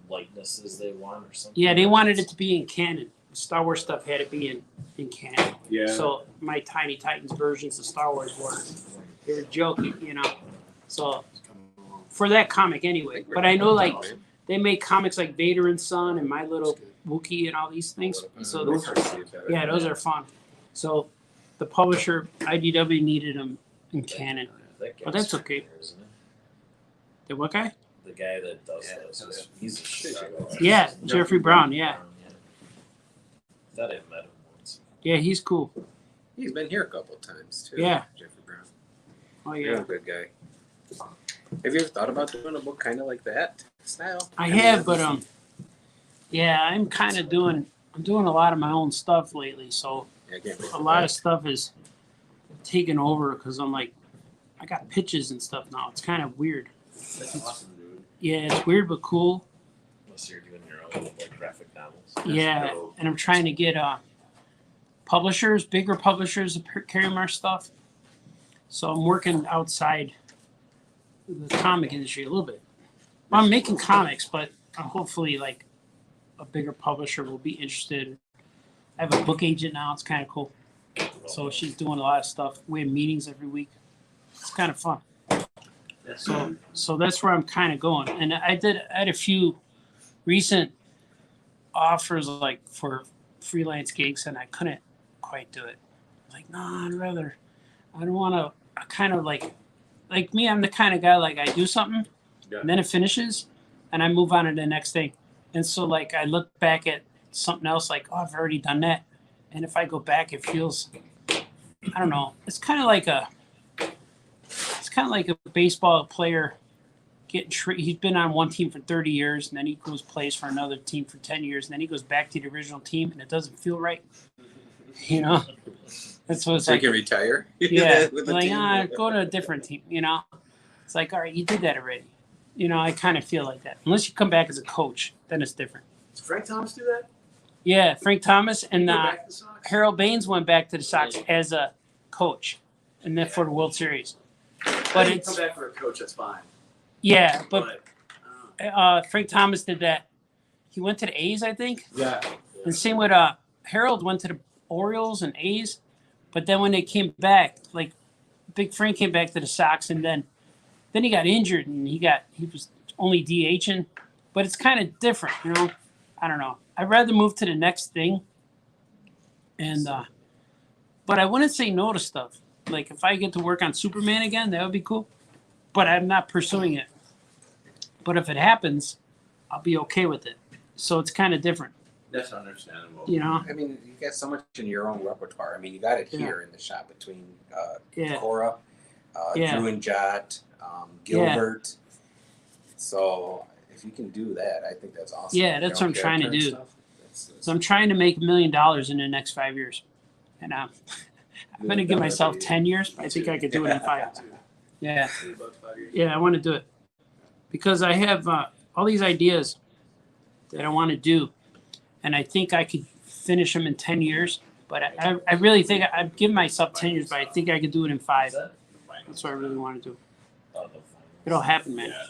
likenesses they want or something?
Yeah, they wanted it to be in canon. Star Wars stuff had to be in canon.
yeah.
So my Tiny Titans versions of Star Wars they were joking, you know. So for that comic anyway. But I know like they make comics like Vader and Son and My Little Wookiee and all these things. So
those are better.
yeah, those are fun. So the publisher IDW needed them in canon.
That guy's
But that's okay.
there, isn't it?
The what guy?
The guy that does
Yeah,
those. He's a Chicago.
Yeah, Jeffrey Brown. Yeah,
Thought I met him once.
yeah, he's cool.
He's been here a couple of times too.
Yeah.
Jeffrey Brown.
Oh
Real
yeah,
good guy. Have you ever thought about doing a book kind of like that style?
I have, but yeah, I'm doing a lot of my own stuff lately. So
Yeah, I can't wait
a
for
lot
that.
of stuff is taken over because I'm like, I got pitches and stuff now. It's kind of weird.
That's awesome, dude.
Yeah, it's weird but cool.
Unless you're doing your own like graphic novels.
Yeah, and I'm trying to get publishers, bigger publishers to carry our stuff. So I'm working outside the comic industry a little bit. Well, I'm making comics, but hopefully like a bigger publisher will be interested. I have a book agent now. It's kind of cool. So she's doing a lot of stuff. We have meetings every week. It's kind of fun. So that's where I'm kind of going. And I had a few recent offers like for freelance gigs, and I couldn't quite do it. Like, no, I don't want to. I kind of like me. I'm the kind of guy like I do something, and then it finishes, and I move on to the next thing. And so like I look back at something else like, oh, I've already done that, and if I go back, it feels, I don't know. It's kind of like a baseball player getting he's been on one team for 30 years, and then he plays for another team for 10 years, and then he goes back to the original team, and it doesn't feel right. You know, that's what it's
So
like.
you can retire.
Yeah,
with the
like
team.
go to a different team. You know, it's like, all right, you did that already. You know, I kind of feel like that. Unless you come back as a coach, then it's different.
Does Frank Thomas do that?
Yeah, Frank Thomas and
Go back to the Sox?
Harold Baines went back to the Sox as a coach, and then for the World Series. But
If you
it's
come back for a coach, that's fine.
yeah, but
I don't know.
Frank Thomas did that. He went to the A's, I think.
Yeah.
And same with Harold went to the Orioles and A's, but then when they came back, like Big Frank came back to the Sox, and then he got injured, and he was only DHing. But it's kind of different, you know. I don't know. I'd rather move to the next thing, and but I wouldn't say no to stuff. Like if I get to work on Superman again, that would be cool. But I'm not pursuing it. But if it happens, I'll be okay with it. So it's kind of different,
That's understandable.
you know.
I mean, you got so much in your own repertoire. I mean, you got it
Yeah.
here in the shop between
Yeah.
Cora,
Yeah.
Drew and Jot, Gilbert. So if you can do that, I think that's awesome.
Yeah, that's
Your
what
own
I'm trying to
character and
do.
stuff. That's
So I'm trying to make $1 million in the next 5 years, and I'm going to give myself 10 years. But I think I could do it in 5. Yeah,
About 5 years.
yeah, I want to do it because I have all these ideas that I want to do, and I think I could finish them in 10 years. But I really think I've given myself 10 years, but I think I could do it in 5. That's what I really want to do. It'll happen, man.
Yeah.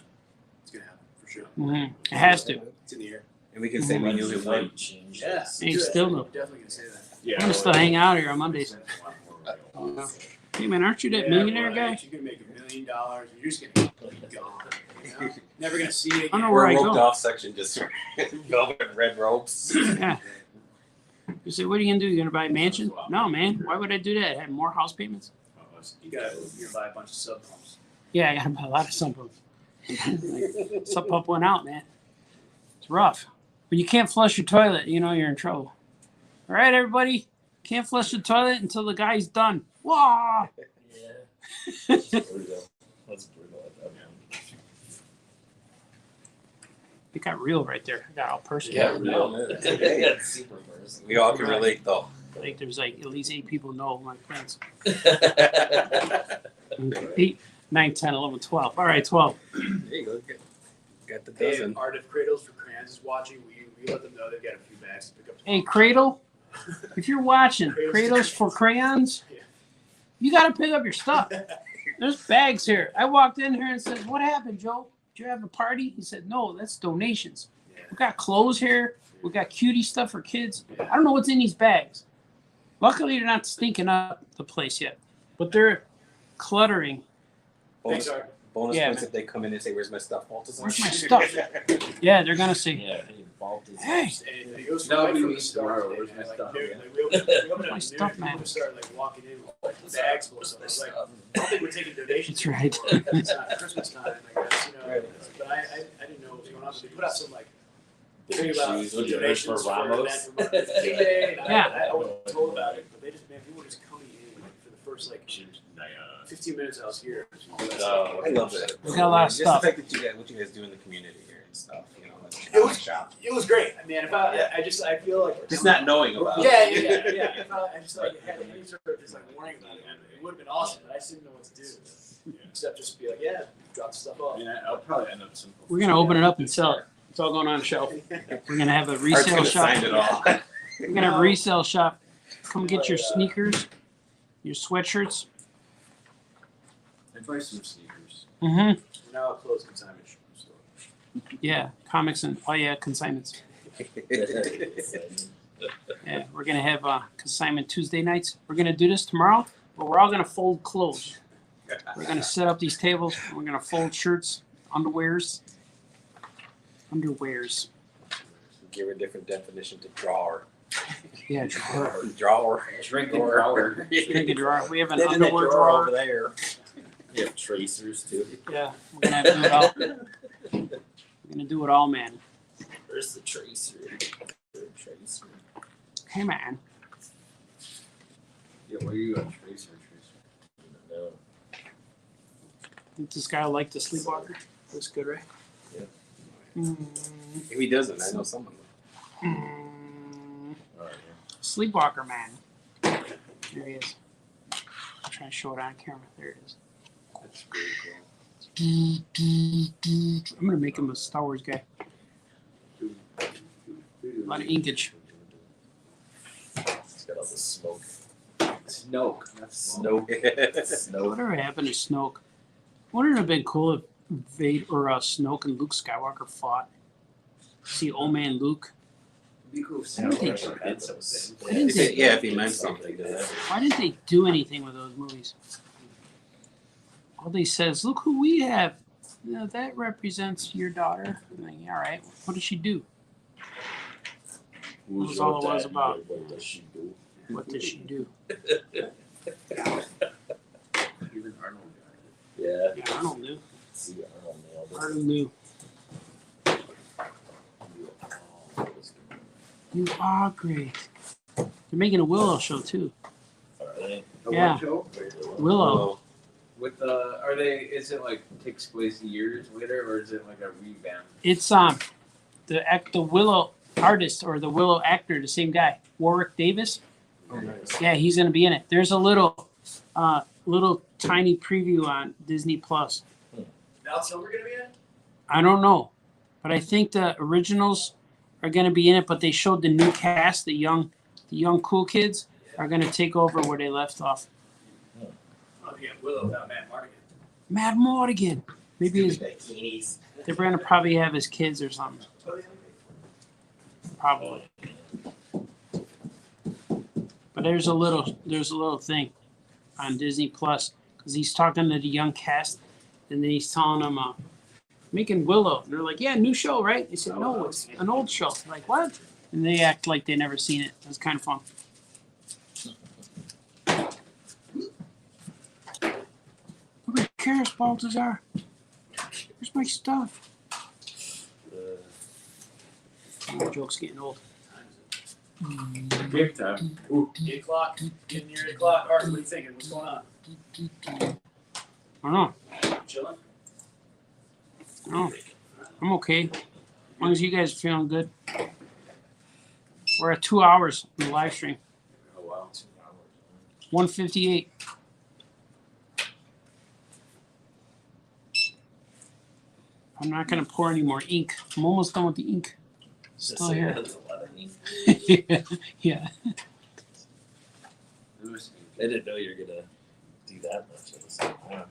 It's going to happen, for sure.
It has to.
It's in the air.
And we can say we knew it would.
Change.
Yeah.
Hey,
good.
still
I'm
no.
definitely going to say that.
Yeah.
I'm gonna still hang out here on Mondays. Hey man, aren't you that millionaire
right.
guy?
You're going to make $1 million. You're just going to be gone. You know? Never going to see it
I don't
again.
know where I
We're roped
go.
off section, just velvet red ropes.
Yeah. You say, what are you gonna do? You gonna buy a mansion? No, man. Why would I do that? Have more house payments?
You're going to buy a bunch of sub homes.
Yeah, I gotta buy a lot of sump pumps. Like, sump pump went out, man. It's rough. When you can't flush your toilet, you know you're in trouble. All right, everybody. Can't flush the toilet until the guy's done. Wah!
Yeah. That's brutal. That's brutal at that point.
It got real right there. It got all personal.
Yeah, real.
Hey.
That's super personal.
We all can relate, though.
Like there's like at least 8 people know my friends.
There
8, 9, 10, 11, 12. All right, 12.
you go. Got the
Hey,
dozen.
Art of Cradles for Crayons is watching. We let them know they've got a few bags to pick up.
Hey, Cradle, if you're watching Cradles for Crayons, you got to pick up your stuff. There's bags here. I walked in here and said, what happened, Joe? Did you have a party? He said, no, that's donations. We got clothes here. We got cutie stuff for kids. I don't know what's in these bags. Luckily, they're not stinking up the place yet, but they're cluttering.
Bonus,
Thanks, Art.
bonus
Yeah,
points if they come in and say, "Where's my stuff?" Baltus?
Where's my stuff? Yeah, they're going to say,
Yeah, hey, Balt is
hey,
And it goes
No,
right
we
from
need
the start.
tomorrow. Where's my
Like,
stuff?
dude,
Yeah.
like, we opened
My
up
stuff,
noon,
man.
people started like walking in with like bags full of stuff. I was like, I don't think we're taking donations.
That's right.
anymore. It's not Christmas time, I guess. You know, but I didn't know what was going on. So they put out some like thing about
Shoes with your heads
donations
for
for
Ramos.
event for Martin Luther King Day, and
Yeah.
I wasn't told about it, but they just people were just coming in like, for the first like 15 minutes I was here.
I love that.
We got a lot of
Just
stuff.
the fact that you guys, what you guys do in the community here and stuff, you know, like
It was-
shop.
It was great. I mean, if I feel like
Just not knowing about it.
Yeah. If I just like had any sort of just like warning about it, it would have been awesome. But I just didn't know what to do, except just be like, yeah, drop stuff off.
Yeah, I'll probably end up simple.
We're gonna open it up and sell it. It's all going on a shelf. We're gonna have a
Art's
resale
gonna
shop.
sign it all.
We're gonna have a resale shop. Come get your sneakers, your sweatshirts.
I'd buy some sneakers.
Mm-hmm.
We're now a closed consignment store.
Yeah, comics and consignments. Yeah, we're gonna have consignment Tuesday nights. We're gonna do this tomorrow, but we're all gonna fold clothes. We're gonna set up these tables. And we're gonna fold shirts, underwears.
Give a different definition to drawer.
Yeah, drawer.
Drawer.
Drinking drawer.
Drink a drawer. We have an
Then in that
underwear
drawer
drawer.
over there.
You have tracers too.
Yeah, we're gonna have to do it all. We're gonna do it all, man.
Where's the tracer? Tracer.
Hey, man.
Yeah, where you at, Tracer?
No.
Think this guy will like the sleepwalker? Looks good, right?
Yeah.
If he doesn't, I know someone.
Alright.
Sleepwalker, man. There he is. I'm trying to show it on camera. There it is.
That's really cool.
I'm gonna make him a Star Wars guy. A lot of inkage.
It's got all the smoke.
Snoke. That's
Snoke. Snoke.
Whatever happened to Snoke? Wouldn't it have been cool if Vader or Snoke and Luke Skywalker fought? See old man Luke.
It'd be cool if
I don't think-
Snoke did something.
Why didn't they,
If he meant something to that.
why didn't they do anything with those movies? All they said is, "Look who we have. You know, that represents your daughter." I'm like, all right. What did she do?
Who's
That's all
your
it was
dad?
about.
What does she do?
What did she do?
Even Arnold got
Yeah.
Yeah, Arnold knew.
See, Arnold nailed it.
Arnold knew. You are great. They're making a Willow show too.
Alright.
it.
Yeah.
What show?
Willow.
With is it like takes place years later, or is it like a revamp?
It's the Willow artist or the Willow actor, the same guy, Warwick Davis.
Oh, nice.
Yeah, he's gonna be in it. There's a little tiny preview on Disney Plus.
Val Kilmer gonna be in it?
I don't know, but I think the originals are gonna be in it. But they showed the new cast, the young cool kids are gonna take over where they left off.
Oh yeah, Willow without Matt Mardigan.
Matt Morgan. Maybe his,
Bikinis.
they're gonna probably have his kids or something.
Oh, yeah.
Probably. But there's a little thing on Disney Plus because he's talking to the young cast, and then he's telling them making Willow, and they're like, "Yeah, new show, right?" They said, "No, it's an old show." They're like, "What?" And they act like they never seen it. It's kind of fun. Nobody cares, Baltazar. Where's my stuff? The joke's getting old.
Big time.
Ooh, 8 o'clock. Getting near 8 o'clock. Art, what are you thinking? What's going on?
I don't know.
Chilling?
Oh, I'm okay. As long as you guys are feeling good. We're at 2 hours in the live stream.
Oh wow.
158. I'm not gonna pour any more ink. I'm almost done with the ink. Still here.
That's a lot of ink.
Yeah.
I didn't know you were gonna do that much at the same time.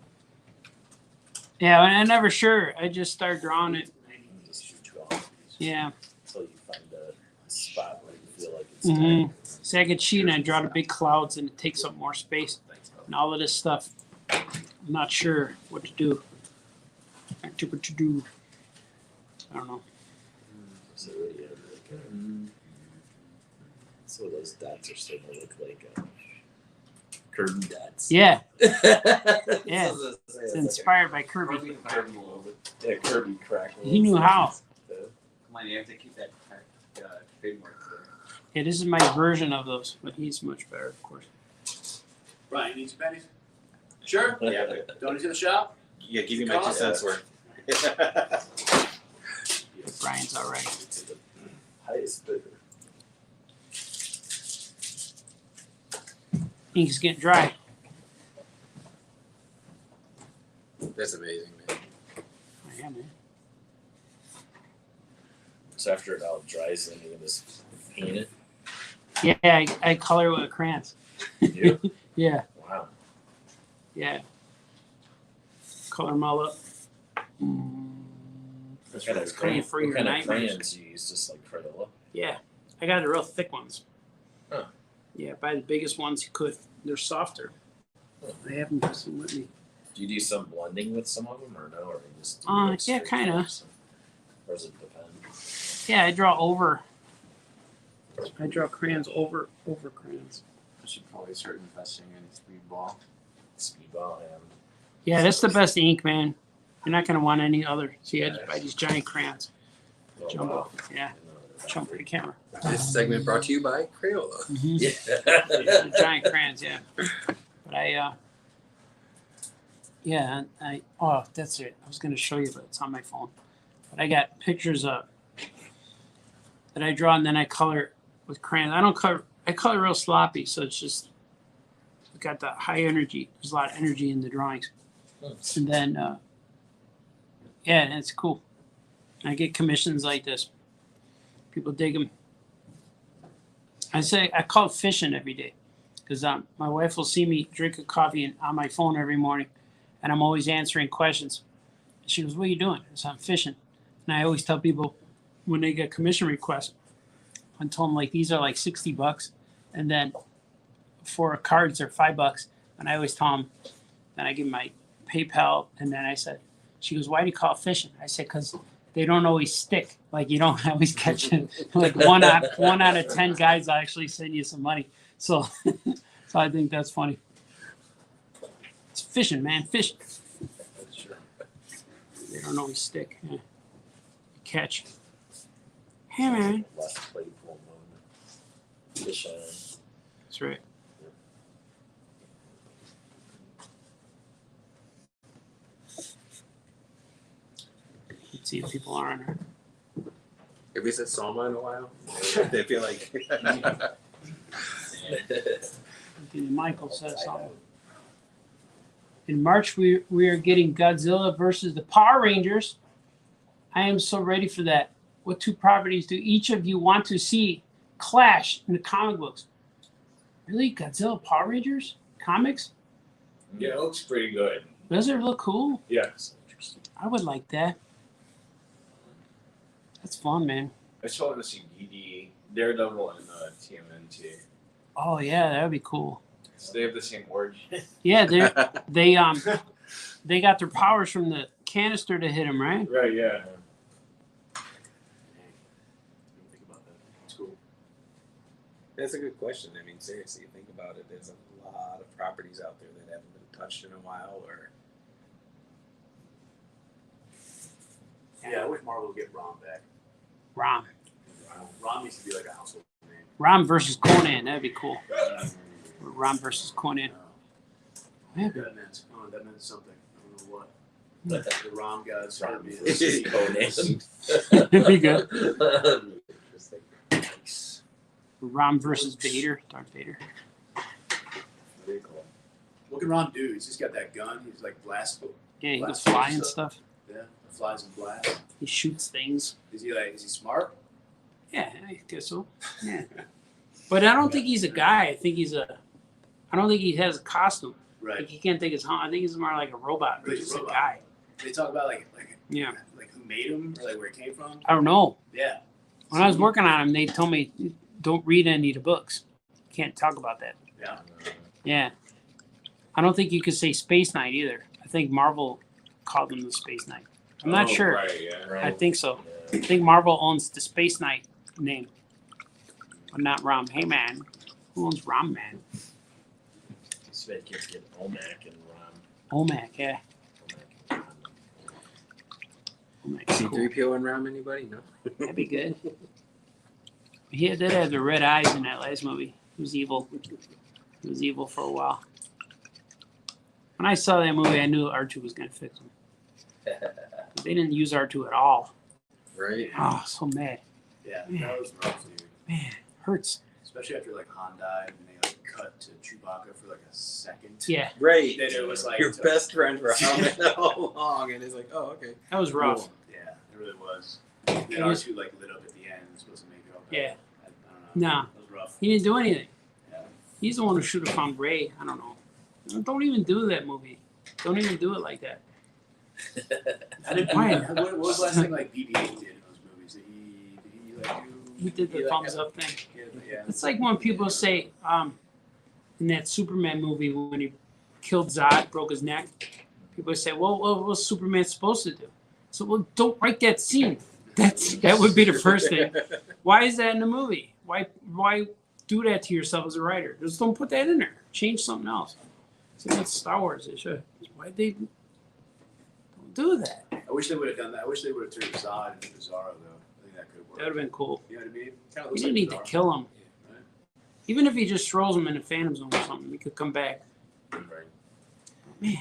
Yeah, I'm never sure. I just start drawing it.
Just shoot you off
Yeah.
until you find a spot where you feel like it's
Mm-hmm. See, I get cheat and I draw the big clouds and it takes up more space. And all of this stuff, I'm not sure what to do. Not sure what to do. I don't know.
So yeah, so those dots are starting to look like curtain dots.
Yeah,
Yeah.
it's inspired by Kirby.
Yeah, Kirby crackle.
He knew how.
Come on, you have to keep that trademark there.
Yeah, this is my version of those, but he's much better, of course.
Brian, you need some pennies? Sure.
Yeah, but
Donate to the shop?
yeah, give me my 2 cents worth.
Brian's all right.
To the highest bidder.
Ink's getting dry.
That's amazing, man.
Yeah, man.
So after it all dries, then you can just paint it.
Yeah, I color with crayons.
You do?
Yeah,
Wow.
yeah. Color them all up.
What kind
It's
of
clean for your
what kind of
nightmares.
crayons do you use? Just like Crayola?
Yeah, I got the real thick ones.
Huh.
Yeah, buy the biggest ones you could. They're softer.
Huh.
I have them just with me.
Do you do some blending with some of them or no? Or you just do
Yeah,
straight
kinda.
colors? Or does it depend?
Yeah, I draw over. I draw crayons over crayons.
I should probably start investing in Speedball.
Speedball and
Yeah, that's the best ink, man. You're not gonna want any other. See, I just buy these giant crayons. Jumbo. Yeah, jump for the camera.
This segment brought to you by Crayola.
Yeah.
The giant crayons, yeah. But oh, that's it. I was gonna show you, but it's on my phone. But I got pictures of that I draw and then I color with crayons. I color real sloppy, so it's just got that high energy. There's a lot of energy in the drawings. And then yeah, and it's cool. I get commissions like this. People dig them. I call it fishing every day because my wife will see me drink a coffee on my phone every morning, and I'm always answering questions. She goes, "What are you doing?" I said, "I'm fishing." And I always tell people when they get commission requests, I tell them like these are like $60, and then for cards they're $5. And I always tell them, then I give them my PayPal, and then I said, she goes, "Why do you call it fishing?" I said, "Because they don't always stick. Like you don't always catch it. Like one out of 10 guys will actually send you some money." So, so I think that's funny. It's fishing, man, fishing. They don't always stick. Yeah. Catch. Hey, man.
Less playful mode. Fish on.
That's right. Let's see if people are on her.
Have we said Soma in a while? They feel like.
Michael says something. In March, we are getting Godzilla versus the Power Rangers. I am so ready for that. What two properties do each of you want to see clash in the comic books? Really? Godzilla, Power Rangers? Comics?
Yeah, it looks pretty good.
Does it look cool?
Yeah.
That's interesting.
I would like that. That's fun, man.
I still want to see DD, Daredevil, and TMNT.
Oh, yeah, that would be cool.
So they have the same origin.
Yeah, they got their powers from the canister to hit them, right?
Right, yeah.
Think about that. It's cool.
That's a good question. I mean, seriously, think about it. There's a lot of properties out there that haven't been touched in a while, or
Yeah, I wish Marvel would get Rom back.
Rom.
Rom needs to be like a household name.
Rom versus Conan. That'd be cool. Rom versus Conan. Yeah.
That meant something. I don't know what. The Rom gods heard me.
Conan.
It'd be good.
Interesting.
Nice.
Rom versus Vader. Darth Vader.
Very cool.
What can Rom do? He's just got that gun. He's like blast.
Yeah, he can
Blast
fly and
stuff.
stuff.
Yeah, flies and blasts.
He shoots things.
Is he smart?
Yeah, I guess so. Yeah. But I don't think he's a guy. I don't think he has a costume.
Right.
Like, you can't think it's I think he's more like a robot.
He's a
He's a
robot.
guy.
They talk about like
Yeah.
who made him or like where he came from.
I don't know.
Yeah.
When I was working on him, they told me don't read any of the books. Can't talk about that.
Yeah.
Yeah. I don't think you could say Space Knight either. I think Marvel called him the Space Knight. I'm not sure.
Right, yeah.
Right.
I think so.
Yeah.
I think Marvel owns the Space Knight name, but not Rom. Hey man, who owns Rom Man?
So they get Omac and Rom.
Omac, yeah.
Omac.
Omac's cool.
C-3PO and Ram, anybody? No.
That'd be good. He did have the red eyes in that last movie. He was evil. He was evil for a while. When I saw that movie, I knew R2 was gonna fix him. They didn't use R2 at all.
Right?
Oh, so mad.
Yeah. That was rough, dude.
Man, hurts.
Especially after like Han died and they like cut to Chewbacca for like a second.
Yeah,
Right.
Then it was like
Your best friend for how long? And it's like, oh, okay.
that was rough.
Yeah, it really was. And
It was-
R2 like lit up at the end, supposed to make it all better.
Yeah.
I don't know.
Nah,
It was rough.
he didn't do anything.
Yeah.
He's the one who should have found Ray. I don't know. Don't even do that movie. Don't even do it like that.
I didn't.
Why?
What was the last thing like BB-8 did in those movies? Did he like do?
He did the
like,
thumbs up thing.
Yeah.
It's like when people say, in that Superman movie when he killed Zod, broke his neck, people say, well, what was Superman supposed to do? So, well, don't write that scene. That would be the first thing. Why is that in the movie? Why do that to yourself as a writer? Just don't put that in there. Change something else. So that's Star Wars. They should. Why they don't do that?
I wish they would have done that. I wish they would have turned Zod into Bizarro though. I think that could work.
That would have been cool.
You know what I mean? Kind of
We
looks
didn't
like
need to
Bizarro.
kill him.
Right?
Even if he just throws him in the Phantom Zone or something, he could come back. Man.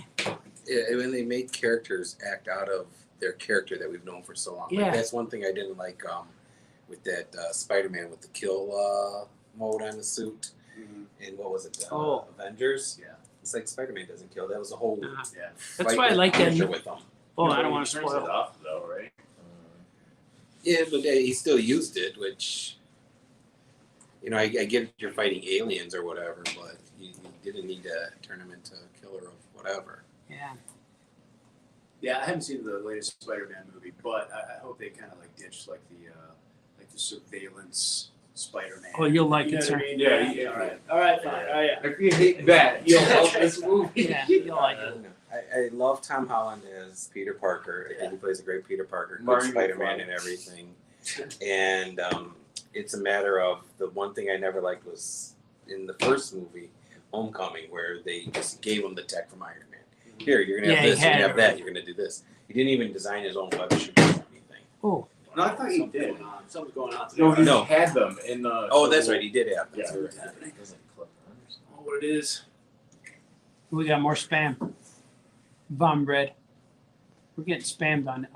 Yeah, when they make characters act out of their character that we've known for so long.
Yeah.
Like, that's one thing I didn't like with that Spider-Man with the kill mode on the suit.
Mhm.
And what was it?
Oh.
Avengers?
Yeah.
It's like Spider-Man doesn't kill. That was a whole
Uh,
Yeah.
That's
fight
why I
with
like that.
Punisher with them.
Oh,
You know,
I don't
he
want to
turns
spoil
it
it.
off though, right?
Yeah, but he still used it, which, you know, I get you're fighting aliens or whatever, but you didn't need to turn him into a killer of whatever.
Yeah.
Yeah, I haven't seen the latest Spider-Man movie, but I hope they kind of like ditch like the surveillance Spider-Man.
Oh, you'll like
You know
it,
what
sir.
I mean?
Yeah,
Yeah. All right, fine. Oh yeah.
If you hate that, you'll love this movie.
Yeah, you'll like it.
I love Tom Holland as Peter Parker. I think he plays a great Peter Parker, good
Marty
Spider-Man
McFly.
and everything. And it's a matter of the one thing I never liked was in the first movie, Homecoming, where they just gave him the tech from Iron Man. Here, you're gonna have
Yeah, he
this, you're
had
gonna have
it.
that, you're gonna do this. He didn't even design his own web shoot or anything.
Oh,
No, I thought he did. Something's going on today.
No, he
No.
had them in the.
Oh, that's right, he did have that.
Yeah.
That's right.
What's happening? Oh, what it is?
we got more spam. Bomb bread. We're getting spammed on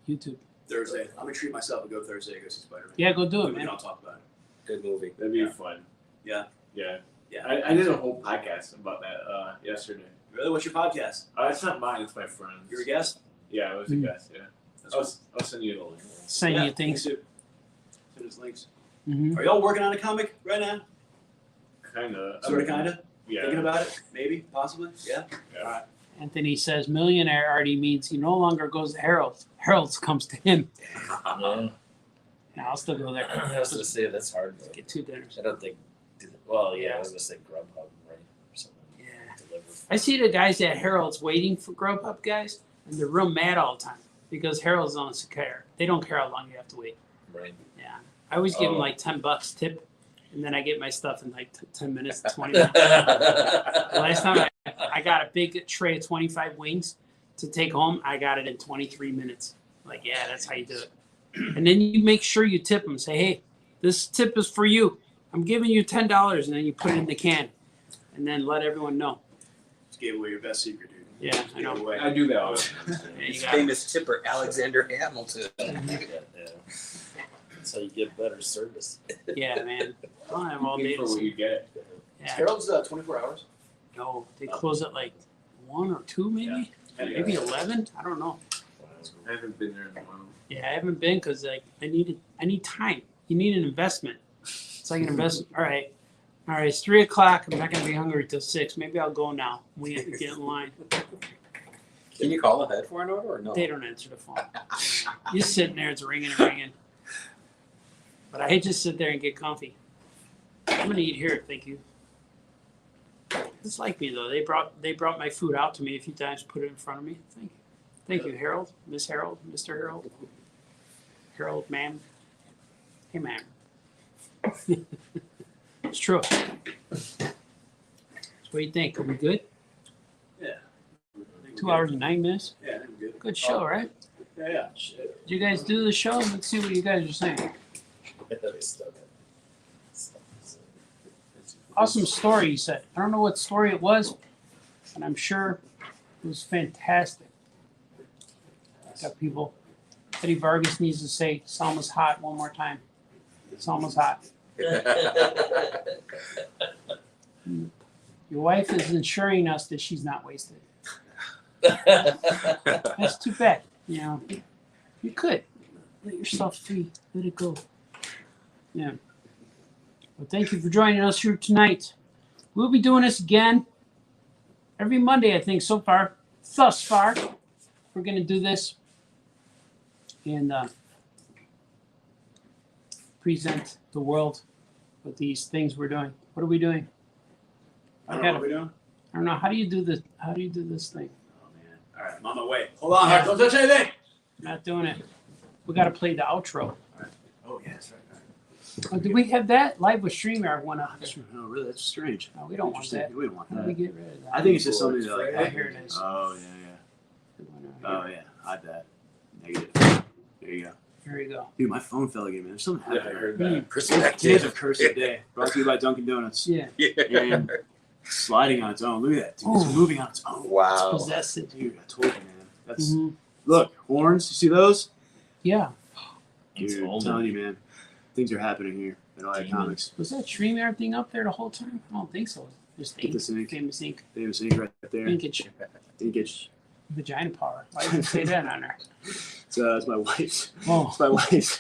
YouTube.
Thursday. I'm gonna treat myself and go Thursday. Go see Spider-Man.
Yeah, go do it,
We
man.
don't talk about it.
Good movie.
That'd be
Yeah.
fun.
Yeah.
Yeah.
Yeah.
I did a whole podcast about that yesterday.
Really? What's your podcast?
It's not mine. It's my friend's.
You're a guest?
Yeah, I was a
Mm.
guest. Yeah.
That's
I'll send you the link.
Send you things.
Send us links.
Mm-hmm.
Are y'all working on a comic right now?
Kinda.
Sort of, kind of.
Yeah.
Thinking about it? Maybe, possibly. Yeah.
Yeah.
All right.
Anthony says millionaire already means he no longer goes to Harold's. Harold's comes to him.
Yeah.
And I'll still go there.
I was gonna say that's hard. Though.
Get 2 dinners.
I don't think. Well, yeah, I was gonna say Grubhub, right? Or something.
Yeah.
Deliver.
I see the guys at Harold's waiting for Grubhub guys, and they're real mad all the time because Harold's doesn't care. They don't care how long you have to wait.
Right.
Yeah. I always give them
Oh.
like $10 tip, and then I get my stuff in like 10 minutes, 20 minutes. The last time I got a big tray of 25 wings to take home, I got it in 23 minutes. Like, yeah, that's how you do it. And then you make sure you tip them. Say, hey, this tip is for you. I'm giving you $10, and then you put it in the can, and then let everyone know.
Just gave away your best secret, dude.
Yeah, I
Gave it
know.
away.
I do that all the time.
Yeah,
His
you got it.
famous tipper, Alexander Hamilton.
Yeah. That's how you get better service.
Yeah, man. I don't have all
Pay
day
for
to
what
see.
you get.
Yeah.
Harold's 24 hours.
No, they close at like 1 or 2, maybe. Maybe 11. I don't know.
I haven't been there in a while.
Yeah, I haven't been because like I need time. You need an investment. It's like an investment. All right, it's 3 o'clock. I'm not gonna be hungry till 6. Maybe I'll go now. We have to get in line.
Can you call ahead for an order or no?
They don't answer the phone. You're sitting there, it's ringing and ringing. But I hate to sit there and get comfy. I'm gonna eat here, thank you. It's like me though. They brought my food out to me a few times, put it in front of me. Thank you, Harold, Miss Harold, Mr. Harold, Harold, ma'am. Hey, ma'am. It's true. So what do you think? Are we good?
Yeah.
2 hours and 9 minutes.
Yeah, I think we're good.
Good show, right?
Yeah.
Did you guys do the show? Let's see what you guys are saying. Awesome story, you said. I don't know what story it was, but I'm sure it was fantastic. Got people. Eddie Vargas needs to say Salma's hot one more time. Salma's hot. Your wife is ensuring us that she's not wasted. That's too bad. You know, you could let yourself free, let it go. Yeah. Well, thank you for joining us here tonight. We'll be doing this again every Monday, I think, so far. Thus far, we're going to do this and present the world with these things we're doing. What are we doing?
I don't know what we're doing.
I don't know. How do you do this? How do you do this thing?
Oh man! All right, I'm on my way. Hold on, Hart. Don't touch anything.
Not doing it. We got to play the outro.
Oh yeah, that's right.
Oh, did we have that? Live with StreamYard went out.
Oh really? That's strange.
No, we don't want that.
We don't want
How do
that.
we get rid of that?
I think it's just something that like.
Oh, here it is.
Oh yeah. Oh yeah. Hide that. Negative. There you go.
Here we go.
Dude, my phone fell again, man. There's something
Yeah, I
happening.
heard
Mm.
that.
Today's a cursed day. Brought to you by Dunkin' Donuts.
Yeah.
And sliding on its own. Look at that, dude. It's
Oh.
moving on its own.
Wow.
Possess it.
Dude, I told you, man. That's
Mhm.
look, horns. You see those?
Yeah.
Dude, I'm
Unfolding.
telling you, man. Things are happening here at Hayek Comics.
Was that StreamYard thing up there the whole time? I don't think so. Just
Get this ink.
famous ink.
Famous ink right there.
Inkage.
Inkage.
Vagina power. Why did you say that on there?
It's my wife's.
Oh.
It's my wife's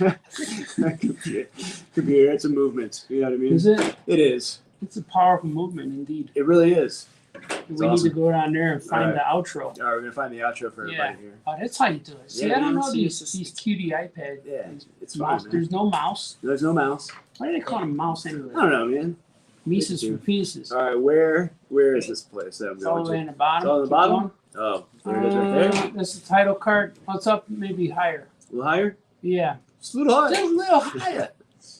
computer. It's a movement. You know what I mean?
Is it?
It is.
It's a powerful movement indeed.
It really is.
We need
awesome.
to go down there and find
All
the outro.
All right, we're gonna find the outro for everybody here.
Oh, that's how you do it. See,
Yeah,
I don't
man,
know
see,
these cutie iPad.
Yeah, it's
mouse.
fine, man.
There's no mouse.
There's no mouse.
Why do they call it a mouse
I
anyway?
don't know, man.
Mises for pieces.
All right, where is this place that I'm
It's all
going
the way
to?
in the bottom.
It's all in the
Keep
bottom?
going.
Oh, there it is right there.
That's the title card. What's up? Maybe higher.
A little higher?
Yeah.
Just a little higher.
Just a little higher.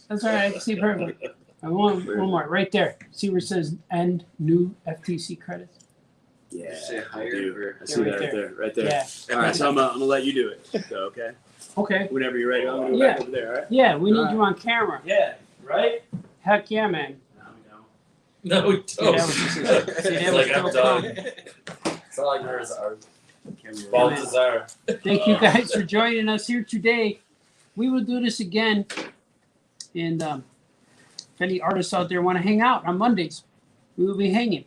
That's all right. I can see perfectly. One more. Right there. See where it says end new FTC credits?
Yeah,
You say
I
higher
do.
or-
I see
Right
that right
there.
there. Right there.
Yeah.
All right, so I'm gonna let you do it. So, okay.
Okay.
Whenever you're ready, I'm gonna go
Yeah.
back over there. All right.
Yeah, we need
All right.
you on camera.
Yeah. Right.
Heck yeah, man.
No, we don't.
No, we
See, that
don't.
was just- see, that
It's
was
like I'm
still
done.
fun.
That's all I heard is our
Can't be
Baltazar.
Thank you guys for joining us here today. We will do this again. And if any artists out there want to hang out on Mondays, we will be hanging.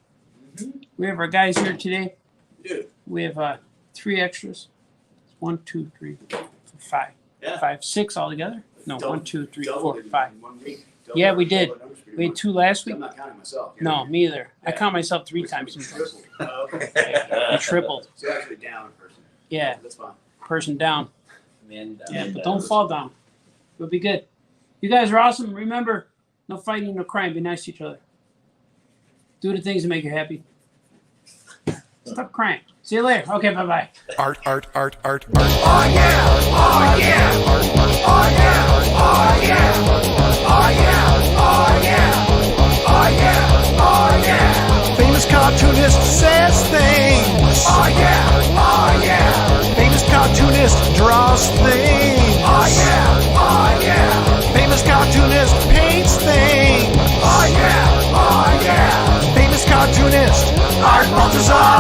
We have our guys here today.
Yeah.
We have 3 extras. 1, 2, 3, 4, 5.
Yeah.
5, 6 altogether? No,
Double-
1, 2, 3,
double
4,
it in
5.
1 week. Double
Yeah,
it,
we did.
double the numbers pretty
We had
much.
2 last week?
I'm not counting myself.
No, me either. I
Yeah.
count myself 3
That's
times
gonna be
sometimes.
triple. Oh, okay.
You tripled.
So actually down a person.
Yeah,
That's fine.
person down.
Man,
Yeah, but don't fall down. We'll be good. You guys are awesome. Remember, no fighting, no crime. Be nice to each other. Do the things that make you happy. Stop crying. See you later. Okay, bye-bye.
Art.
Oh yeah! Oh yeah! Oh yeah! Oh yeah! Oh yeah! Oh yeah! Oh yeah! Oh yeah!
Famous cartoonist says things.
Oh yeah! Oh yeah!
Famous cartoonist draws things.
Oh yeah! Oh yeah!
Famous cartoonist paints things.
Oh yeah! Oh yeah!
Famous cartoonist Art Baltazar.